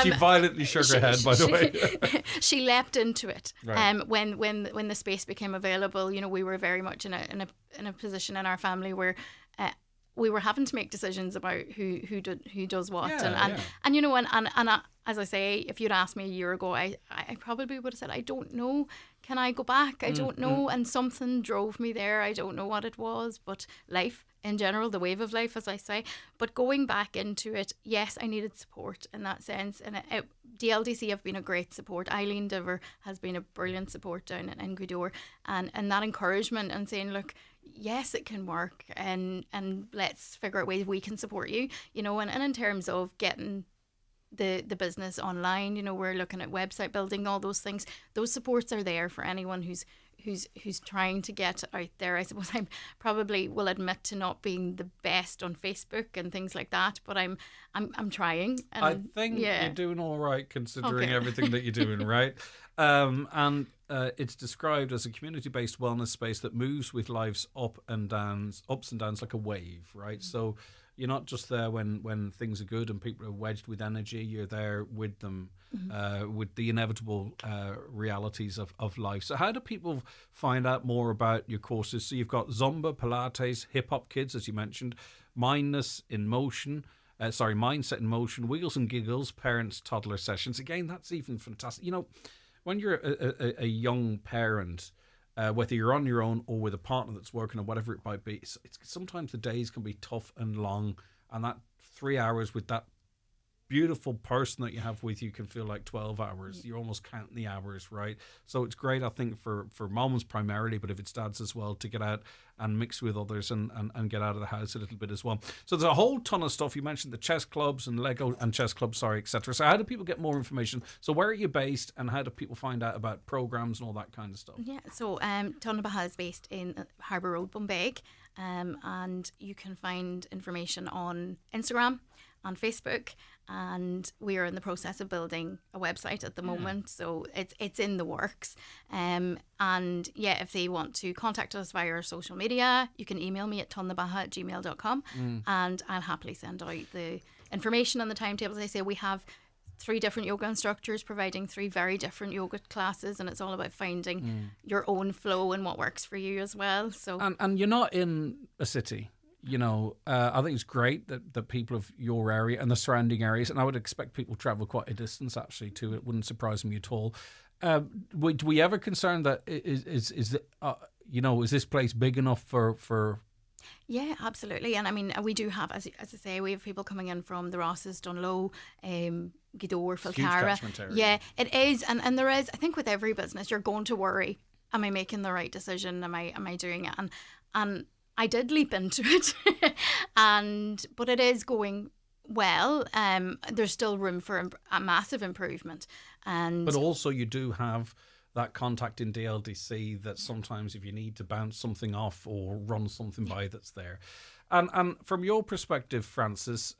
[SPEAKER 2] She violently shook her head, by the way.
[SPEAKER 19] She leapt into it.
[SPEAKER 2] Right.
[SPEAKER 19] When the space became available, you know, we were very much in a position in our family where we were having to make decisions about who does what, and you know, and as I say, if you'd asked me a year ago, I probably would have said, I don't know, can I go back? I don't know, and something drove me there. I don't know what it was, but life in general, the wave of life, as I say. But going back into it, yes, I needed support in that sense, and DLDC have been a great support. Eileen Diver has been a brilliant support down in Gweedore, and that encouragement and saying, look, yes, it can work, and let's figure out ways we can support you, you know, and in terms of getting the business online, you know, we're looking at website building, all those things. Those supports are there for anyone who's trying to get out there. I suppose I probably will admit to not being the best on Facebook and things like that, but I'm trying. And
[SPEAKER 2] I think you're doing all right considering everything that you're doing, right? And it's described as a community-based wellness space that moves with life's ups and downs like a wave, right? So you're not just there when things are good and people are wedged with energy. You're there with them, with the inevitable realities of life. So how do people find out more about your courses? So you've got Zumba, Pilates, Hip Hop Kids, as you mentioned, Mindset in Motion, Wiggles and Giggles, Parents Toddler Sessions. Again, that's even fantastic. You know, when you're a young parent, whether you're on your own or with a partner that's working or whatever it might be, it's sometimes the days can be tough and long, and that 3 hours with that beautiful person that you have with you can feel like 12 hours. You're almost counting the hours, right? So it's great, I think, for moms primarily, but if it's dads as well, to get out and mix with others and get out of the house a little bit as well. So there's a whole ton of stuff. You mentioned the chess clubs and Lego and chess clubs, etc. So how do people get more information? So where are you based, and how do people find out about programs and all that kind of stuff?
[SPEAKER 19] Yeah, so Tunnelbaha is based in Harbour Road, Bombay, and you can find information on Instagram, on Facebook, and we are in the process of building a website at the moment, so it's in the works. And yeah, if they want to contact us via our social media, you can email me at tonnabaha@gmail.com, and I'll happily send out the information on the timetables. I say we have 3 different yoga instructors providing 3 very different yoga classes, and it's all about finding your own flow and what works for you as well. So
[SPEAKER 2] and you're not in a city. You know, I think it's great that people of your area and the surrounding areas, and I would expect people to travel quite a distance actually too. It wouldn't surprise me at all. Would we ever concerned that is this place big enough for?
[SPEAKER 19] Yeah, absolutely. And I mean, we do have, as I say, we have people coming in from the Rosses, Dunlow, Gidor, Falcara. Yeah, it is. And there is, I think with every business, you're going to worry, am I making the right decision? Am I doing it? And I did leap into it, but it is going well. There's still room for a massive improvement. But
[SPEAKER 2] also you do have that contact in DLDC that sometimes if you need to bounce something off or run something by, that's there. And from your perspective, Frances,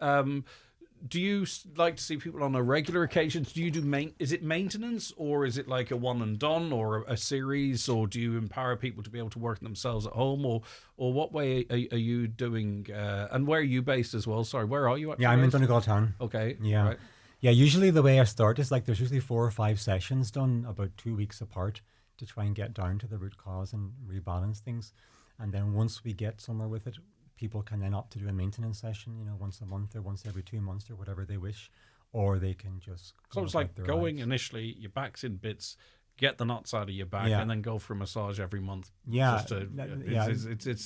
[SPEAKER 2] do you like to see people on a regular occasions? Do you do is it maintenance, or is it like a one and done, or a series, or do you empower people to be able to work themselves at home, or what way are you doing? And where are you based as well? Sorry, where are you actually?
[SPEAKER 3] Yeah, I'm in Donegal town.
[SPEAKER 2] Okay.
[SPEAKER 3] Yeah.
[SPEAKER 2] Right.
[SPEAKER 3] Yeah, usually the way I start is like there's usually 4 or 5 sessions done about 2 weeks apart to try and get down to the root cause and rebalance things. And then once we get somewhere with it, people can then opt to do a maintenance session, once a month or once every 2 months or whatever they wish, or they can just.
[SPEAKER 2] So it's like going initially, your back's in bits, get the knots out of your back, and then go for a massage every month.
[SPEAKER 3] Yeah,
[SPEAKER 2] it's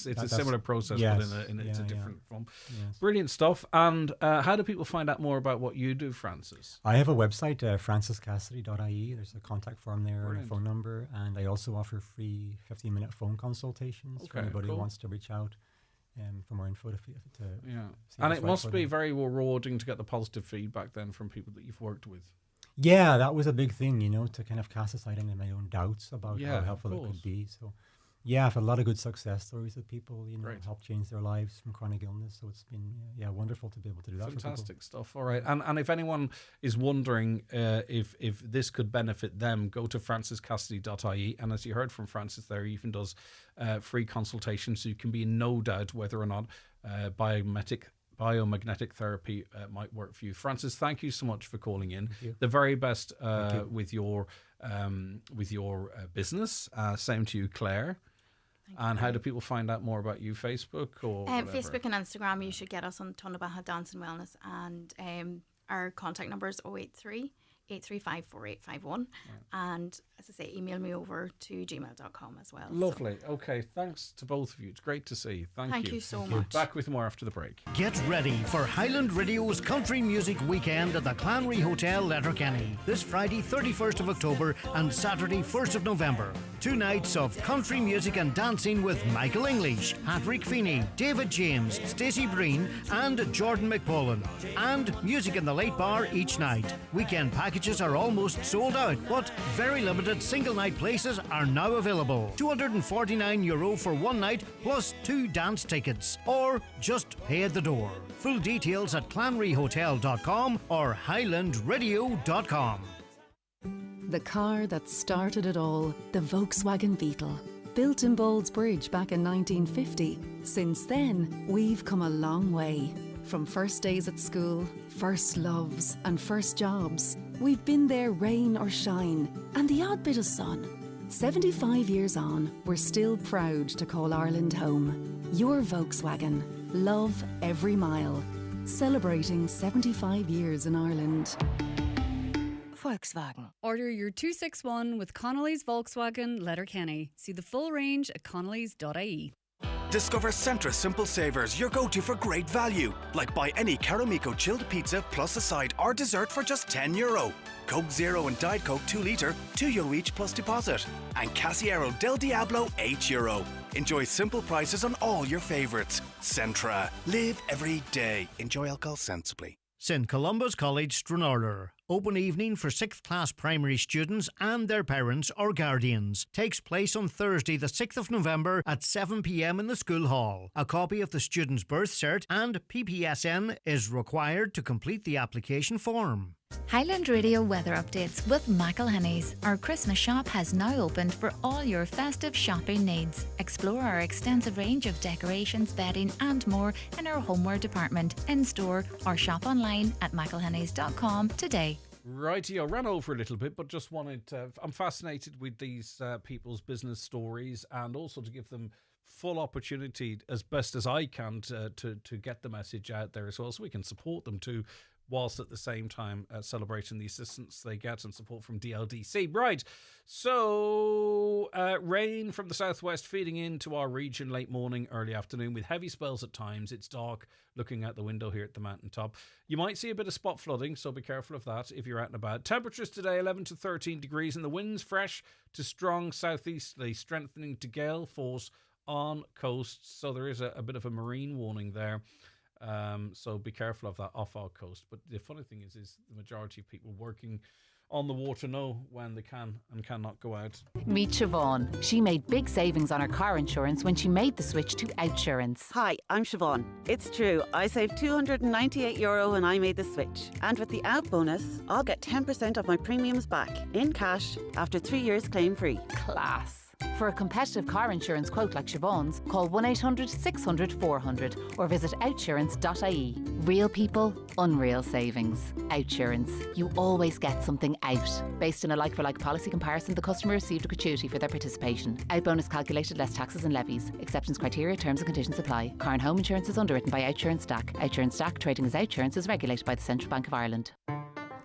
[SPEAKER 2] a similar process,
[SPEAKER 3] yes,
[SPEAKER 2] but it's a different form.
[SPEAKER 3] Yes.
[SPEAKER 2] Brilliant stuff. And how do people find out more about what you do, Frances?
[SPEAKER 3] I have a website, francescassidy.ie. There's a contact form there. Brilliant. And a phone number, and I also offer free 15-minute phone consultations for anybody who wants to reach out. For more info
[SPEAKER 2] and it must be very rewarding to get the positive feedback then from people that you've worked with.
[SPEAKER 3] Yeah, that was a big thing, to kind of cast aside any of my own doubts about how helpful it could be. So, yeah, I've had a lot of good success stories of people, help change their lives from chronic illness. So it's been, wonderful to be able to do that.
[SPEAKER 2] Fantastic stuff. All right. And if anyone is wondering if this could benefit them, go to francescassidy.ie. And as you heard from Frances there, he even does free consultations. So you can be in no doubt whether or not biomagnetic therapy might work for you. Frances, thank you so much for calling in. The very best with your business. Same to you, Claire. And how do people find out more about you? Facebook or
[SPEAKER 19] Facebook and Instagram. You should get us on Tonnabaha Dance and Wellness, and our contact number is 083-835-4851. And as I say, email me over to gmail.com as well.
[SPEAKER 2] Lovely. Okay, thanks to both of you. It's great to see you. Thank you.
[SPEAKER 19] You so much.
[SPEAKER 2] Back with more after the break.
[SPEAKER 11] Get ready for Highland Radio's Country Music Weekend at the Clanry Hotel, Letterkenny, this Friday 31st of October and Saturday 1st of November. 2 nights of country music and dancing with Michael English, Patrick Feeney, David James, Stacey Breen and Jordan McPullen. And music in the late bar each night. Weekend packages are almost sold out, but very limited single night places are now available. €249 for 1 night plus 2 dance tickets, or just pay at the door. Full details at clanryhotel.com or highlandradio.com.
[SPEAKER 20] The car that started it all, the Volkswagen Beetle. Built in Bowles Bridge back in 1950. Since then, we've come a long way. From first days at school, first loves and first jobs. We've been there rain or shine, and the odd bit of sun. 75 years on, we're still proud to call Ireland home. Your Volkswagen. Love every mile. Celebrating 75 years in Ireland.
[SPEAKER 21] Volkswagen. Order your 261 with Connolly's Volkswagen Letterkenny. See the full range at connolly's.ie.
[SPEAKER 22] Discover Centra Simple Savers, your go-to for great value. Like buy any Caramico chilled pizza plus a side or dessert for just €10. Coke Zero and Diet Coke 2 litre, €2 each plus deposit. And Casiero Del Diablo, €8. Enjoy simple prices on all your favourites. Centra. Live every day. Enjoy alcohol sensibly.
[SPEAKER 11] St Columba's College, Stranraer. Open evening for 6th class primary students and their parents or guardians. Takes place on Thursday the 6th of November at 7 p.m. in the school hall. A copy of the student's birth cert and PPSN is required to complete the application form.
[SPEAKER 18] Highland Radio weather updates with McElhinney's. Our Christmas shop has now opened for all your festive shopping needs. Explore our extensive range of decorations, bedding and more in our homeware department, in-store or shop online at mcelhinneys.com today.
[SPEAKER 2] Rightio, ran over a little bit, but just wanted to, I'm fascinated with these people's business stories, and also to give them full opportunity as best as I can to get the message out there as well, so we can support them too, whilst at the same time celebrating the assistance they get and support from DLDC. Right, so rain from the southwest feeding into our region late morning, early afternoon with heavy spells at times. It's dark looking out the window here at the mountaintop. You might see a bit of spot flooding, so be careful of that if you're out and about. Temperatures today 11 to 13 degrees and the winds fresh to strong southeasterly, strengthening to gale force on coasts. So there is a bit of a marine warning there. So be careful of that off our coast. But the funny thing is the majority of people working on the water know when they can and cannot go out.
[SPEAKER 9] Meet Siobhan. She made big savings on her car insurance when she made the switch to Outsurance.
[SPEAKER 10] Hi, I'm Siobhan. It's true, I saved €298 when I made the switch. And with the Out bonus, I'll get 10% of my premiums back in cash after 3 years claim-free.
[SPEAKER 9] Class. For a competitive car insurance quote like Siobhan's, call 1-800-600-400 or visit outsurance.ie. Real people, unreal savings. Outsurance. You always get something out. Based on a like-for-like policy comparison, the customer received a gratuity for their participation. Out bonus calculated less taxes and levies. Acceptance criteria, terms and conditions apply. Car and home insurance is underwritten by Outsurance DAC. Outsurance DAC trading as Outsurance is regulated by the Central Bank of Ireland.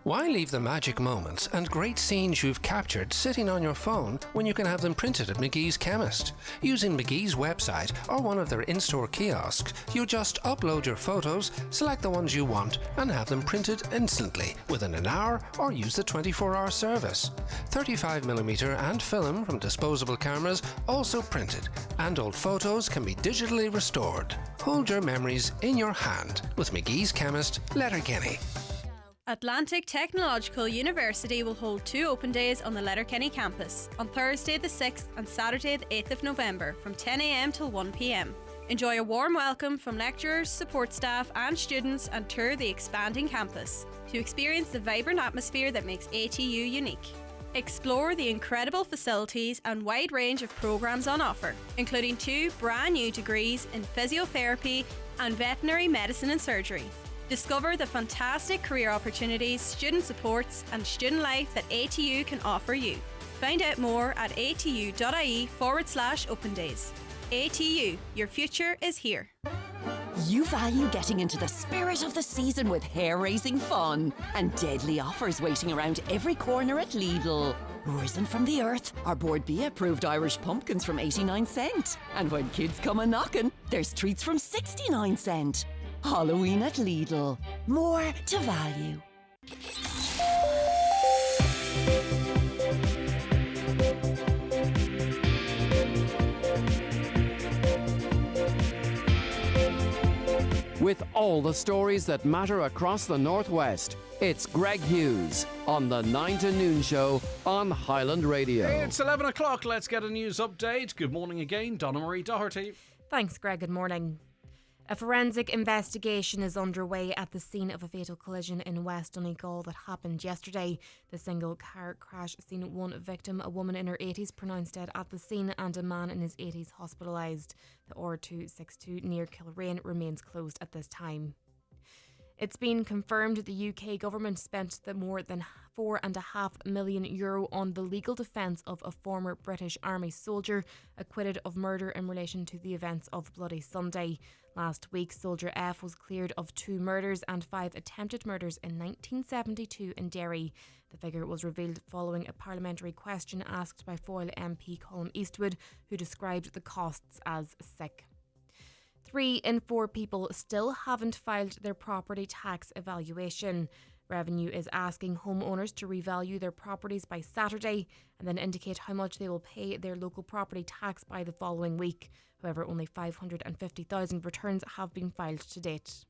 [SPEAKER 6] Why leave the magic moments and great scenes you've captured sitting on your phone when you can have them printed at McGee's Chemist? Using McGee's website or one of their in-store kiosks, you just upload your photos, select the ones you want, and have them printed instantly within an hour, or use the 24-hour service. 35mm and film from disposable cameras also printed, and old photos can be digitally restored. Hold your memories in your hand with McGee's Chemist, Letterkenny.
[SPEAKER 23] Atlantic Technological University will hold 2 open days on the Letterkenny campus on Thursday the 6th and Saturday the 8th of November from 10 a.m. till 1 p.m. Enjoy a warm welcome from lecturers, support staff and students, and tour the expanding campus to experience the vibrant atmosphere that makes ATU unique. Explore the incredible facilities and wide range of programmes on offer, including 2 brand new degrees in physiotherapy and veterinary medicine and surgery. Discover the fantastic career opportunities, student supports and student life that ATU can offer you. Find out more at atu.ie/open days. ATU, your future is here.
[SPEAKER 24] You value getting into the spirit of the season with hair-raising fun and deadly offers waiting around every corner at Lidl. Risen from the earth, our Board B approved Irish pumpkins from 89¢. And when kids come a-knocking, there's treats from 69¢. Halloween at Lidl. More to value.
[SPEAKER 13] With all the stories that matter across the Northwest, it's Greg Hughes on the 9 to Noon Show on Highland Radio.
[SPEAKER 2] Hey, it's 11 o'clock. Let's get a news update. Good morning again, Donna Marie Doherty.
[SPEAKER 12] Thanks, Greg. Good morning. A forensic investigation is underway at the scene of a fatal collision in West Donegal that happened yesterday. The single car crash seen 1 victim, a woman in her 80s, pronounced dead at the scene, and a man in his 80s hospitalised. The R262 near Kilrain remains closed at this time. It's been confirmed the UK government spent more than €4.5 million on the legal defence of a former British Army soldier acquitted of murder in relation to the events of Bloody Sunday. Last week, Soldier F was cleared of 2 murders and 5 attempted murders in 1972 in Derry. The figure was revealed following a parliamentary question asked by Foyle MP Colm Eastwood, who described the costs as sick. 3 in 4 people still haven't filed their property tax evaluation. Revenue is asking homeowners to revalue their properties by Saturday and then indicate how much they will pay their local property tax by the following week. However, only 550,000 returns have been filed to date.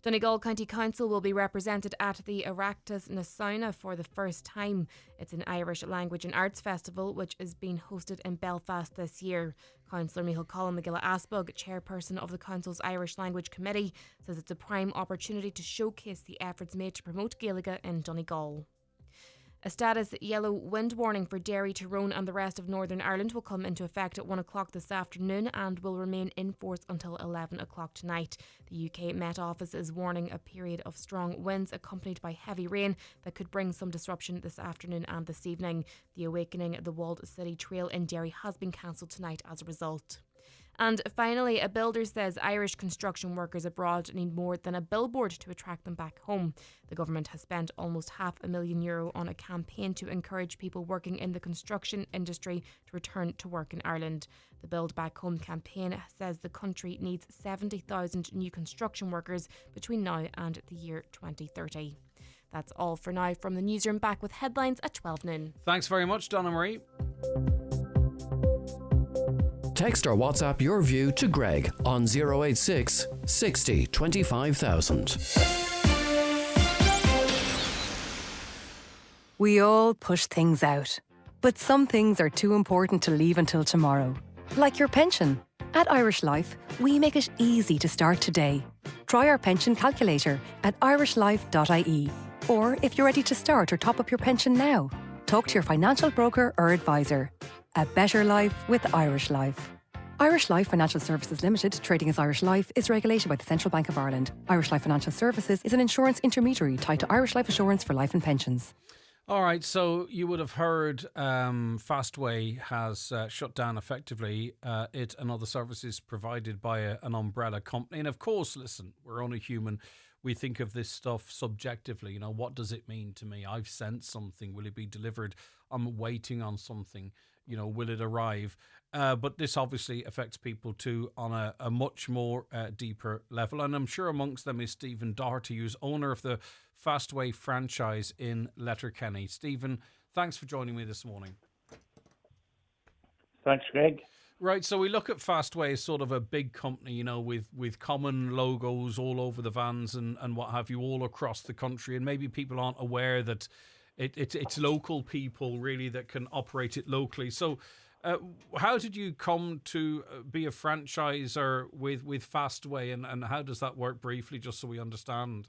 [SPEAKER 12] Donegal County Council will be represented at the Oireachtas na Saona for the first time. It's an Irish Language and Arts Festival which is being hosted in Belfast this year. Councillor Micheál Colin McGilla Asbug, chairperson of the Council's Irish Language Committee, says it's a prime opportunity to showcase the efforts made to promote Gaeilge in Donegal. A status yellow wind warning for Derry, Tyrone and the rest of Northern Ireland will come into effect at 1 o'clock this afternoon and will remain in force until 11 o'clock tonight. The UK Met Office is warning a period of strong winds accompanied by heavy rain that could bring some disruption this afternoon and this evening. The Awakening the Walled City Trail in Derry has been cancelled tonight as a result. And finally, a builder says Irish construction workers abroad need more than a billboard to attract them back home. The government has spent almost €500,000 on a campaign to encourage people working in the construction industry to return to work in Ireland. The Build Back Home campaign says the country needs 70,000 new construction workers between now and the year 2030. That's all for now from the newsroom. Back with headlines at 12 noon.
[SPEAKER 2] Thanks very much, Donna Marie.
[SPEAKER 13] Text or WhatsApp your view to Greg on 086 60 25,000.
[SPEAKER 7] We all push things out, but some things are too important to leave until tomorrow. Like your pension. At Irish Life, we make it easy to start today. Try our pension calculator at irishlife.ie. Or if you're ready to start or top up your pension now, talk to your financial broker or advisor. A better life with Irish Life. Irish Life Financial Services Limited, trading as Irish Life, is regulated by the Central Bank of Ireland. Irish Life Financial Services is an insurance intermediary tied to Irish Life Assurance for life and pensions.
[SPEAKER 2] All right, so you would have heard Fastway has shut down effectively it and other services provided by an umbrella company. And of course, listen, we're only human. We think of this stuff subjectively. You know, what does it mean to me? I've sent something. Will it be delivered? I'm waiting on something. You know, will it arrive? But this obviously affects people too on a much more deeper level. And I'm sure amongst them is Stephen Doherty, who's owner of the Fastway franchise in Letterkenny. Stephen, thanks for joining me this morning.
[SPEAKER 14] Thanks, Greg.
[SPEAKER 2] Right, so we look at Fastway as sort of a big company, you know, with common logos all over the vans and what have you all across the country. And maybe people aren't aware that it's local people really that can operate it locally. So how did you come to be a franchisor with Fastway and how does that work briefly, just so we understand?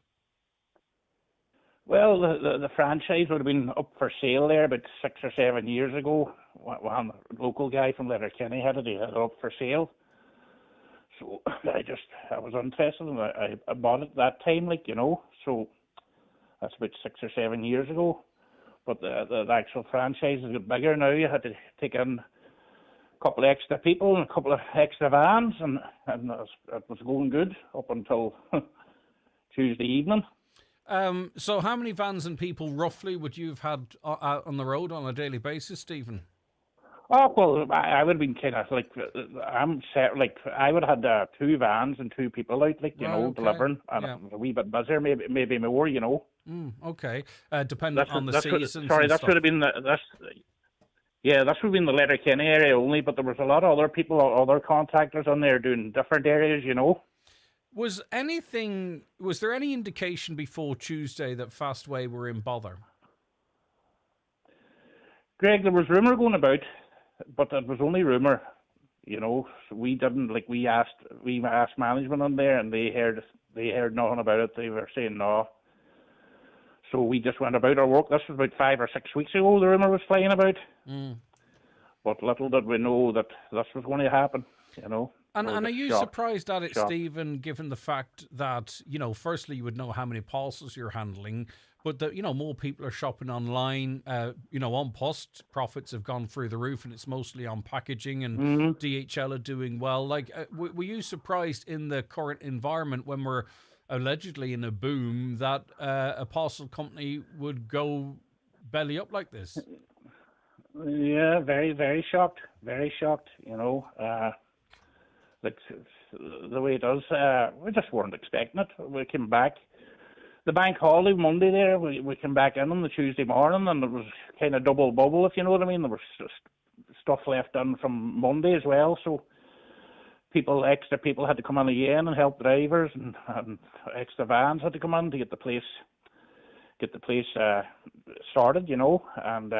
[SPEAKER 14] Well, the franchise would have been up for sale there about 6 or 7 years ago. One local guy from Letterkenny had it up for sale. So I was interested and I bought it that time, like, you know. So that's about 6 or 7 years ago. But the actual franchise has got bigger now. You had to take in a couple of extra people and a couple of extra vans, and it was going good up until Tuesday evening.
[SPEAKER 2] So how many vans and people roughly would you have had out on the road on a daily basis, Stephen?
[SPEAKER 14] Oh, well, I would have been kind of like, I would have had 2 vans and 2 people out, like, you know, delivering, and it was a wee bit busier, maybe more, you know.
[SPEAKER 2] Okay, depending on the season.
[SPEAKER 14] That would have been that would have been the Letterkenny area only, but there was a lot of other people, other contractors on there doing different areas, you know.
[SPEAKER 2] Was there any indication before Tuesday that Fastway were in bother?
[SPEAKER 14] Greg, there was rumour going about, but it was only rumour, you know. So we didn't, like, we asked management on there, and they heard nothing about it. They were saying no. So we just went about our work. This was about 5 or 6 weeks ago. The rumour was flying about, but little did we know that this was going to happen, you know.
[SPEAKER 2] And are you surprised at it, Stephen, given the fact that, you know, firstly, you would know how many parcels you're handling, but that, you know, more people are shopping online, you know, on post, profits have gone through the roof and it's mostly on packaging and DHL are doing well. Like, were you surprised in the current environment when we're allegedly in a boom that a parcel company would go belly up like this?
[SPEAKER 14] Yeah, very, very shocked. Very shocked, you know. Like the way it does, we just weren't expecting it. We came back, the bank holiday Monday there, we came back in on the Tuesday morning and it was kind of double bubble, if you know what I mean. There was stuff left in from Monday as well, so extra people had to come on again and help drivers, and extra vans had to come on to get the place started, and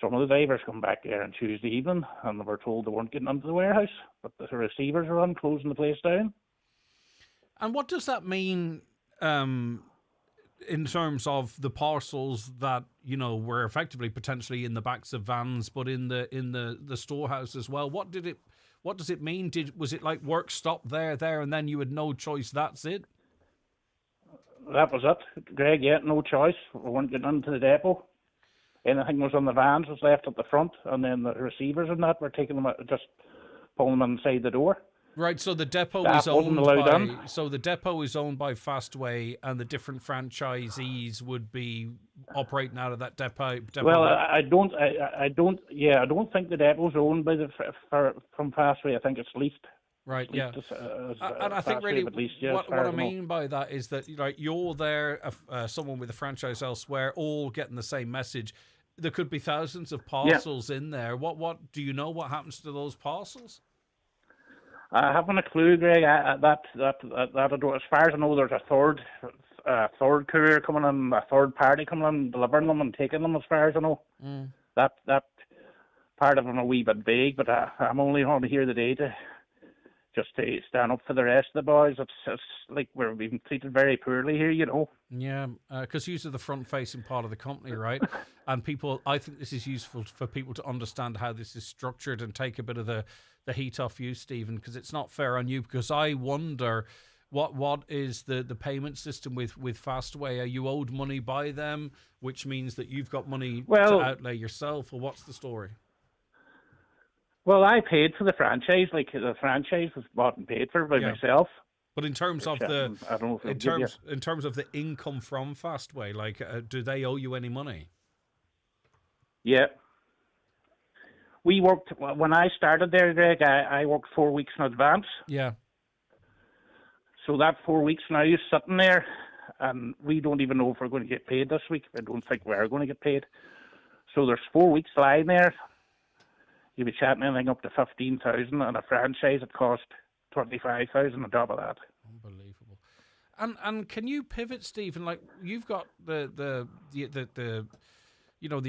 [SPEAKER 14] some of the drivers come back there on Tuesday evening and they were told they weren't getting into the warehouse, but the receivers are on, closing the place down.
[SPEAKER 2] And what does that mean in terms of the parcels that were effectively potentially in the backs of vans, but in the storehouse as well? What does it mean? Was it like work stopped there, and then you had no choice? That's it.
[SPEAKER 14] That was it, Greg. Yeah, no choice. We weren't getting into the depot. Anything was on the vans was left at the front, and then the receivers and that were taking them, just pulling them inside the door.
[SPEAKER 2] Right, so the depot
[SPEAKER 14] Staff
[SPEAKER 2] is owned
[SPEAKER 14] wasn't allowed in.
[SPEAKER 2] by Fastway, and the different franchisees would be operating out of that depot.
[SPEAKER 14] Well, I don't think the depot's owned by from Fastway. I think it's leased.
[SPEAKER 2] Right, yeah.
[SPEAKER 14] And
[SPEAKER 2] I think really what I
[SPEAKER 14] mean
[SPEAKER 2] mean by that is that you're there, someone with a franchise elsewhere, all getting the same message. There could be thousands of parcels in there. What do you know? What happens to those parcels?
[SPEAKER 14] I haven't a clue, Greg. That as far as I know, there's a third courier coming in, a third party coming in, delivering them and taking them. As far as I know, that part of them a wee bit vague, but I'm only on here today to stand up for the rest of the boys. It's like we're being treated very poorly here,
[SPEAKER 2] Yeah, because you are the front-facing part of the company, right? And I think this is useful for people to understand how this is structured and take a bit of the heat off you, Stephen, because it's not fair on you. Because I wonder what is the payment system with Fastway? Are you owed money by them, which means that you've got money to outlay yourself, or what's the story?
[SPEAKER 14] Well, I paid for the franchise. Like, the franchise was bought and paid for by myself.
[SPEAKER 2] But in terms of
[SPEAKER 14] I don't know if
[SPEAKER 2] in terms of the income from Fastway, like, do they owe you any money?
[SPEAKER 14] Yeah. We worked, when I started there, Greg, I worked 4 weeks in advance.
[SPEAKER 2] Yeah.
[SPEAKER 14] So that 4 weeks now is sitting there, and we don't even know if we're going to get paid this week. I don't think we're going to get paid. So there's 4 weeks lying there. You'll be chatting anything up to 15,000, and a franchise it cost 25,000 on top of that.
[SPEAKER 2] Unbelievable. And can you pivot, Stephen? Like, you've got the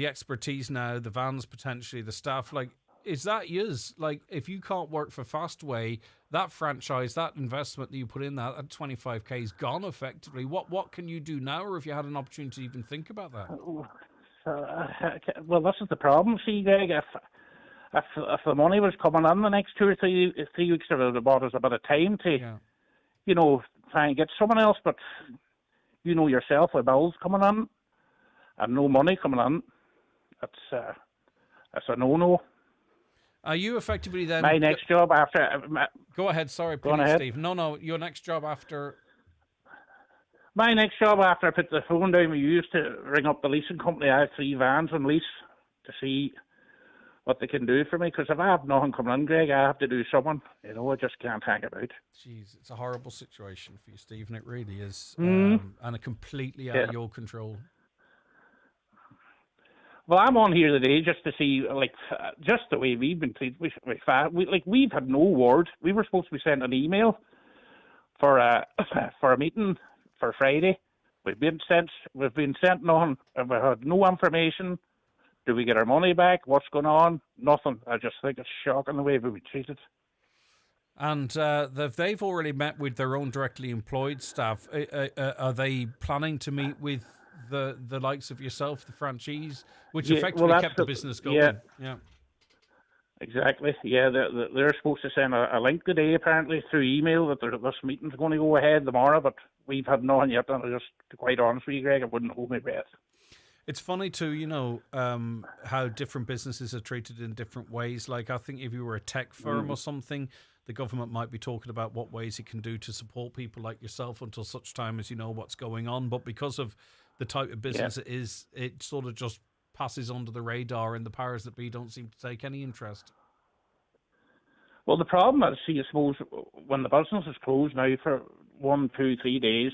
[SPEAKER 2] expertise now, the vans potentially, the staff. Like, is that yours? Like, if you can't work for Fastway, that franchise, that investment that you put in that 25k is gone effectively. What can you do now, or if you had an opportunity to even think about that?
[SPEAKER 14] Well, this is the problem. See, Greg, if the money was coming in the next 2 or 3 weeks, it would have bought us a bit of time to, try and get someone else. But yourself, with bills coming in and no money coming in, it's a no-no.
[SPEAKER 2] Are you effectively then...
[SPEAKER 14] My next job after...
[SPEAKER 2] Go ahead, sorry, please, Steve. No, your next job after...
[SPEAKER 14] My next job after I put the phone down, we used to ring up the leasing company. I have 3 vans on lease to see what they can do for me, because if I have nothing coming in, Greg, I have to do something. I just can't hang about.
[SPEAKER 2] Jeez, it's a horrible situation for you, Stephen. It really is. And completely out of your control.
[SPEAKER 14] Well, I'm on here today just to see, just the way we've been treated. We've had no word. We were supposed to be sent an email for a meeting for Friday. We've been sent nothing. We've had no information. Do we get our money back? What's going on? Nothing. I just think it's shocking the way we've been treated.
[SPEAKER 2] And they've already met with their own directly employed staff. Are they planning to meet with the likes of yourself, the franchise, which effectively kept the business going? Yeah.
[SPEAKER 14] Exactly. Yeah, they're supposed to send a link today, apparently, through email that this meeting's going to go ahead tomorrow, but we've had nothing yet. And just to quite honest with you, Greg, I wouldn't hold my breath.
[SPEAKER 2] It's funny too, how different businesses are treated in different ways. Like, I think if you were a tech firm or something, the government might be talking about what ways it can do to support people like yourself until such time as you know what's going on. But because of the type of business it is, it sort of just passes under the radar, and the powers that be don't seem to take any interest.
[SPEAKER 14] Well, the problem I see, I suppose, when the business is closed now for 1, 2, 3 days,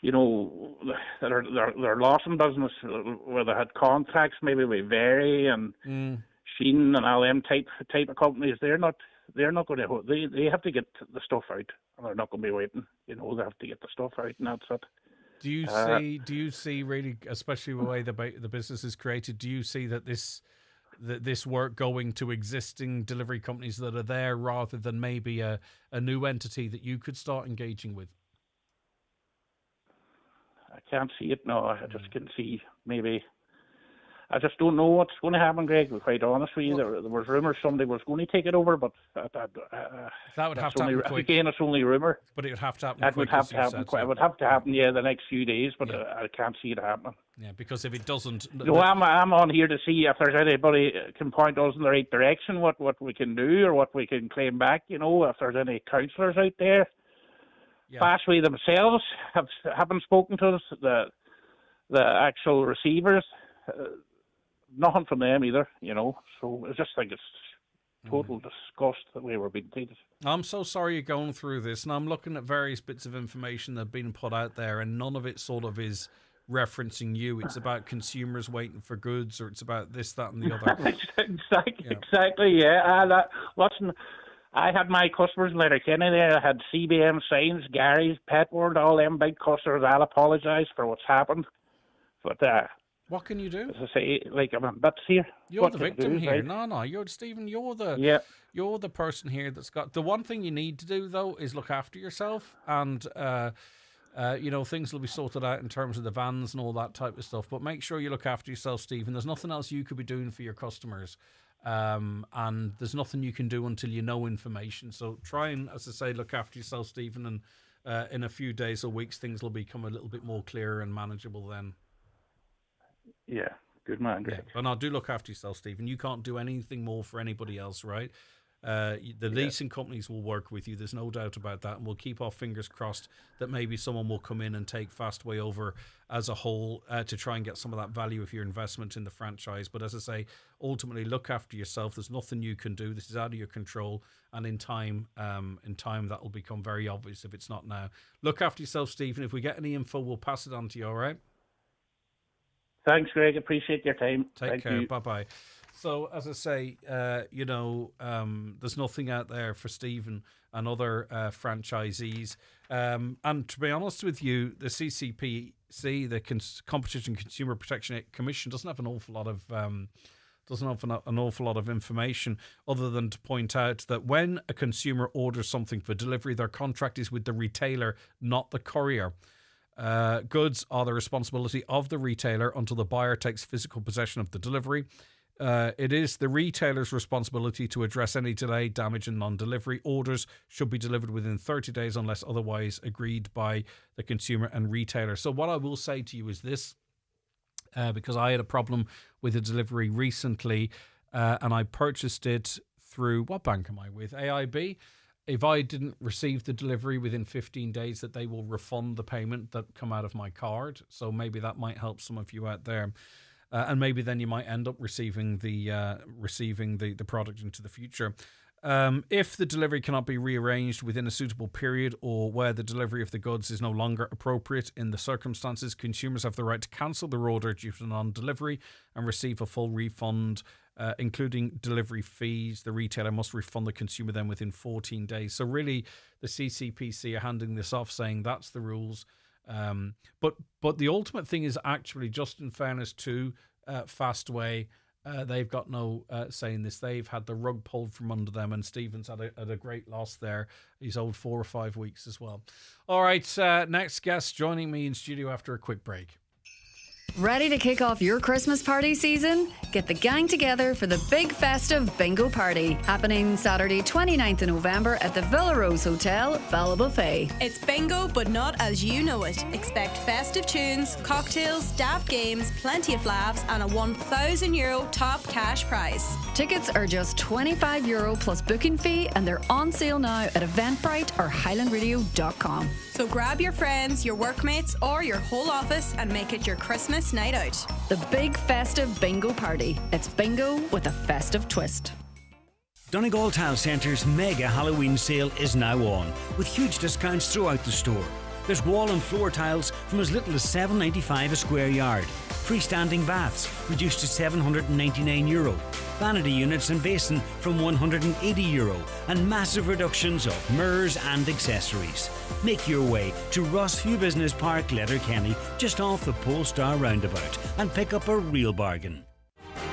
[SPEAKER 14] they're lost in business where they had contracts maybe with Very and Sheen and all them type of companies. They're not they're not going to. They have to get the stuff out, and they're not going to be waiting. You know, they have to get the stuff out, and that's it.
[SPEAKER 2] Do you see really, especially the way the business is created? Do you see that this work going to existing delivery companies that are there rather than maybe a new entity that you could start engaging with?
[SPEAKER 14] I can't see it now. I just can see maybe. I just don't know what's going to happen, Greg. To be quite honest with you, there was rumours somebody was going to take it over, but
[SPEAKER 2] that would have to happen quick.
[SPEAKER 14] Again, it's only rumour.
[SPEAKER 2] But it would have to happen.
[SPEAKER 14] It would have to happen. It would have to happen. Yeah, the next few days, but I can't see it happening.
[SPEAKER 2] Yeah, because if it doesn't,
[SPEAKER 14] no, I'm on here to see if there's anybody can point us in the right direction, what we can do or what we can claim back. You know, if there's any counsellors out there. Yeah. Fastway themselves haven't spoken to us. The actual receivers. Nothing from them either, you know. So I just think it's total disgust the way we're being treated.
[SPEAKER 2] I'm so sorry you're going through this, and I'm looking at various bits of information that have been put out there, and none of it sort of is referencing you. It's about consumers waiting for goods, or it's about this, that, and the other.
[SPEAKER 14] Exactly, yeah. I had my customers in Letterkenny there. I had CBM Signs, Gary's, Pet World, all them big customers. I'll apologise for what's happened, but
[SPEAKER 2] what can you do?
[SPEAKER 14] As I say, like, I'm a bit here.
[SPEAKER 2] You're the victim here. Right? No, you're Stephen. You're the person here that's got. The one thing you need to do though is look after yourself, and you know, things will be sorted out in terms of the vans and all that type of stuff. But make sure you look after yourself, Stephen. There's nothing else you could be doing for your customers, and there's nothing you can do until you know information. So try and, as I say, look after yourself, Stephen. And in a few days or weeks, things will become a little bit more clear and manageable then.
[SPEAKER 14] Yeah, good man, Greg.
[SPEAKER 2] Yeah, but now do look after yourself, Stephen. You can't do anything more for anybody else, right? The leasing companies will work with you. There's no doubt about that, and we'll keep our fingers crossed that maybe someone will come in and take Fastway over as a whole to try and get some of that value of your investment in the franchise. But as I say, ultimately, look after yourself. There's nothing you can do. This is out of your control, and in time that will become very obvious if it's not now. Look after yourself, Stephen. If we get any info, we'll pass it on to you. All right.
[SPEAKER 14] Thanks, Greg. Appreciate your time.
[SPEAKER 2] Take care. Bye-bye. So, as I say, there's nothing out there for Stephen and other franchisees. And to be honest with you, the CCPC, the Competition Consumer Protection Commission, doesn't have an awful lot of information other than to point out that when a consumer orders something for delivery, their contract is with the retailer, not the courier. Goods are the responsibility of the retailer until the buyer takes physical possession of the delivery. It is the retailer's responsibility to address any delay, damage and non-delivery. Orders should be delivered within 30 days unless otherwise agreed by the consumer and retailer. So what I will say to you is this, because I had a problem with a delivery recently and I purchased it through, what bank am I with? AIB. If I didn't receive the delivery within 15 days, that they will refund the payment that come out of my card. So maybe that might help some of you out there. And maybe then you might end up receiving the product into the future. If the delivery cannot be rearranged within a suitable period, or where the delivery of the goods is no longer appropriate in the circumstances, consumers have the right to cancel their order due to non-delivery and receive a full refund, including delivery fees. The retailer must refund the consumer then within 14 days. So really, the CCPC are handing this off, saying that's the rules. But the ultimate thing is actually, just in fairness to Fastway, they've got no say in this. They've had the rug pulled from under them, and Stephen's had a great loss there. He's owed 4 or 5 weeks as well. All right, next guest joining me in studio after a quick break.
[SPEAKER 21] Ready to kick off your Christmas party season? Get the gang together for the big festive bingo party happening Saturday 29th of November at the Villa Rose Hotel, Ballybuffet.
[SPEAKER 23] It's bingo, but not as you know it. Expect festive tunes, cocktails, daft games, plenty of laughs and a €1,000 top cash prize.
[SPEAKER 21] Tickets are just €25 plus booking fee, and they're on sale now at Eventbrite or HighlandRadio.com.
[SPEAKER 23] So grab your friends, your workmates or your whole office and make it your Christmas night out.
[SPEAKER 21] The big festive bingo party. It's bingo with a festive twist.
[SPEAKER 11] Donegal Tile Centre's mega Halloween sale is now on, with huge discounts throughout the store.
[SPEAKER 1] There's wall and floor tiles from as little as €7.95 a square yard. Freestanding baths reduced to €799. Vanity units and basin from €180. And massive reductions of mirrors and accessories. Make your way to Rossview Business Park, Letterkenny, just off the Polestar roundabout, and pick up a real bargain.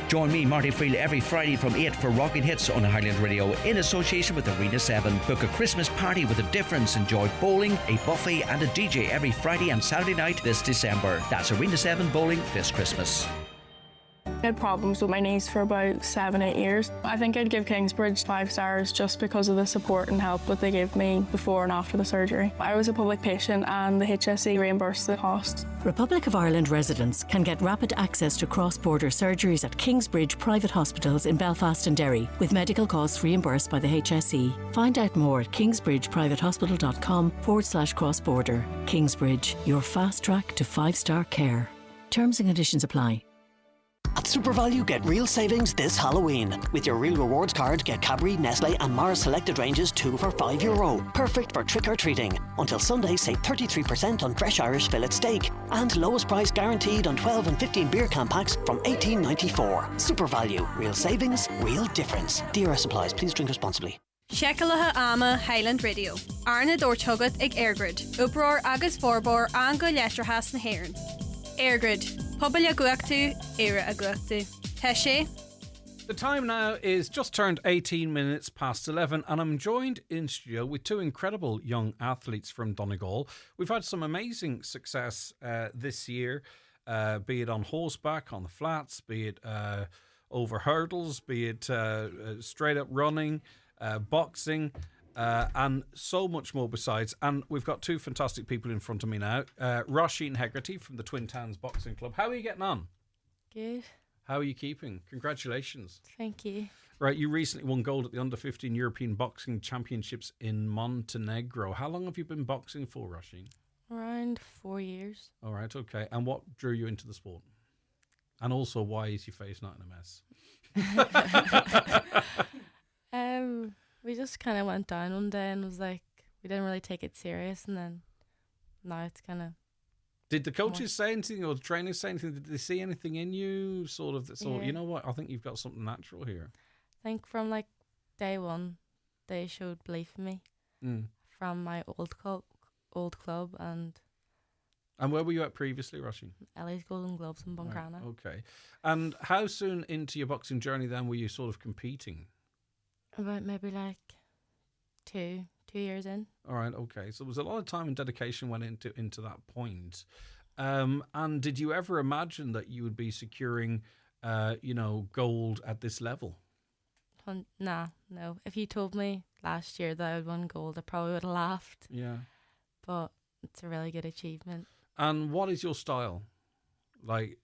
[SPEAKER 4] Join me, Marty Friel, every Friday from 8 for Rockin' Hits on Highland Radio in association with Arena 7. Book a Christmas party with a difference. Enjoy bowling, a buffet and a DJ every Friday and Saturday night this December. That's Arena 7 Bowling this Christmas.
[SPEAKER 15] I had problems with my knees for about 7-8 years. I think I'd give Kingsbridge 5 stars just because of the support and help that they gave me before and after the surgery. I was a public patient and the HSE reimbursed the cost.
[SPEAKER 24] Republic of Ireland residents can get rapid access to cross-border surgeries at Kingsbridge private hospitals in Belfast and Derry, with medical costs reimbursed by the HSE. Find out more at kingsbridgeprivatehospital.com/cross-border. Kingsbridge, your fast track to 5-star care. Terms and conditions apply.
[SPEAKER 16] At SuperValue, get real savings this Halloween. With your Real Rewards card, get Cadbury, Nestle and Mars selected ranges 2 for €5. Perfect for trick-or-treating. Until Sunday, save 33% on fresh Irish fillet steak. And lowest price guaranteed on 12 and 15 beer can packs from $18.94. SuperValue. Real savings, real difference. DRS supplies. Please drink responsibly.
[SPEAKER 23] Shekelatha ama Highland Radio. Arna dúirteagat ag Airgrid. Uproar agus forbor an go letrachas na haireann. Airgrid. Pobl a guachtu, era a guachtu. Teshe.
[SPEAKER 2] The time now is just turned 18 minutes past 11, and I'm joined in studio with two incredible young athletes from Donegal. We've had some amazing success this year, be it on horseback, on the flats, be it over hurdles, be it straight up running, boxing, and so much more besides. And we've got two fantastic people in front of me now. Roisin Hegarty from the Twin Towns Boxing Club. How are you getting on?
[SPEAKER 25] Good.
[SPEAKER 2] How are you keeping? Congratulations.
[SPEAKER 25] Thank you.
[SPEAKER 2] Right, you recently won gold at the Under-15 European Boxing Championships in Montenegro. How long have you been boxing for, Roisin?
[SPEAKER 25] Around 4 years.
[SPEAKER 2] All right, okay. And what drew you into the sport? And also, why is your face not in a mess?
[SPEAKER 25] We just kind of went down one day and was like, we didn't really take it serious, and then now it's kind of.
[SPEAKER 2] Did the coaches say anything or the trainers say anything? Did they see anything in you? Sort of,
[SPEAKER 25] Yeah.
[SPEAKER 2] You know what? I think you've got something natural here.
[SPEAKER 25] I think from like day one, they showed belief in me from my old club and.
[SPEAKER 2] And where were you at previously, Roisin?
[SPEAKER 25] Ellie's Golden Gloves in Buncrana.
[SPEAKER 2] Right, okay. And how soon into your boxing journey then were you sort of competing?
[SPEAKER 25] About maybe like two years in.
[SPEAKER 2] All right, okay. So there was a lot of time and dedication went into that point. And did you ever imagine that you would be securing, gold at this level?
[SPEAKER 25] Nah, no. If you told me last year that I would win gold, I probably would have laughed.
[SPEAKER 2] Yeah.
[SPEAKER 25] But it's a really good achievement.
[SPEAKER 2] And what is your style? Like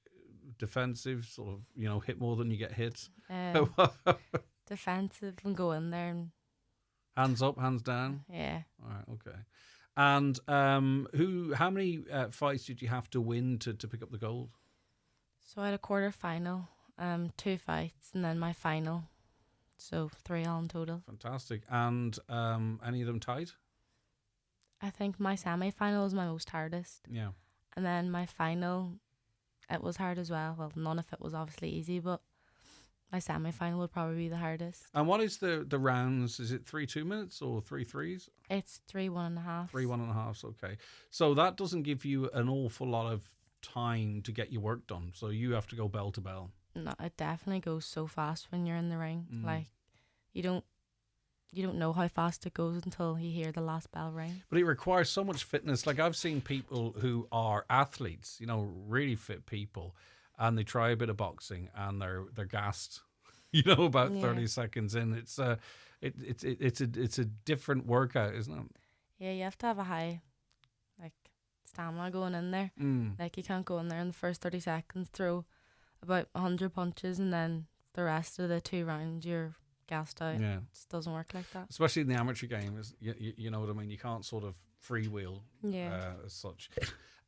[SPEAKER 2] defensive, sort of, hit more than you get hit?
[SPEAKER 25] Defensive and go in there and
[SPEAKER 2] hands up, hands down.
[SPEAKER 25] Yeah.
[SPEAKER 2] All right. Okay. And how many fights did you have to win to pick up the gold?
[SPEAKER 25] So I had a quarter final, 2 fights, and then my final. So 3 all in total.
[SPEAKER 2] Fantastic. And any of them tight?
[SPEAKER 25] I think my semi-final was my most hardest.
[SPEAKER 2] Yeah.
[SPEAKER 25] And then my final, it was hard as well. Well, none of it was obviously easy, but my semi-final would probably be the hardest.
[SPEAKER 2] And what is the rounds? Is it 3 2-minutes or 3 3s?
[SPEAKER 25] It's 3 1.5.
[SPEAKER 2] 3 1.5. Okay. So that doesn't give you an awful lot of time to get your work done. So you have to go bell to bell.
[SPEAKER 25] No, it definitely goes so fast when you're in the ring. Like you don't know how fast it goes until you hear the last bell ring.
[SPEAKER 2] But it requires so much fitness. Like I've seen people who are athletes, really fit people, and they try a bit of boxing and they're gassed, about 30 seconds in. It's a different workout, isn't it?
[SPEAKER 25] Yeah, you have to have a high stamina going in there. Like you can't go in there in the first 30 seconds, throw about 100 punches, and then the rest of the 2 rounds you're gassed out.
[SPEAKER 2] Yeah.
[SPEAKER 25] It just doesn't work like that.
[SPEAKER 2] Especially in the amateur game, you know what I mean? You can't sort of freewheel as such.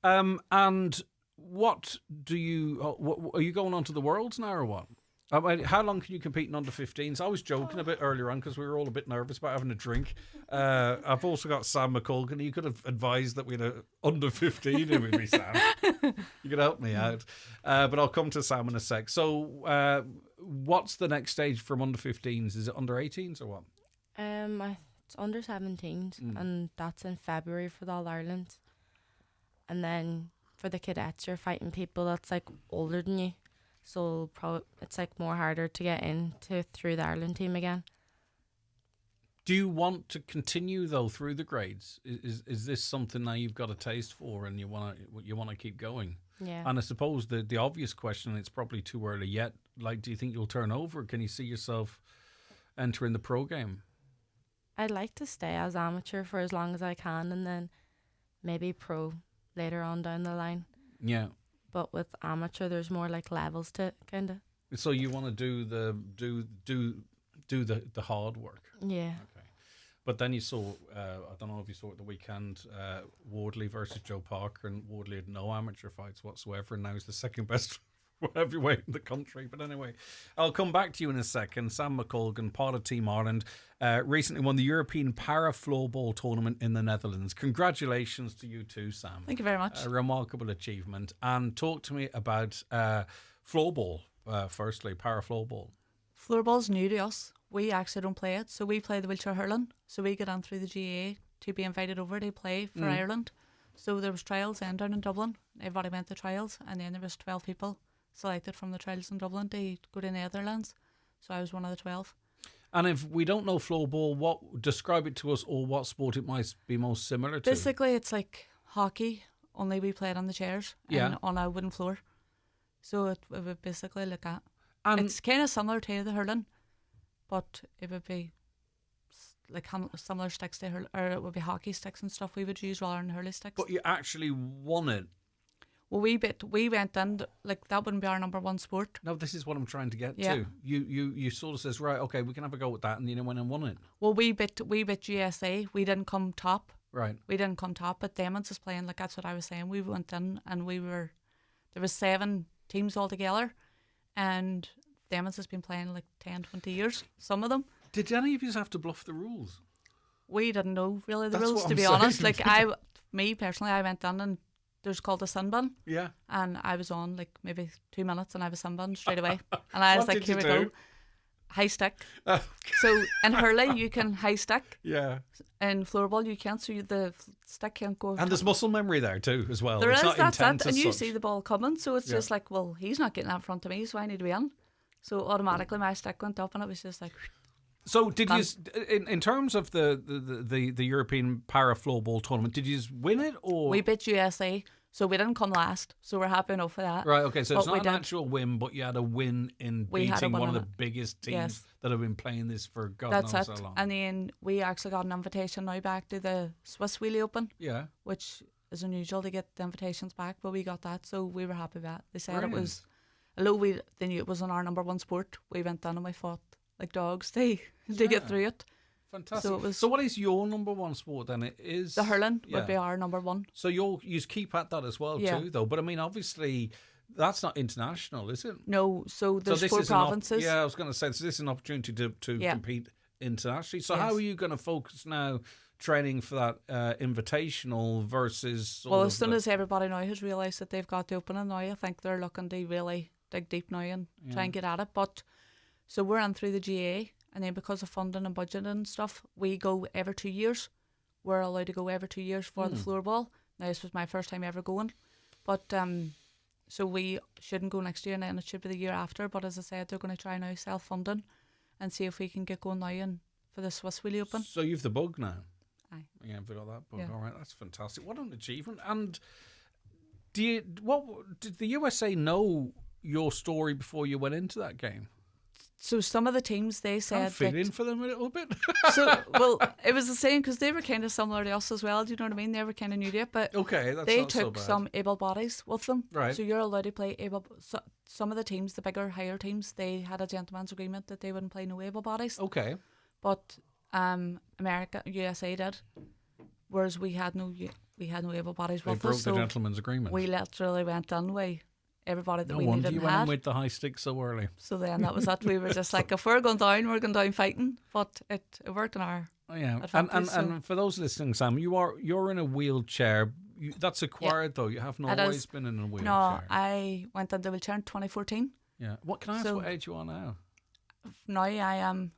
[SPEAKER 2] And what are you going on to the Worlds now or what? I mean, how long can you compete in under 15s? I was joking a bit earlier on because we were all a bit nervous about having a drink. I've also got Sam McColgan. You could have advised that we had a under 15 in with me, Sam. You could help me out. But I'll come to Sam in a sec. So what's the next stage from under 15s? Is it under 18s or what?
[SPEAKER 25] It's under 17s, and that's in February for the All Ireland. And then for the cadets, you're fighting people that's like older than you. So it's like more harder to get into through the Ireland team again.
[SPEAKER 2] Do you want to continue though through the grades? Is this something now you've got a taste for and you want to keep going?
[SPEAKER 25] Yeah.
[SPEAKER 2] And I suppose the obvious question, it's probably too early yet. Like, do you think you'll turn over? Can you see yourself entering the pro game?
[SPEAKER 25] I'd like to stay as amateur for as long as I can, and then maybe pro later on down the line.
[SPEAKER 2] Yeah.
[SPEAKER 25] But with amateur, there's more like levels to it, kind of.
[SPEAKER 2] So you want to do the hard work.
[SPEAKER 25] Yeah.
[SPEAKER 2] Okay. But then you saw, I don't know if you saw at the weekend, Wardley versus Joe Parker, and Wardley had no amateur fights whatsoever, and now he's the second best heavyweight in the country. But anyway, I'll come back to you in a second. Sam McColgan, part of Team Ireland, recently won the European Para Floorball Tournament in the Netherlands. Congratulations to you too, Sam.
[SPEAKER 3] Thank you very much.
[SPEAKER 2] A remarkable achievement. And talk to me about floorball, firstly, para floorball.
[SPEAKER 3] Floorball's new to us. We actually don't play it, so we play the wheelchair hurling. So we get on through the GAA to be invited over to play for Ireland. So there was trials then down in Dublin. Everybody went to trials, and then there was 12 people selected from the trials in Dublin to go to the Netherlands. So I was one of the 12.
[SPEAKER 2] And if we don't know floorball, describe it to us, or what sport it might be most similar to.
[SPEAKER 3] Basically, it's like hockey, only we play it on the chairs and on a wooden floor. So it would basically look at. And it's kind of similar to the hurling, but it would be like similar sticks to hurl, or it would be hockey sticks and stuff we would use rather than hurley sticks.
[SPEAKER 2] But you actually won it.
[SPEAKER 3] Well, we went in, like, that wouldn't be our number one sport.
[SPEAKER 2] No, this is what I'm trying to get to. You sort of says, right, okay, we can have a go at that, and you went and won it.
[SPEAKER 3] Well, we bit USA. We didn't come top.
[SPEAKER 2] Right.
[SPEAKER 3] We didn't come top, but Demons is playing, like, that's what I was saying. We went in and there was 7 teams altogether, and Demons has been playing like 10, 20 years, some of them.
[SPEAKER 2] Did any of you have to bluff the rules?
[SPEAKER 3] We didn't know really the
[SPEAKER 2] That's
[SPEAKER 3] rules,
[SPEAKER 2] what
[SPEAKER 3] to
[SPEAKER 2] I'm
[SPEAKER 3] be
[SPEAKER 2] saying.
[SPEAKER 3] honest. Like, me personally, I went in and there's called a sin bin.
[SPEAKER 2] Yeah.
[SPEAKER 3] And I was on like maybe 2 minutes and I was sin bin straight away. And I was like, here we go. High stick. So in hurley, you can high stick.
[SPEAKER 2] Yeah.
[SPEAKER 3] In floorball, you can't. So the stick can't go.
[SPEAKER 2] And there's muscle memory there too, as well.
[SPEAKER 3] There
[SPEAKER 2] it's
[SPEAKER 3] is,
[SPEAKER 2] not
[SPEAKER 3] that's
[SPEAKER 2] intense
[SPEAKER 3] it. And
[SPEAKER 2] as
[SPEAKER 3] you
[SPEAKER 2] such.
[SPEAKER 3] see the ball coming. So it's just like, well, he's not getting that in front of me, so I need to be in. So automatically my stick went up and it was just like...
[SPEAKER 2] So did you, in terms of the European Para Floorball Tournament, did you win it or?
[SPEAKER 3] We beat USA, so we didn't come last, so we're happy enough for that.
[SPEAKER 2] Right, okay, so it's
[SPEAKER 3] But
[SPEAKER 2] not an actual win, but you had a win in
[SPEAKER 3] We had a
[SPEAKER 2] beating
[SPEAKER 3] win
[SPEAKER 2] one of
[SPEAKER 3] in
[SPEAKER 2] the
[SPEAKER 3] it.
[SPEAKER 2] biggest teams
[SPEAKER 3] Yes.
[SPEAKER 2] that have been playing this for God
[SPEAKER 3] That's
[SPEAKER 2] knows
[SPEAKER 3] it.
[SPEAKER 2] how long.
[SPEAKER 3] And then we actually got an invitation now back to the Swiss Wheelie Open.
[SPEAKER 2] Yeah.
[SPEAKER 3] Which is unusual to get the invitations back, but we got that, so we were happy with that. They said
[SPEAKER 2] Brilliant.
[SPEAKER 3] it was, although they knew it wasn't our number one sport, we went down and we fought like dogs to get through it.
[SPEAKER 2] Fantastic.
[SPEAKER 3] So it was.
[SPEAKER 2] So what is your number one sport then? It is
[SPEAKER 3] The hurling would be our number one.
[SPEAKER 2] So you keep at that as well
[SPEAKER 3] Yeah.
[SPEAKER 2] too, though. But I mean, obviously, that's not international, is it?
[SPEAKER 3] No, so there's
[SPEAKER 2] this
[SPEAKER 3] 4
[SPEAKER 2] is
[SPEAKER 3] provinces.
[SPEAKER 2] I was going to say, so this is an opportunity to
[SPEAKER 3] Yeah.
[SPEAKER 2] compete internationally. So
[SPEAKER 3] Yes.
[SPEAKER 2] how are you going to focus now, training for that invitational versus? Sort
[SPEAKER 3] Well,
[SPEAKER 2] of
[SPEAKER 3] as soon
[SPEAKER 2] the-
[SPEAKER 3] as everybody now has realised that they've got the opening now, I think they're looking to really dig deep now and try and get at it. But so we're in through the GA, and then because of funding and budgeting and stuff, we go every 2 years. We're allowed to go every 2 years for the floorball. Now, this was my first time ever going, but so we shouldn't go next year, and then it should be the year after. But as I said, they're going to try now self-funding and see if we can get going now and for the Swiss Wheelie Open.
[SPEAKER 2] So you've the bug now.
[SPEAKER 3] Aye.
[SPEAKER 2] Yeah, we've got that bug.
[SPEAKER 3] Yeah.
[SPEAKER 2] All right, that's fantastic. What an achievement! And did the USA know your story before you went into that game?
[SPEAKER 3] So some of the teams, they said
[SPEAKER 2] I'm feeling
[SPEAKER 3] that,
[SPEAKER 2] for them a little bit.
[SPEAKER 3] so well, it was the same because they were kind of similar to us as well. Do you know what I mean? They were kind of new to it, but
[SPEAKER 2] Okay, that's
[SPEAKER 3] they
[SPEAKER 2] not so
[SPEAKER 3] took
[SPEAKER 2] bad.
[SPEAKER 3] some able bodies with them.
[SPEAKER 2] Right.
[SPEAKER 3] So you're allowed to play able. So, some of the teams, the bigger, higher teams, they had a gentleman's agreement that they wouldn't play no able bodies.
[SPEAKER 2] Okay.
[SPEAKER 3] But USA did, whereas we had no able bodies
[SPEAKER 2] They
[SPEAKER 3] with
[SPEAKER 2] broke
[SPEAKER 3] us.
[SPEAKER 2] the
[SPEAKER 3] so
[SPEAKER 2] gentleman's agreement.
[SPEAKER 3] We literally went in. everybody that
[SPEAKER 2] No
[SPEAKER 3] we
[SPEAKER 2] wonder
[SPEAKER 3] needed
[SPEAKER 2] you
[SPEAKER 3] and
[SPEAKER 2] went in
[SPEAKER 3] had.
[SPEAKER 2] with the high sticks so early.
[SPEAKER 3] So then that was it. We were just like, if we're going down, we're going down fighting. But it worked in our advantage.
[SPEAKER 2] And for those listening, Sam, you're in a wheelchair. That's acquired though. You haven't always been in a wheelchair.
[SPEAKER 3] No, I went into the wheelchair in 2014.
[SPEAKER 2] Yeah. What can I ask? What age you are now?
[SPEAKER 3] Now I am.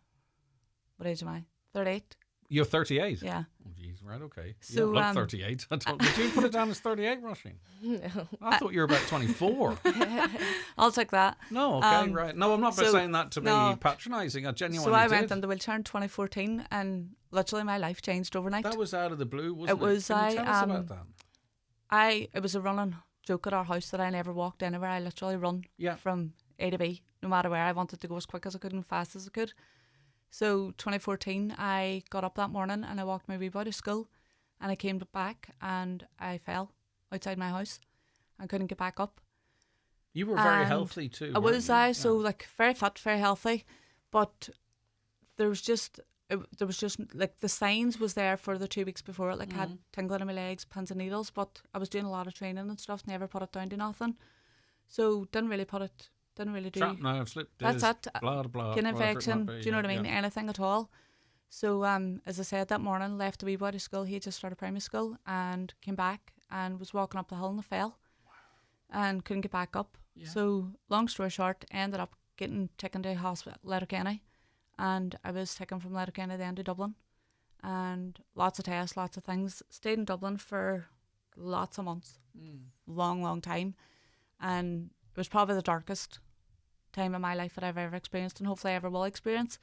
[SPEAKER 3] What age am I? 38.
[SPEAKER 2] You're 38.
[SPEAKER 3] Yeah.
[SPEAKER 2] Oh, jeez. Right. Okay.
[SPEAKER 3] So,
[SPEAKER 2] you look 38. Would you put it down as 38, Roisin?
[SPEAKER 3] No.
[SPEAKER 2] I thought you were about 24.
[SPEAKER 3] I'll take that.
[SPEAKER 2] No. Okay. Right. No, I'm not saying that to be patronising. I genuinely
[SPEAKER 3] So I
[SPEAKER 2] did.
[SPEAKER 3] went in the wheelchair in 2014, and literally my life changed overnight.
[SPEAKER 2] That was out of the blue, wasn't it?
[SPEAKER 3] It was.
[SPEAKER 2] Can you tell us about that?
[SPEAKER 3] It was a running joke at our house that I never walked anywhere. I literally run from A to B, no matter where. I wanted to go as quick as I could and fast as I could. So 2014, I got up that morning and I walked my wee boy to school, and I came back and I fell outside my house and couldn't get back up.
[SPEAKER 2] You were very healthy too.
[SPEAKER 3] I was. So like very fit, very healthy, but there was just like the signs was there for the 2 weeks before it. Like had tingling in my legs, pins and needles, but I was doing a lot of training and stuff. Never put it down to nothing. So didn't really do.
[SPEAKER 2] Trapped nerve, slipped
[SPEAKER 3] That's
[SPEAKER 2] disc,
[SPEAKER 3] it.
[SPEAKER 2] blah blah.
[SPEAKER 3] Skin
[SPEAKER 2] whatever it
[SPEAKER 3] infection.
[SPEAKER 2] might be.
[SPEAKER 3] Do you know what I mean? Anything at all. So as I said that morning, left the wee boy to school. He had just started primary school and came back and was walking up the hill and I fell, and couldn't get back up.
[SPEAKER 2] Yeah.
[SPEAKER 3] So long story short, ended up getting taken to hospital, Letterkenny, and I was taken from Letterkenny then to Dublin, and lots of tests, lots of things. Stayed in Dublin for lots of months, long time, and it was probably the darkest time of my life that I've ever experienced, and hopefully I ever will experience.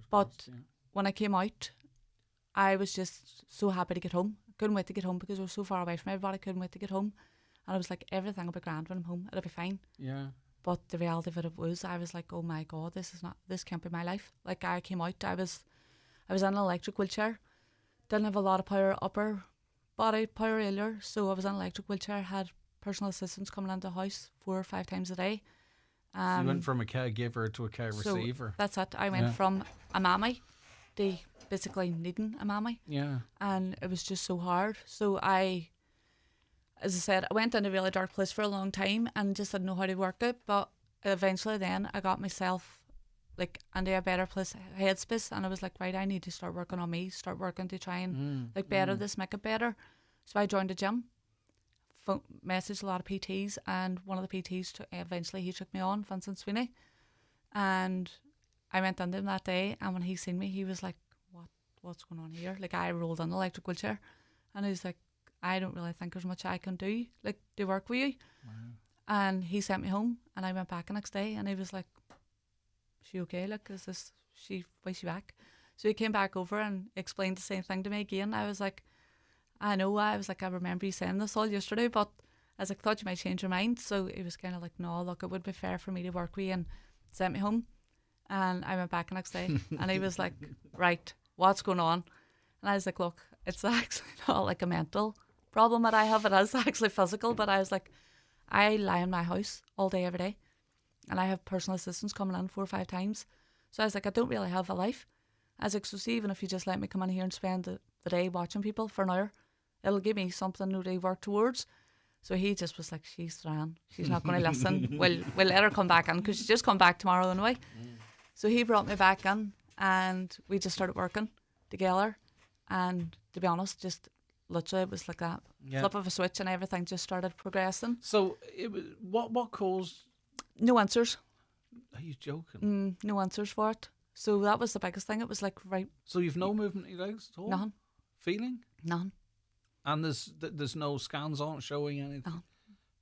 [SPEAKER 3] But when I came out, I was just so happy to get home. I couldn't wait to get home because I was so far away from everybody. I couldn't wait to get home. And I was like, everything will be grand when I'm home. It'll be fine.
[SPEAKER 2] Yeah.
[SPEAKER 3] But the reality of it was, I was like, oh my God, this can't be my life. Like I came out, I was in an electric wheelchair. Didn't have a lot of upper body power earlier. So I was in an electric wheelchair, had personal assistants coming into the house 4 or 5 times a day.
[SPEAKER 2] So you went from a caregiver to a care receiver.
[SPEAKER 3] That's it. I went from a mammy to basically needing a mammy.
[SPEAKER 2] Yeah.
[SPEAKER 3] And it was just so hard. So as I said, I went in a really dark place for a long time and just didn't know how to work it. But eventually then I got myself like into a better place, headspace, and I was like, right, I need to start working on me, start working to try and better this, make it better. So I joined a gym, messaged a lot of PTs, and one of the PTs eventually he took me on, Vincent Sweeney, and I went into him that day, and when he seen me, he was like, what's going on here? Like I rolled in an electric wheelchair, and he's like, I don't really think there's much I can do, like to work with you.
[SPEAKER 2] Wow.
[SPEAKER 3] And he sent me home, and I went back the next day, and he was like, she okay? Like, why is she back? So he came back over and explained the same thing to me again. I was like, I remember you saying this all yesterday, but I was like, thought you might change your mind. So he was kind of like, no, look, it would be fair for me to work with you, and sent me home. And I went back the next day, and he was like, right, what's going on? And I was like, look, it's actually not like a mental problem that I have. It is actually physical. But I was like, I lie in my house all day, every day, and I have personal assistants coming in 4 or 5 times. So I was like, I don't really have a life. I was like, so see, even if you just let me come in here and spend the day watching people for an hour, it'll give me something to work towards. So he just was like, she's Fran, she's not going to listen. We'll let her come back in, because she's just come back tomorrow anyway. So he brought me back in, and we just started working together. And to be honest, just literally it was like that flip of a switch, and everything just started progressing.
[SPEAKER 2] So it was, what caused?
[SPEAKER 3] No answers.
[SPEAKER 2] Are you joking?
[SPEAKER 3] No answers for it. So that was the biggest thing. It was like, right.
[SPEAKER 2] So you've no movement in your legs at all?
[SPEAKER 3] Nothing.
[SPEAKER 2] Feeling?
[SPEAKER 3] None.
[SPEAKER 2] And there's no scans on it showing anything?
[SPEAKER 3] No.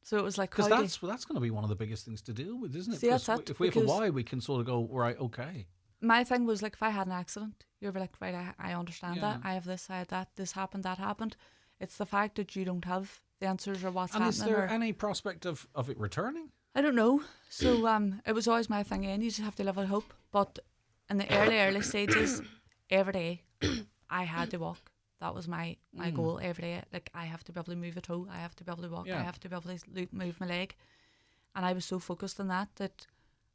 [SPEAKER 3] So it was like,
[SPEAKER 2] because that's going to be one of the biggest things to deal with, isn't it?
[SPEAKER 3] See, that's it,
[SPEAKER 2] if we have a why, we can sort of go, right, okay.
[SPEAKER 3] My thing was like, if I had an accident, you'd be like, right, I understand that. I have this, I had that, this happened, that happened. It's the fact that you don't have the answers or what's happening.
[SPEAKER 2] And is there any prospect of it returning?
[SPEAKER 3] I don't know. So it was always my thing, and you just have to live with hope. But in the early stages, every day, I had to walk. That was my goal every day. Like, I have to be able to move a toe, I have to be able to walk, I have to be able to move my leg. And I was so focused on that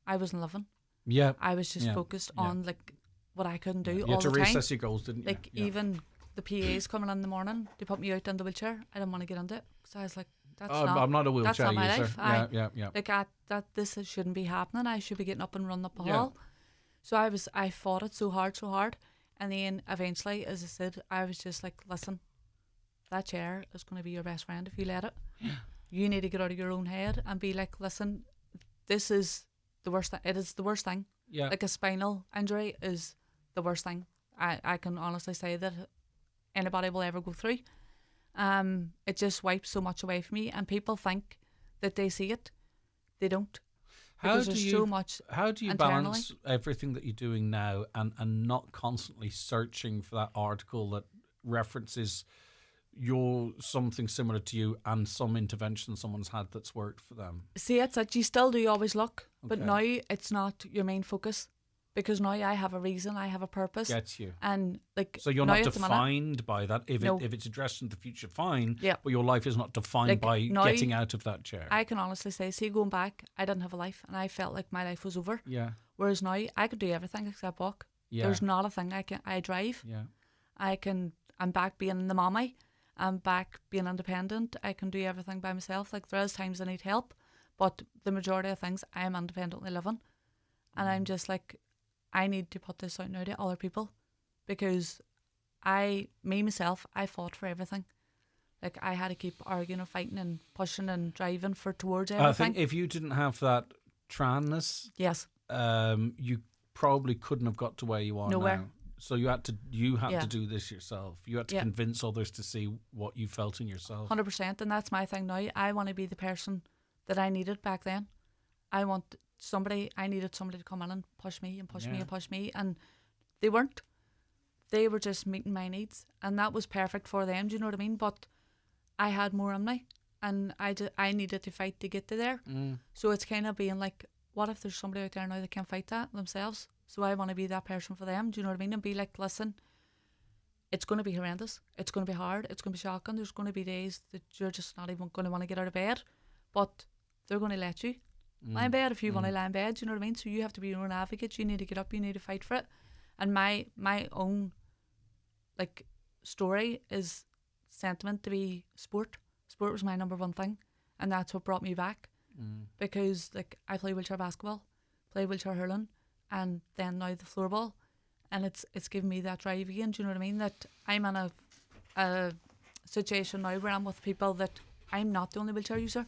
[SPEAKER 3] I wasn't living.
[SPEAKER 2] Yeah.
[SPEAKER 3] I was just focused on like what I couldn't do all the time.
[SPEAKER 2] You had to reassess your goals, didn't you?
[SPEAKER 3] Like even the PAs coming in the morning, they put me out in the wheelchair. I didn't want to get into it, because I was like, That's
[SPEAKER 2] I'm not a wheelchair
[SPEAKER 3] that's not my
[SPEAKER 2] user.
[SPEAKER 3] life.
[SPEAKER 2] Yeah.
[SPEAKER 3] Like that this shouldn't be happening. I should be getting up and running up a
[SPEAKER 2] Yeah.
[SPEAKER 3] hall. So I fought it so hard. And then eventually, as I said, I was just like, listen, that chair is going to be your best friend if you let it.
[SPEAKER 2] Yeah.
[SPEAKER 3] You need to get out of your own head and be like, listen, this is the worst thing. It is the worst thing.
[SPEAKER 2] Yeah.
[SPEAKER 3] Like a spinal injury is the worst thing. I can honestly say that anybody will ever go through. It just wipes so much away from me, and people think that they see it. They don't. Because there's so much
[SPEAKER 2] How do you
[SPEAKER 3] internally.
[SPEAKER 2] balance everything that you're doing now and not constantly searching for that article that references something similar to you and some intervention someone's had that's worked for them?
[SPEAKER 3] See, it's that you still do always look, but
[SPEAKER 2] Okay.
[SPEAKER 3] now it's not your main focus, because now I have a reason, I have a purpose.
[SPEAKER 2] Gets you.
[SPEAKER 3] And like,
[SPEAKER 2] So you're
[SPEAKER 3] now
[SPEAKER 2] not
[SPEAKER 3] at the minute-
[SPEAKER 2] defined by that. If
[SPEAKER 3] No.
[SPEAKER 2] it's addressed in the future, fine.
[SPEAKER 3] Yeah.
[SPEAKER 2] But your life is not defined
[SPEAKER 3] Like,
[SPEAKER 2] by
[SPEAKER 3] now,
[SPEAKER 2] getting out of that chair.
[SPEAKER 3] I can honestly say, see, going back, I didn't have a life, and I felt like my life was over.
[SPEAKER 2] Yeah.
[SPEAKER 3] Whereas now I could do everything except walk.
[SPEAKER 2] Yeah.
[SPEAKER 3] There's not a thing I drive.
[SPEAKER 2] Yeah.
[SPEAKER 3] I'm back being the mommy. I'm back being independent. I can do everything by myself. Like, there is times I need help, but the majority of things I am independently living. And I'm just like, I need to put this out now to other people, because myself, I fought for everything. Like, I had to keep arguing and fighting and pushing and driving towards everything.
[SPEAKER 2] I think if you didn't have that tranness,
[SPEAKER 3] yes,
[SPEAKER 2] you probably couldn't have got to where you are
[SPEAKER 3] Nowhere.
[SPEAKER 2] now. So you had
[SPEAKER 3] Yeah.
[SPEAKER 2] to do this yourself. You had to
[SPEAKER 3] Yeah.
[SPEAKER 2] convince others to see what you felt in yourself.
[SPEAKER 3] 100%, and that's my thing now. I want to be the person that I needed back then. I needed somebody to come in and push me and push me
[SPEAKER 2] Yeah.
[SPEAKER 3] and push me, and they weren't. They were just meeting my needs, and that was perfect for them, do you know what I mean? But I had more in me, and I needed to fight to get to there.
[SPEAKER 2] Mm.
[SPEAKER 3] So it's kind of being like, what if there's somebody out there now that can fight that themselves? So I want to be that person for them, do you know what I mean? And be like, listen, it's going to be horrendous. It's going to be hard. It's going to be shocking. There's going to be days that you're just not even going to want to get out of bed, but they're going to let you lie in bed if you want to lie in bed, do you know what I mean? So you have to be your own advocate. You need to get up. You need to fight for it. And my own like story is sentiment to be sport. Sport was my number one thing, and that's what brought me back. Because like, I play wheelchair basketball, play wheelchair hurling, and then now the floorball, and it's given me that drive again. Do you know what I mean? That I'm in a situation now where I'm with people that I'm not the only wheelchair user.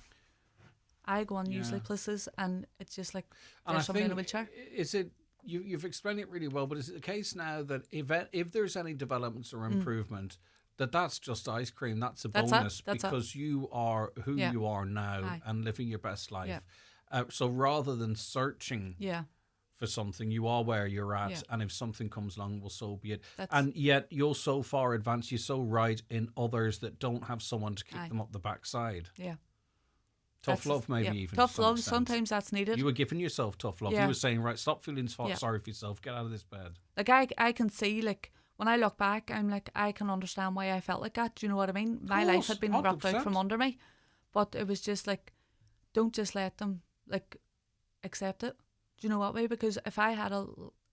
[SPEAKER 3] I go on usually places, and it's just like,
[SPEAKER 2] And
[SPEAKER 3] there's
[SPEAKER 2] I
[SPEAKER 3] somebody in a
[SPEAKER 2] think,
[SPEAKER 3] wheelchair.
[SPEAKER 2] is it, you've explained it really well, but is it the case now that if there's any developments or improvement, that's just ice cream, that's a
[SPEAKER 3] That's it,
[SPEAKER 2] bonus,
[SPEAKER 3] that's it.
[SPEAKER 2] because you are who
[SPEAKER 3] Yeah.
[SPEAKER 2] you are now
[SPEAKER 3] Aye.
[SPEAKER 2] and living your best life.
[SPEAKER 3] Yeah.
[SPEAKER 2] So rather than searching
[SPEAKER 3] Yeah.
[SPEAKER 2] for something, you are where you're at,
[SPEAKER 3] Yeah.
[SPEAKER 2] and if something comes along, well, so be it.
[SPEAKER 3] That's-
[SPEAKER 2] And yet you're so far advanced, you're so right in others that don't have someone to kick
[SPEAKER 3] Aye.
[SPEAKER 2] them up the backside.
[SPEAKER 3] Yeah.
[SPEAKER 2] Tough
[SPEAKER 3] That's-
[SPEAKER 2] love, maybe
[SPEAKER 3] yeah.
[SPEAKER 2] even.
[SPEAKER 3] Tough
[SPEAKER 2] to some
[SPEAKER 3] love,
[SPEAKER 2] extent.
[SPEAKER 3] sometimes that's needed.
[SPEAKER 2] You were giving yourself tough love.
[SPEAKER 3] Yeah.
[SPEAKER 2] You were saying, right, stop feeling
[SPEAKER 3] Yeah.
[SPEAKER 2] sorry for yourself. Get out of this bed.
[SPEAKER 3] Like, I can see, like, when I look back, I'm like, I can understand why I felt like that. Do you know what I mean? My life
[SPEAKER 2] course,
[SPEAKER 3] had been ripped out
[SPEAKER 2] 100%.
[SPEAKER 3] from under me, but it was just like, don't just let them like accept it. Do you know what way? Because if I had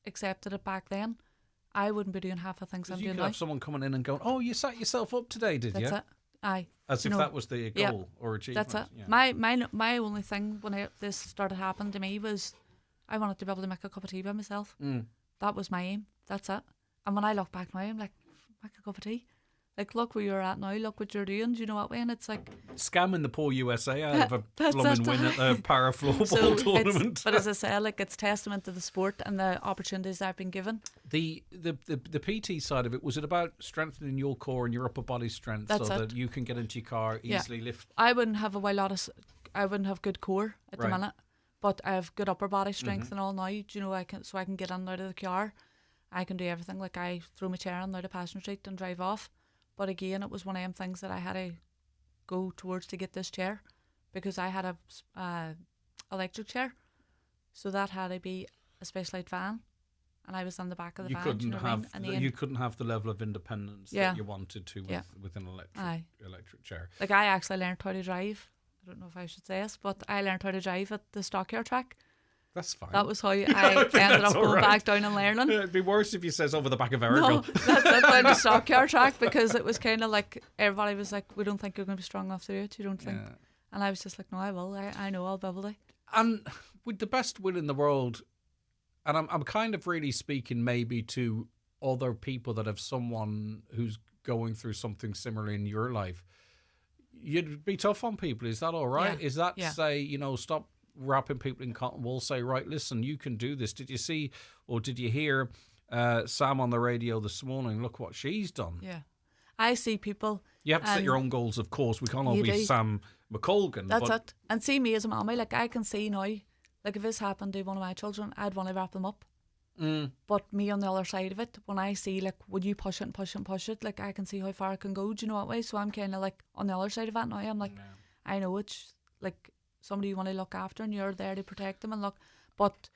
[SPEAKER 3] accepted it back then, I wouldn't be doing half the things I'm
[SPEAKER 2] You
[SPEAKER 3] doing
[SPEAKER 2] could
[SPEAKER 3] now.
[SPEAKER 2] have someone coming in and going, "Oh, you set yourself up today, did
[SPEAKER 3] That's
[SPEAKER 2] you?"
[SPEAKER 3] it. Aye.
[SPEAKER 2] As
[SPEAKER 3] Do
[SPEAKER 2] if
[SPEAKER 3] you know-
[SPEAKER 2] that was the
[SPEAKER 3] Yeah.
[SPEAKER 2] goal or achievement.
[SPEAKER 3] That's it.
[SPEAKER 2] Yeah.
[SPEAKER 3] My only thing when this started happening to me was I wanted to be able to make a cup of tea by myself. That was my aim. That's it. And when I look back now, I'm like, make a cup of tea. Like, look where you're at now. Look what you're doing. Do you know what way? And it's like,
[SPEAKER 2] Scamming the poor USA out of a
[SPEAKER 3] That's
[SPEAKER 2] blooming
[SPEAKER 3] it.
[SPEAKER 2] win at the para floorball
[SPEAKER 3] so
[SPEAKER 2] tournament.
[SPEAKER 3] but as I said, like, it's testament to the sport and the opportunities I've been given.
[SPEAKER 2] The PT side of it, was it about strengthening your core and your upper body strength
[SPEAKER 3] That's
[SPEAKER 2] so
[SPEAKER 3] it.
[SPEAKER 2] that you can get into your car, easily lift?
[SPEAKER 3] I wouldn't have I wouldn't have good core at the
[SPEAKER 2] Right.
[SPEAKER 3] minute, but I have good upper body strength
[SPEAKER 2] Mhm.
[SPEAKER 3] and all now. Do you know, I can get in and out of the car. I can do everything. Like, I throw my chair in out of passenger seat and drive off. But again, it was one of them things that I had to go towards to get this chair, because I had a electric chair, so that had to be a specialized van, and I was in the back of the
[SPEAKER 2] You
[SPEAKER 3] van.
[SPEAKER 2] couldn't
[SPEAKER 3] do you know what I mean?
[SPEAKER 2] have
[SPEAKER 3] And then,
[SPEAKER 2] you couldn't have the level of independence
[SPEAKER 3] Yeah.
[SPEAKER 2] that you wanted to
[SPEAKER 3] Yeah.
[SPEAKER 2] with an
[SPEAKER 3] Aye.
[SPEAKER 2] electric chair.
[SPEAKER 3] like, I actually learned how to drive. I don't know if I should say this, but I learned how to drive at the stockyard track.
[SPEAKER 2] That's fine.
[SPEAKER 3] That was how I ended up going back down and learning.
[SPEAKER 2] It'd be worse if you says over the back of Errigal.
[SPEAKER 3] No, that's down the stockyard track, because it was kind of like everybody was like, we don't think you're going to be strong enough to do it. You don't think?
[SPEAKER 2] Yeah.
[SPEAKER 3] And I was just like, no, I will. I know I'll be able to.
[SPEAKER 2] And with the best will in the world, and I'm kind of really speaking maybe to other people that have someone who's going through something similar in your life, you'd be tough on people. Is that all right?
[SPEAKER 3] Yeah.
[SPEAKER 2] Is that
[SPEAKER 3] Yeah.
[SPEAKER 2] say, stop wrapping people in cotton wool, say, right, listen, you can do this. Did you see or did you hear Sam on the radio this morning? Look what she's done.
[SPEAKER 3] Yeah. I see people.
[SPEAKER 2] You have to set your own goals, of course. We can't all
[SPEAKER 3] You
[SPEAKER 2] be
[SPEAKER 3] do.
[SPEAKER 2] Sam McColgan.
[SPEAKER 3] That's
[SPEAKER 2] but
[SPEAKER 3] it. And see me as a mommy, like I can see now, like if this happened to one of my children, I'd want to wrap them up. But me on the other side of it, when I see like, would you push it and push it and push it, like I can see how far it can go. Do you know what way? So I'm kind of like on the other side of that now. I'm like, I know it's like somebody you want to look after and you're there to protect them and look, but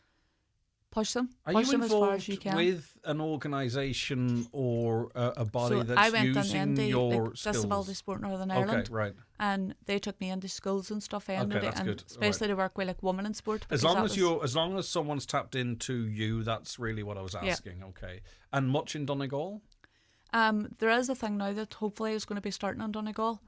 [SPEAKER 3] push them.
[SPEAKER 2] Are
[SPEAKER 3] Push
[SPEAKER 2] you
[SPEAKER 3] them as far
[SPEAKER 2] involved
[SPEAKER 3] as you can.
[SPEAKER 2] with an organisation or a body
[SPEAKER 3] So
[SPEAKER 2] that's
[SPEAKER 3] I went
[SPEAKER 2] using
[SPEAKER 3] on into
[SPEAKER 2] your
[SPEAKER 3] like
[SPEAKER 2] skills?
[SPEAKER 3] Disability Sport Northern Ireland.
[SPEAKER 2] Okay, right.
[SPEAKER 3] And they took me into schools and stuff.
[SPEAKER 2] Okay, that's
[SPEAKER 3] and
[SPEAKER 2] good.
[SPEAKER 3] especially to work with like women in sport.
[SPEAKER 2] As
[SPEAKER 3] because
[SPEAKER 2] long
[SPEAKER 3] that
[SPEAKER 2] as
[SPEAKER 3] was-
[SPEAKER 2] you, as long as someone's tapped into you, that's really what I was
[SPEAKER 3] Yeah.
[SPEAKER 2] asking. Okay, and much in Donegal.
[SPEAKER 3] There is a thing now that hopefully is going to be starting on Donegal,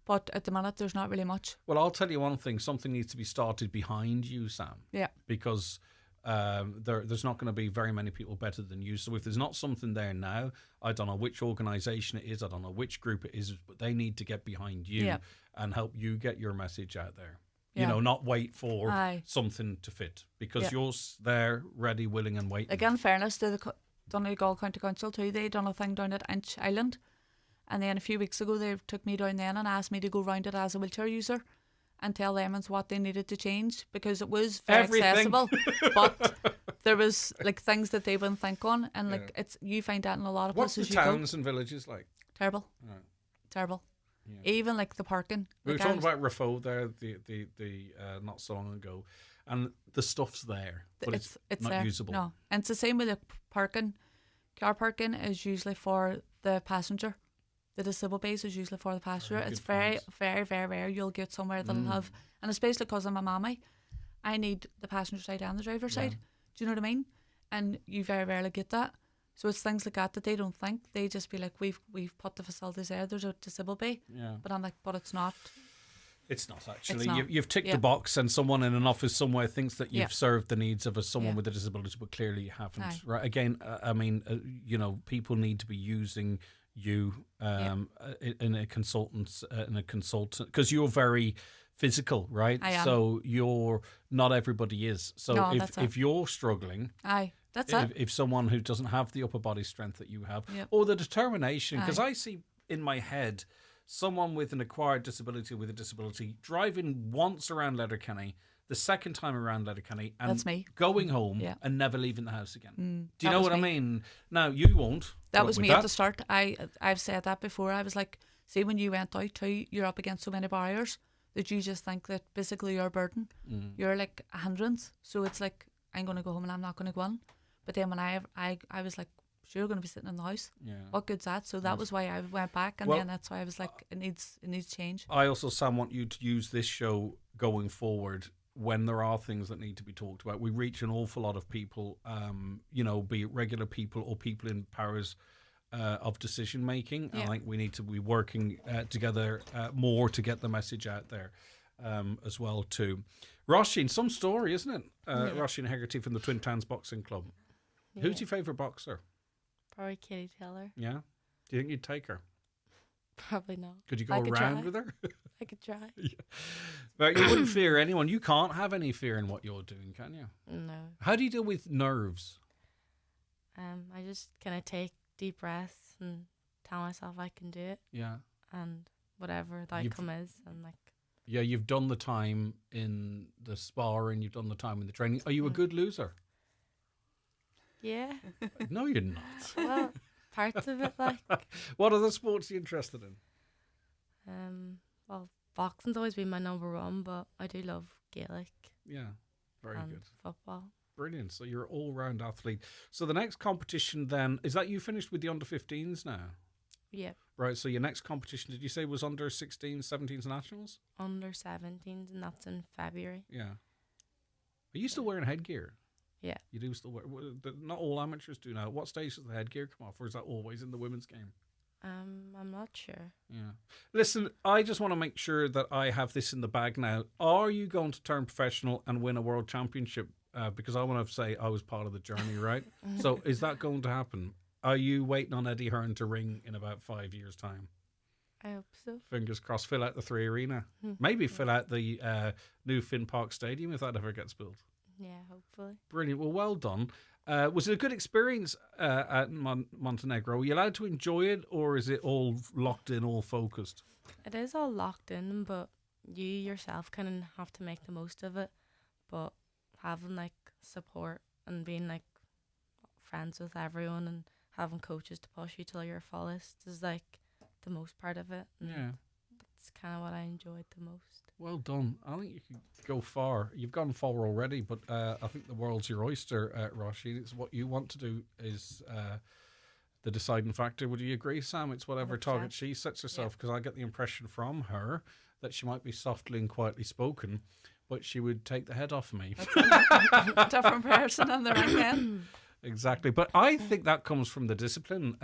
[SPEAKER 3] but at the minute there's not really much.
[SPEAKER 2] Well, I'll tell you one thing: something needs to be started behind you, Sam.
[SPEAKER 3] Yeah.
[SPEAKER 2] Because there's not going to be very many people better than you. So if there's not something there now, I don't know which organisation it is, I don't know which group it is, but they need to get behind you
[SPEAKER 3] Yeah.
[SPEAKER 2] and help you get your message out there.
[SPEAKER 3] Yeah.
[SPEAKER 2] Not wait for
[SPEAKER 3] Aye.
[SPEAKER 2] something to fit, because
[SPEAKER 3] Yeah.
[SPEAKER 2] you're there, ready, willing, and waiting.
[SPEAKER 3] Like in fairness to the Donegal County Council too, they done a thing down at Inch Island, and then a few weeks ago they took me down then and asked me to go round it as a wheelchair user and tell them what they needed to change, because it was very
[SPEAKER 2] Everything.
[SPEAKER 3] accessible, but there was like things that they wouldn't think on, and like it's you find that in a lot of
[SPEAKER 2] What's the
[SPEAKER 3] places you go.
[SPEAKER 2] towns and villages like?
[SPEAKER 3] Terrible,
[SPEAKER 2] Right.
[SPEAKER 3] terrible. Even like the parking.
[SPEAKER 2] We were
[SPEAKER 3] Like, I
[SPEAKER 2] talking
[SPEAKER 3] was-
[SPEAKER 2] about Raffo there, the not so long ago, and the stuff's there, but it's not
[SPEAKER 3] there.
[SPEAKER 2] usable.
[SPEAKER 3] No, and it's the same with the parking. Car parking is usually for the passenger. The disabled base is usually for the passenger. It's very, very, very rare you'll get somewhere that'll have, and especially because I'm a mammy, I need the passenger side and the driver's side. Do you know what I mean? And you very rarely get that. So it's things like that they don't think. They just be like, we've put the facilities there. There's a disabled bay.
[SPEAKER 2] Yeah.
[SPEAKER 3] But I'm like, but it's not.
[SPEAKER 2] It's not actually.
[SPEAKER 3] It's not.
[SPEAKER 2] You've ticked
[SPEAKER 3] Yeah.
[SPEAKER 2] the box, and someone in an office somewhere thinks that you've
[SPEAKER 3] Yeah.
[SPEAKER 2] served the needs of someone
[SPEAKER 3] Yeah.
[SPEAKER 2] with a disability, but clearly you haven't.
[SPEAKER 3] Aye.
[SPEAKER 2] Right? Again, I mean, people need to be using you in a consultant, because you're very physical, right?
[SPEAKER 3] I am.
[SPEAKER 2] So you're not everybody is. So
[SPEAKER 3] No, that's it.
[SPEAKER 2] if you're struggling,
[SPEAKER 3] Aye, that's
[SPEAKER 2] if,
[SPEAKER 3] it.
[SPEAKER 2] if someone who doesn't have the upper body strength that you have,
[SPEAKER 3] Yep.
[SPEAKER 2] or the determination, because
[SPEAKER 3] Aye.
[SPEAKER 2] I see in my head someone with an acquired disability, with a disability, driving once around Letterkenny, the second time around Letterkenny, and
[SPEAKER 3] That's me.
[SPEAKER 2] going home
[SPEAKER 3] Yeah.
[SPEAKER 2] and never leaving the house again. Do
[SPEAKER 3] that
[SPEAKER 2] you know
[SPEAKER 3] was
[SPEAKER 2] what I
[SPEAKER 3] me.
[SPEAKER 2] mean? Now, you won't.
[SPEAKER 3] That
[SPEAKER 2] put
[SPEAKER 3] was
[SPEAKER 2] up
[SPEAKER 3] me
[SPEAKER 2] with
[SPEAKER 3] at the start. I've said that before. I was like, see, when you went out too, you're up against so many barriers that you just think that basically you're a burden. You're like a hindrance. So it's like, I'm going to go home and I'm not going to go on. But then when I was like, sure, you're going to be sitting in the house.
[SPEAKER 2] Yeah.
[SPEAKER 3] What good's that? So that was why I went back, and
[SPEAKER 2] Well,
[SPEAKER 3] then that's why I was like, it needs change.
[SPEAKER 2] I also, Sam, want you to use this show going forward when there are things that need to be talked about. We reach an awful lot of people, be it regular people or people in powers of decision making.
[SPEAKER 3] Yeah.
[SPEAKER 2] I think we need to be working together more to get the message out there as well too. Roisin, some story, isn't it? Roisin Hegarty from the Twin Towns Boxing Club. Who's your favourite boxer?
[SPEAKER 25] Probably Katie Taylor.
[SPEAKER 2] Yeah? Do you think you'd take her?
[SPEAKER 25] Probably not.
[SPEAKER 2] Could you go
[SPEAKER 25] I could
[SPEAKER 2] around
[SPEAKER 25] try.
[SPEAKER 2] with her?
[SPEAKER 25] I could try.
[SPEAKER 2] But you wouldn't fear anyone. You can't have any fear in what you're doing, can you?
[SPEAKER 25] No.
[SPEAKER 2] How do you deal with nerves?
[SPEAKER 25] I just kind of take deep breaths and tell myself I can do it.
[SPEAKER 2] Yeah.
[SPEAKER 25] And whatever the
[SPEAKER 2] You've-
[SPEAKER 25] outcome is, I'm like,
[SPEAKER 2] Yeah, you've done the time in the sparring, you've done the time in the training. Are you a good loser?
[SPEAKER 25] yeah.
[SPEAKER 2] No, you're not.
[SPEAKER 25] Well, parts of it, like.
[SPEAKER 2] What other sports are you interested in?
[SPEAKER 25] Well, boxing's always been my number one, but I do love Gaelic.
[SPEAKER 2] Yeah, very
[SPEAKER 25] and
[SPEAKER 2] good.
[SPEAKER 25] Football.
[SPEAKER 2] Brilliant. So you're an all-round athlete. So the next competition then, is that you finished with the under-15s now?
[SPEAKER 25] Yeah.
[SPEAKER 2] Right, so your next competition, did you say was under-16s, 17s nationals?
[SPEAKER 25] Under 17s, and that's in February.
[SPEAKER 2] Yeah. Are you still wearing headgear?
[SPEAKER 25] Yeah.
[SPEAKER 2] You do still wear. Not all amateurs do now. What stage does the headgear come off, or is that always in the women's game?
[SPEAKER 25] I'm not sure.
[SPEAKER 2] Yeah. Listen, I just want to make sure that I have this in the bag now. Are you going to turn professional and win a world championship? Because I want to say I was part of the journey, right? So is that going to happen? Are you waiting on Eddie Hearn to ring in about 5 years' time?
[SPEAKER 25] I hope so.
[SPEAKER 2] Fingers crossed. Fill out the 3 Arena. Maybe fill out the new Finn Park Stadium if that ever gets built.
[SPEAKER 25] Yeah, hopefully.
[SPEAKER 2] Brilliant. Well done. Was it a good experience at Montenegro? Were you allowed to enjoy it, or is it all locked in, all focused?
[SPEAKER 25] It is all locked in, but you yourself kind of have to make the most of it. But having like support and being like friends with everyone and having coaches to push you till your fullest is like the most part of it. And
[SPEAKER 2] yeah.
[SPEAKER 25] That's kind of what I enjoyed the most.
[SPEAKER 2] Well done. I think you can go far. You've gone far already, but I think the world's your oyster, Roshi. It's what you want to do is the deciding factor. Would you agree, Sam? It's whatever
[SPEAKER 25] 100%.
[SPEAKER 2] target she sets herself, because I get the impression from her that she might be softly and quietly spoken, but she would take the head off me.
[SPEAKER 3] Different person on the right hand.
[SPEAKER 2] Exactly. But I think that comes from the discipline,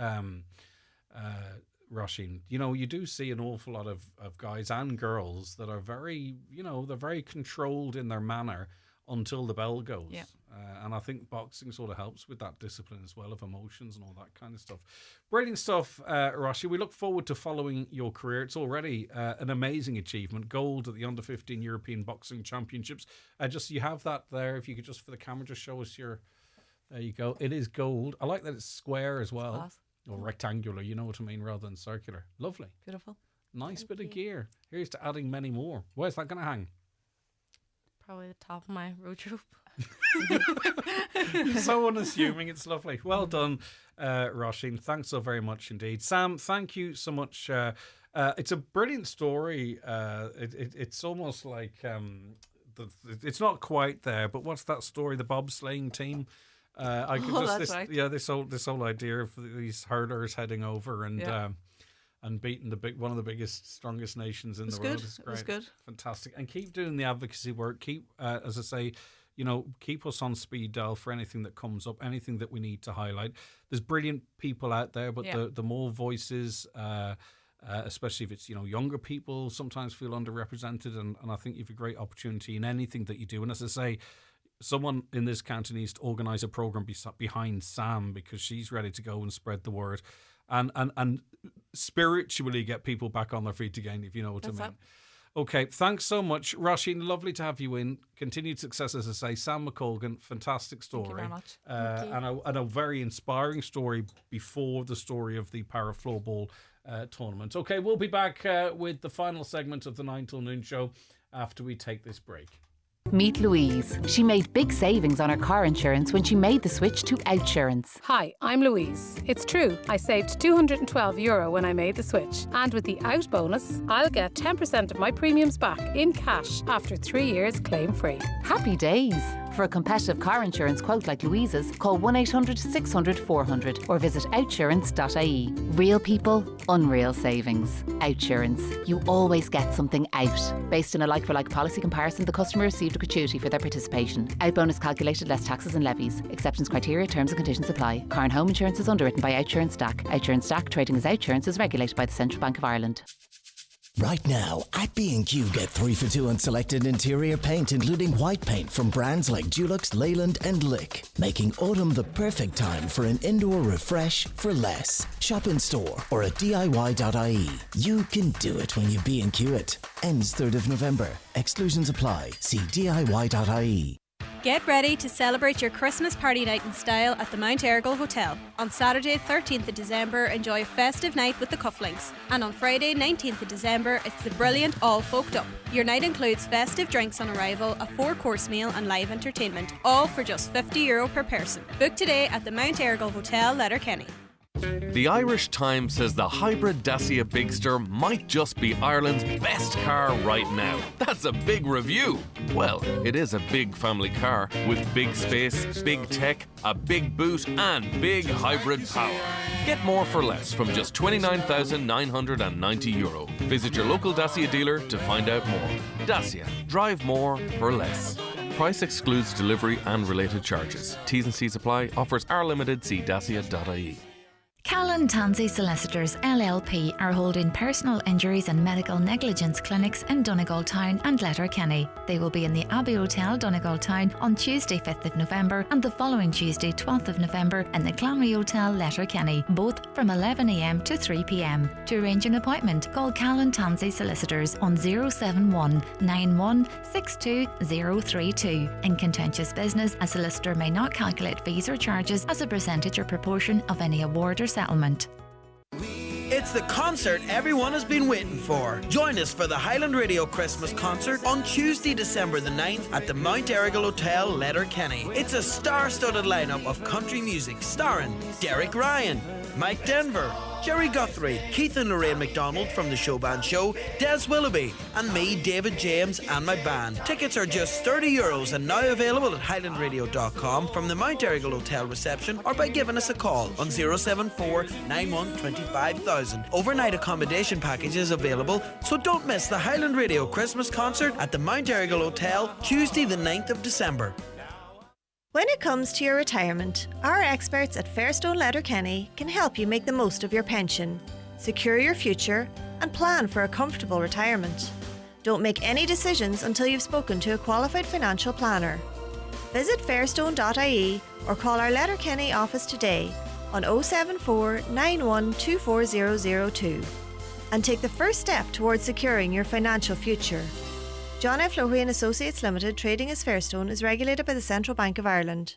[SPEAKER 2] Roisin. You know, you do see an awful lot of guys and girls that are very, they're very controlled in their manner until the bell goes.
[SPEAKER 3] Yeah.
[SPEAKER 2] And I think boxing sort of helps with that discipline as well, of emotions and all that kind of stuff. Brilliant stuff, Roshi. We look forward to following your career. It's already an amazing achievement. Gold at the Under-15 European Boxing Championships. Just you have that there. If you could just, for the camera, just show us your... There you go. It is gold. I like that it's square as well.
[SPEAKER 3] Class.
[SPEAKER 2] Or rectangular, you know what I mean, rather than circular. Lovely.
[SPEAKER 3] Beautiful.
[SPEAKER 2] Nice bit of gear. Here's to adding many more. Where's that going to hang?
[SPEAKER 25] Probably the top of my wardrobe.
[SPEAKER 2] So unassuming. It's lovely. Well done, Roisin. Thanks so very much indeed. Sam, thank you so much. It's a brilliant story. It's almost like it's not quite there, but what's that story? The bobsleighing team. I could
[SPEAKER 3] that's right.
[SPEAKER 2] Yeah, this whole idea of these hurlers heading over and beating one of the biggest, strongest nations in the world. It's great.
[SPEAKER 3] It was good.
[SPEAKER 2] Fantastic. And keep doing the advocacy work. Keep, as I say, keep us on speed dial for anything that comes up, anything that we need to highlight. There's brilliant people out there, but the more voices, especially if it's younger people, sometimes feel underrepresented, and I think you've a great opportunity in anything that you do. And as I say, someone in this county needs to organise a programme behind Sam, because she's ready to go and spread the word and spiritually get people back on their feet again, if you know what I mean. Okay, thanks so much, Roisin. Lovely to have you in. Continued success, as I say. Sam McColgan, fantastic story.
[SPEAKER 3] Thank you very much.
[SPEAKER 2] And a very inspiring story before the story of the para floorball tournament. Okay, we'll be back with the final segment of the 9 till noon show after we take this break.
[SPEAKER 9] Meet Louise. She made big savings on her car insurance when she made the switch to Outsurance.
[SPEAKER 5] Hi, I'm Louise. It's true, I saved €212 when I made the switch. And with the Out bonus, I'll get 10% of my premiums back in cash after 3 years claim-free.
[SPEAKER 9] Happy days. For a competitive car insurance quote like Louise's, call 1-800-600-400 or visit outsurance.ie. Real people, unreal savings. Outsurance. You always get something out. Based on a like-for-like policy comparison, the customer received a gratuity for their participation. Out bonus calculated less taxes and levies. Acceptance criteria, terms and conditions apply. Car and home insurance is underwritten by Outsurance DAC. Outsurance DAC, trading as Outsurance, is regulated by the Central Bank of Ireland.
[SPEAKER 8] Right now, at B&Q, get 3 for 2 on selected interior paint, including white paint from brands like Dulux, Leyland and Lick, making autumn the perfect time for an indoor refresh for less. Shop in store or at DIY.ie. You can do it when you B&Q it. Ends 3rd of November. Exclusions apply. See DIY.ie.
[SPEAKER 23] Get ready to celebrate your Christmas party night in style at the Mount Errigal Hotel. On Saturday 13th of December, enjoy a festive night with the Cufflinks. And on Friday 19th of December, it's the brilliant All Folked Up. Your night includes festive drinks on arrival, a 4-course meal and live entertainment, all for just €50 per person. Book today at the Mount Errigal Hotel, Letterkenny.
[SPEAKER 17] The Irish Times says the hybrid Dacia Bigster might just be Ireland's best car right now. That's a big review. Well, it is a big family car with big space, big tech, a big boot and big hybrid power. Get more for less from just €29,990. Visit your local Dacia dealer to find out more. Dacia. Drive more for less. Price excludes delivery and related charges. T's and C's apply. Offers are limited. See dacia.ie.
[SPEAKER 10] Callan Tansey Solicitors LLP are holding personal injuries and medical negligence clinics in Donegal Town and Letterkenny. They will be in the Abbey Hotel, Donegal Town on Tuesday 5th of November and the following Tuesday 12th of November in the Clanry Hotel, Letterkenny, both from 11am to 3pm. To arrange an appointment, call Callan Tansey Solicitors on 071 91 62032. In contentious business, a solicitor may not calculate fees or charges as a percentage or proportion of any award or settlement.
[SPEAKER 18] It's the concert everyone has been waiting for. Join us for the Highland Radio Christmas concert on Tuesday, December the 9th at the Mount Errigal Hotel, Letterkenny. It's a star-studded lineup of country music starring Derek Ryan, Mike Denver, Jerry Guthrie, Keith and Lorraine McDonald from the Showband Show, Des Willoughby, and me, David James, and my band. Tickets are just €30 and now available at highlandradio.com from the Mount Errigal Hotel reception or by giving us a call on 074 91 25000. Overnight accommodation packages available, so don't miss the Highland Radio Christmas concert at the Mount Errigal Hotel, Tuesday the 9th of December.
[SPEAKER 19] When it comes to your retirement, our experts at Fairstone Letterkenny can help you make the most of your pension, secure your future, and plan for a comfortable retirement. Don't make any decisions until you've spoken to a qualified financial planner. Visit fairstone.ie or call our Letterkenny office today on 074 91 24002 and take the first step towards securing your financial future. John F. Lowy and Associates Limited, trading as Fairstone, is regulated by the Central Bank of Ireland.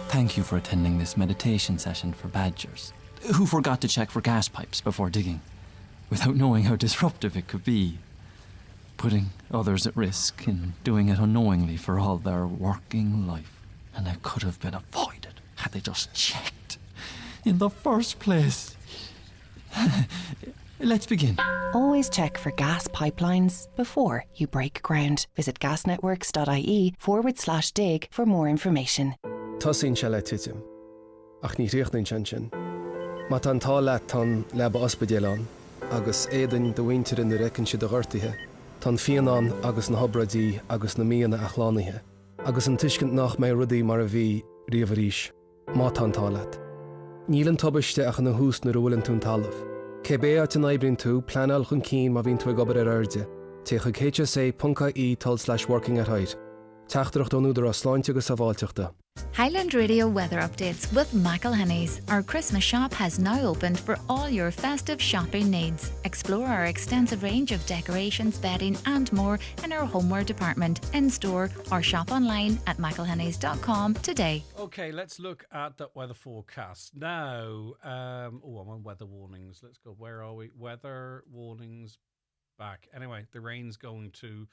[SPEAKER 20] Thank you for attending this meditation session for badgers who forgot to check for gas pipes before digging, without knowing how disruptive it could be, putting others at risk and doing it unknowingly for all their working life. And it could have been avoided had they just checked in the first place. Let's begin.
[SPEAKER 22] Always check for gas pipelines before you break ground. Visit gasnetworks.ie/dig for more information.
[SPEAKER 26] Tosin Chalatitim. Ach ní riachtain sin. Mat an tá leat tan leba ospedélan, agus édan do winter in the reckon si do ghortithe, tan fianán agus na hobradí agus na míana achlánithe, agus an tuiscint nach mé rudí mar a bhí riamharíis, má tan tá leat. Nílan tobaiste ach na hús na rúlan tún talamh. Cébé at an aibrin tú planal chun cín má vín tú gobar airde, techa HSA.ie/working at height. Teachtarach donúdar a sláinte agus a bháilteachta.
[SPEAKER 10] Highland Radio weather updates with McElhinney's. Our Christmas shop has now opened for all your festive shopping needs. Explore our extensive range of decorations, bedding and more in our homeware department, in-store or shop online at mcelhenneys.com today.
[SPEAKER 2] Okay, let's look at the weather forecast. Now, I'm on weather warnings. Let's go. Where are we? Weather warnings back. Anyway, the rain's going to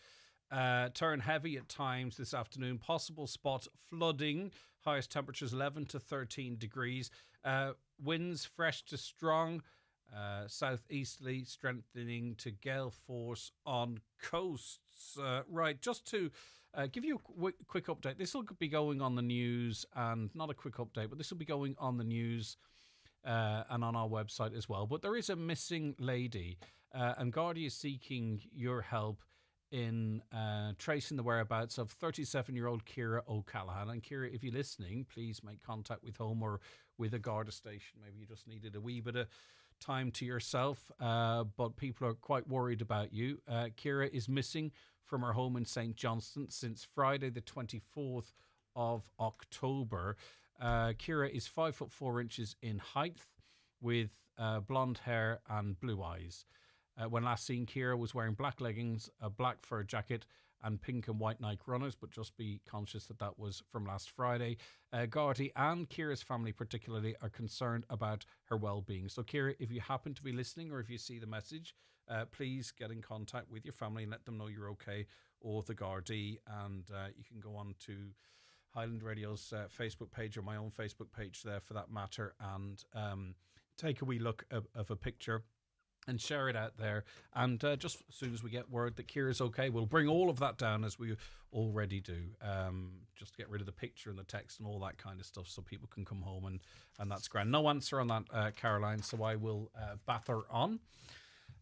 [SPEAKER 2] turn heavy at times this afternoon. Possible spot flooding. Highest temperatures 11 to 13 degrees. Winds fresh to strong. Southeasterly, strengthening to gale force on coasts. Right, just to give you a quick update. This will be going on the news, and not a quick update, but this will be going on the news and on our website as well. But there is a missing lady, and Gardaí is seeking your help in tracing the whereabouts of 37-year-old Ciara O'Callaghan. And Ciara, if you're listening, please make contact with home or with a Garda station. Maybe you just needed a wee bit of time to yourself, but people are quite worried about you. Ciara is missing from her home in St. Johnstone since Friday the 24th of October. Ciara is 5'4" in height, with blonde hair and blue eyes. When last seen, Ciara was wearing black leggings, a black fur jacket and pink and white Nike runners, but just be conscious that that was from last Friday. Gardaí and Ciara's family particularly are concerned about her well-being. So Ciara, if you happen to be listening or if you see the message, please get in contact with your family and let them know you're okay, or the Gardaí, and you can go on to Highland Radio's Facebook page or my own Facebook page there for that matter, and take a wee look of a picture and share it out there. And just as soon as we get word that Ciara's okay, we'll bring all of that down as we already do, just to get rid of the picture and the text and all that kind of stuff so people can come home, and that's grand. No answer on that, Caroline, so I will batter on.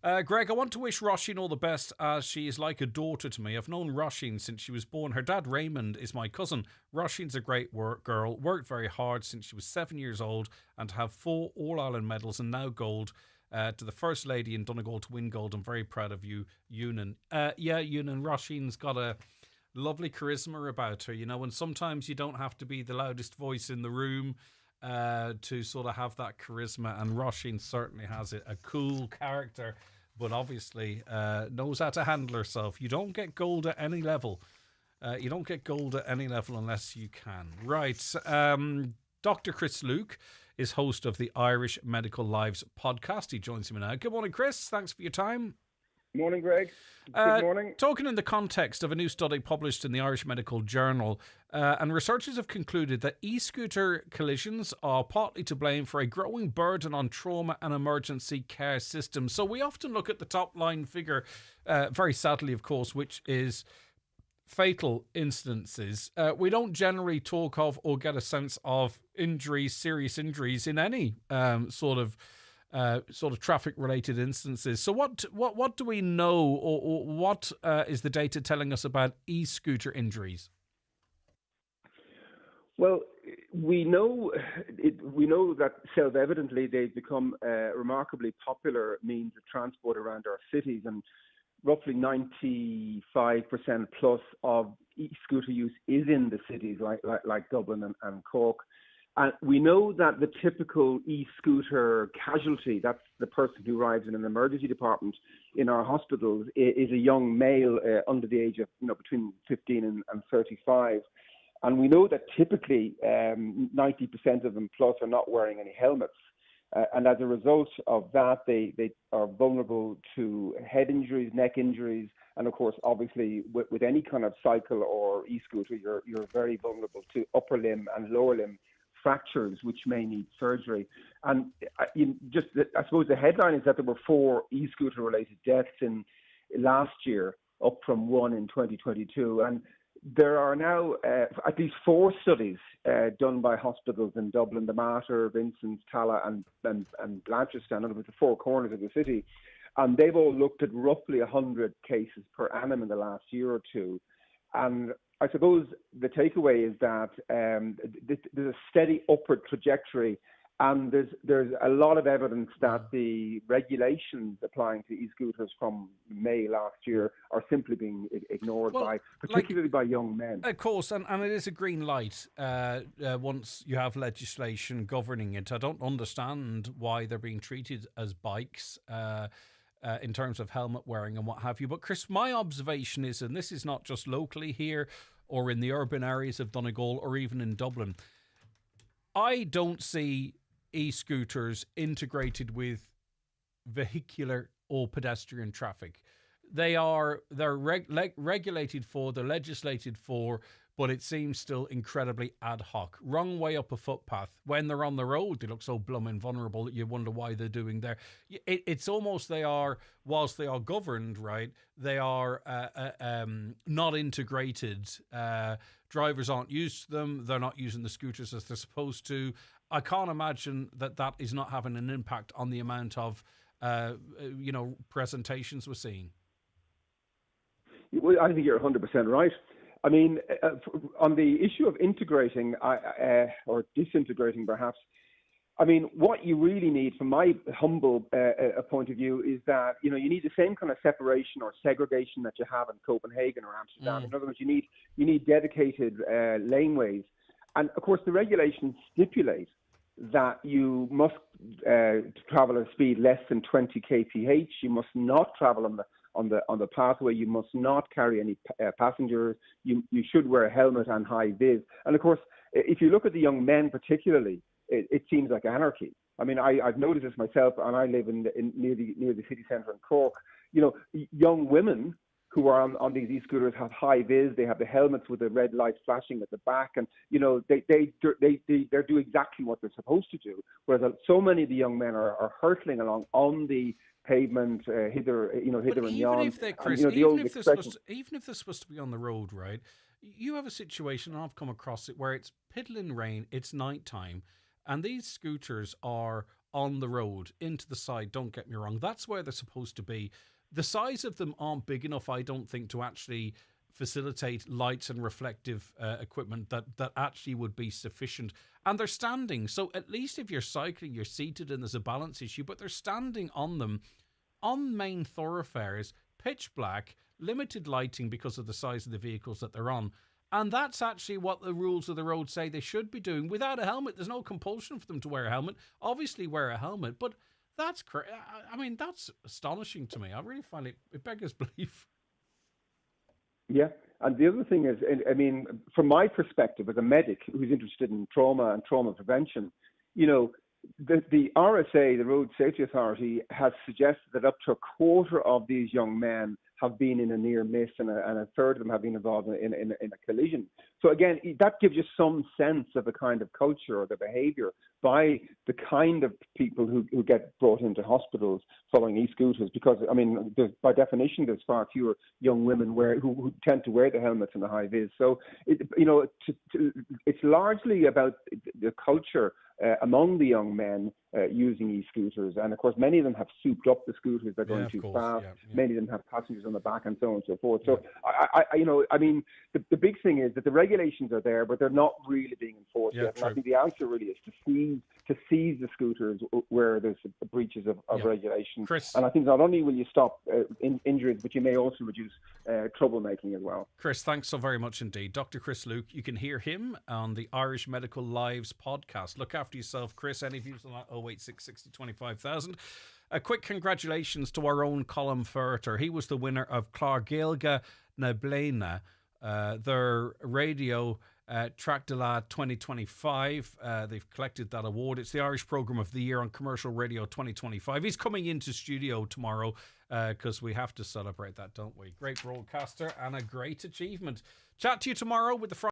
[SPEAKER 2] Greg, I want to wish Roisin all the best, as she is like a daughter to me. I've known Roisin since she was born. Her dad, Raymond, is my cousin. Roisin's a great girl, worked very hard since she was 7 years old, and to have 4 All-Ireland medals and now gold. To the First Lady in Donegal to win gold. I'm very proud of you, Ewan. Ewan, Roisin's got a lovely charisma about her, and sometimes you don't have to be the loudest voice in the room to sort of have that charisma, and Roisin certainly has it. A cool character, but obviously knows how to handle herself. You don't get gold at any level. You don't get gold at any level unless you can. Right. Dr. Chris Luke is host of the Irish Medical Lives podcast. He joins me now. Good morning, Chris. Thanks for your time.
[SPEAKER 6] Morning, Greg. Good morning.
[SPEAKER 2] Talking in the context of a new study published in the Irish Medical Journal, and researchers have concluded that e-scooter collisions are partly to blame for a growing burden on trauma and emergency care systems. So we often look at the top line figure, very sadly, of course, which is fatal incidences. We don't generally talk of or get a sense of injuries, serious injuries in any sort of traffic-related instances. So what do we know, or what is the data telling us about e-scooter injuries?
[SPEAKER 6] Well, we know that self-evidently they've become a remarkably popular means of transport around our cities, and roughly 95% plus of e-scooter use is in the cities like Dublin and Cork. And we know that the typical e-scooter casualty, that's the person who arrives in an emergency department in our hospitals, is a young male under the age of between 15 and 35. And we know that typically 90% of them plus are not wearing any helmets. And as a result of that, they are vulnerable to head injuries, neck injuries, and of course, obviously, with any kind of cycle or e-scooter, you're very vulnerable to upper limb and lower limb fractures, which may need surgery. And I suppose the headline is that there were 4 e-scooter related deaths in last year, up from 1 in 2022. And there are now at least 4 studies done by hospitals in Dublin, the Mater, Vincent's, Tala and Blanchardstown, in other words, the 4 corners of the city. And they've all looked at roughly 100 cases per annum in the last year or two. And I suppose the takeaway is that there's a steady upward trajectory, and there's a lot of evidence that the regulations applying to e-scooters from May last year are simply being ignored particularly by young men.
[SPEAKER 2] Of course, and it is a green light once you have legislation governing it. I don't understand why they're being treated as bikes in terms of helmet wearing and what have you. But Chris, my observation is, and this is not just locally here or in the urban areas of Donegal or even in Dublin, I don't see e-scooters integrated with vehicular or pedestrian traffic. They're regulated for, they're legislated for, but it seems still incredibly ad hoc. Wrong way up a footpath. When they're on the road, they look so blooming vulnerable that you wonder why they're doing there. It's almost they are, whilst they are governed, right, they are not integrated. Drivers aren't used to them. They're not using the scooters as they're supposed to. I can't imagine that is not having an impact on the amount of, presentations we're seeing.
[SPEAKER 6] Well, I think you're 100% right. I mean, on the issue of integrating or disintegrating, perhaps, I mean, what you really need, from my humble point of view, is that you need the same kind of separation or segregation that you have in Copenhagen or Amsterdam. In other words, you need dedicated laneways, and of course, the regulations stipulate that you must travel at a speed less than 20 kph. You must not travel on the pathway. You must not carry any passengers. You should wear a helmet and high vis. And of course, if you look at the young men particularly, it seems like anarchy. I mean, I've noticed this myself, and I live near the city centre in Cork. Young women who are on these e-scooters have high vis. They have the helmets with the red lights flashing at the back, and they do exactly what they're supposed to do. Whereas so many of the young men are hurtling along on the pavement, hither and yon.
[SPEAKER 2] Even if they're supposed to be on the road, right? You have a situation, and I've come across it, where it's piddling rain, it's nighttime, and these scooters are on the road, into the side, don't get me wrong. That's where they're supposed to be. The size of them aren't big enough, I don't think, to actually facilitate lights and reflective equipment that actually would be sufficient. And they're standing. So at least if you're cycling, you're seated and there's a balance issue, but they're standing on them on main thoroughfares, pitch black, limited lighting because of the size of the vehicles that they're on. And that's actually what the rules of the road say they should be doing without a helmet. There's no compulsion for them to wear a helmet. Obviously wear a helmet, but that's I mean, that's astonishing to me. I really find it beggars belief.
[SPEAKER 6] Yeah, and the other thing is, I mean, from my perspective as a medic who's interested in trauma and trauma prevention, you know, the RSA, the Road Safety Authority, has suggested that up to a quarter of these young men have been in a near miss, and a third of them have been involved in a collision. So again, that gives you some sense of the kind of culture or the behaviour by the kind of people who get brought into hospitals following e-scooters. Because I mean, by definition, there's far fewer young women who tend to wear the helmets and the high vis. So it's largely about the culture among the young men using e-scooters, and of course many of them have souped up the scooters. They're going too fast. Many of them have passengers on the back and so on and so forth. So I mean, the big thing is that the regulations are there, but they're not really being enforced yet. And I think the answer really is to seize the scooters where there's breaches of regulation.
[SPEAKER 2] Chris.
[SPEAKER 6] And I think not only will you stop injuries, but you may also reduce troublemaking as well.
[SPEAKER 2] Chris, thanks so very much indeed. Dr. Chris Luke, you can hear him on the Irish Medical Lives podcast. Look after yourself, Chris. Any views on that? 086 60 25,000. A quick congratulations to our own Colm Ferreter. He was the winner of Clárgailge na Bléine, their radio Track de la 2025. They've collected that award. It's the Irish Programme of the Year on Commercial Radio 2025. He's coming into studio tomorrow because we have to celebrate that, don't we? Great broadcaster and a great achievement. Chat to you tomorrow with the Friday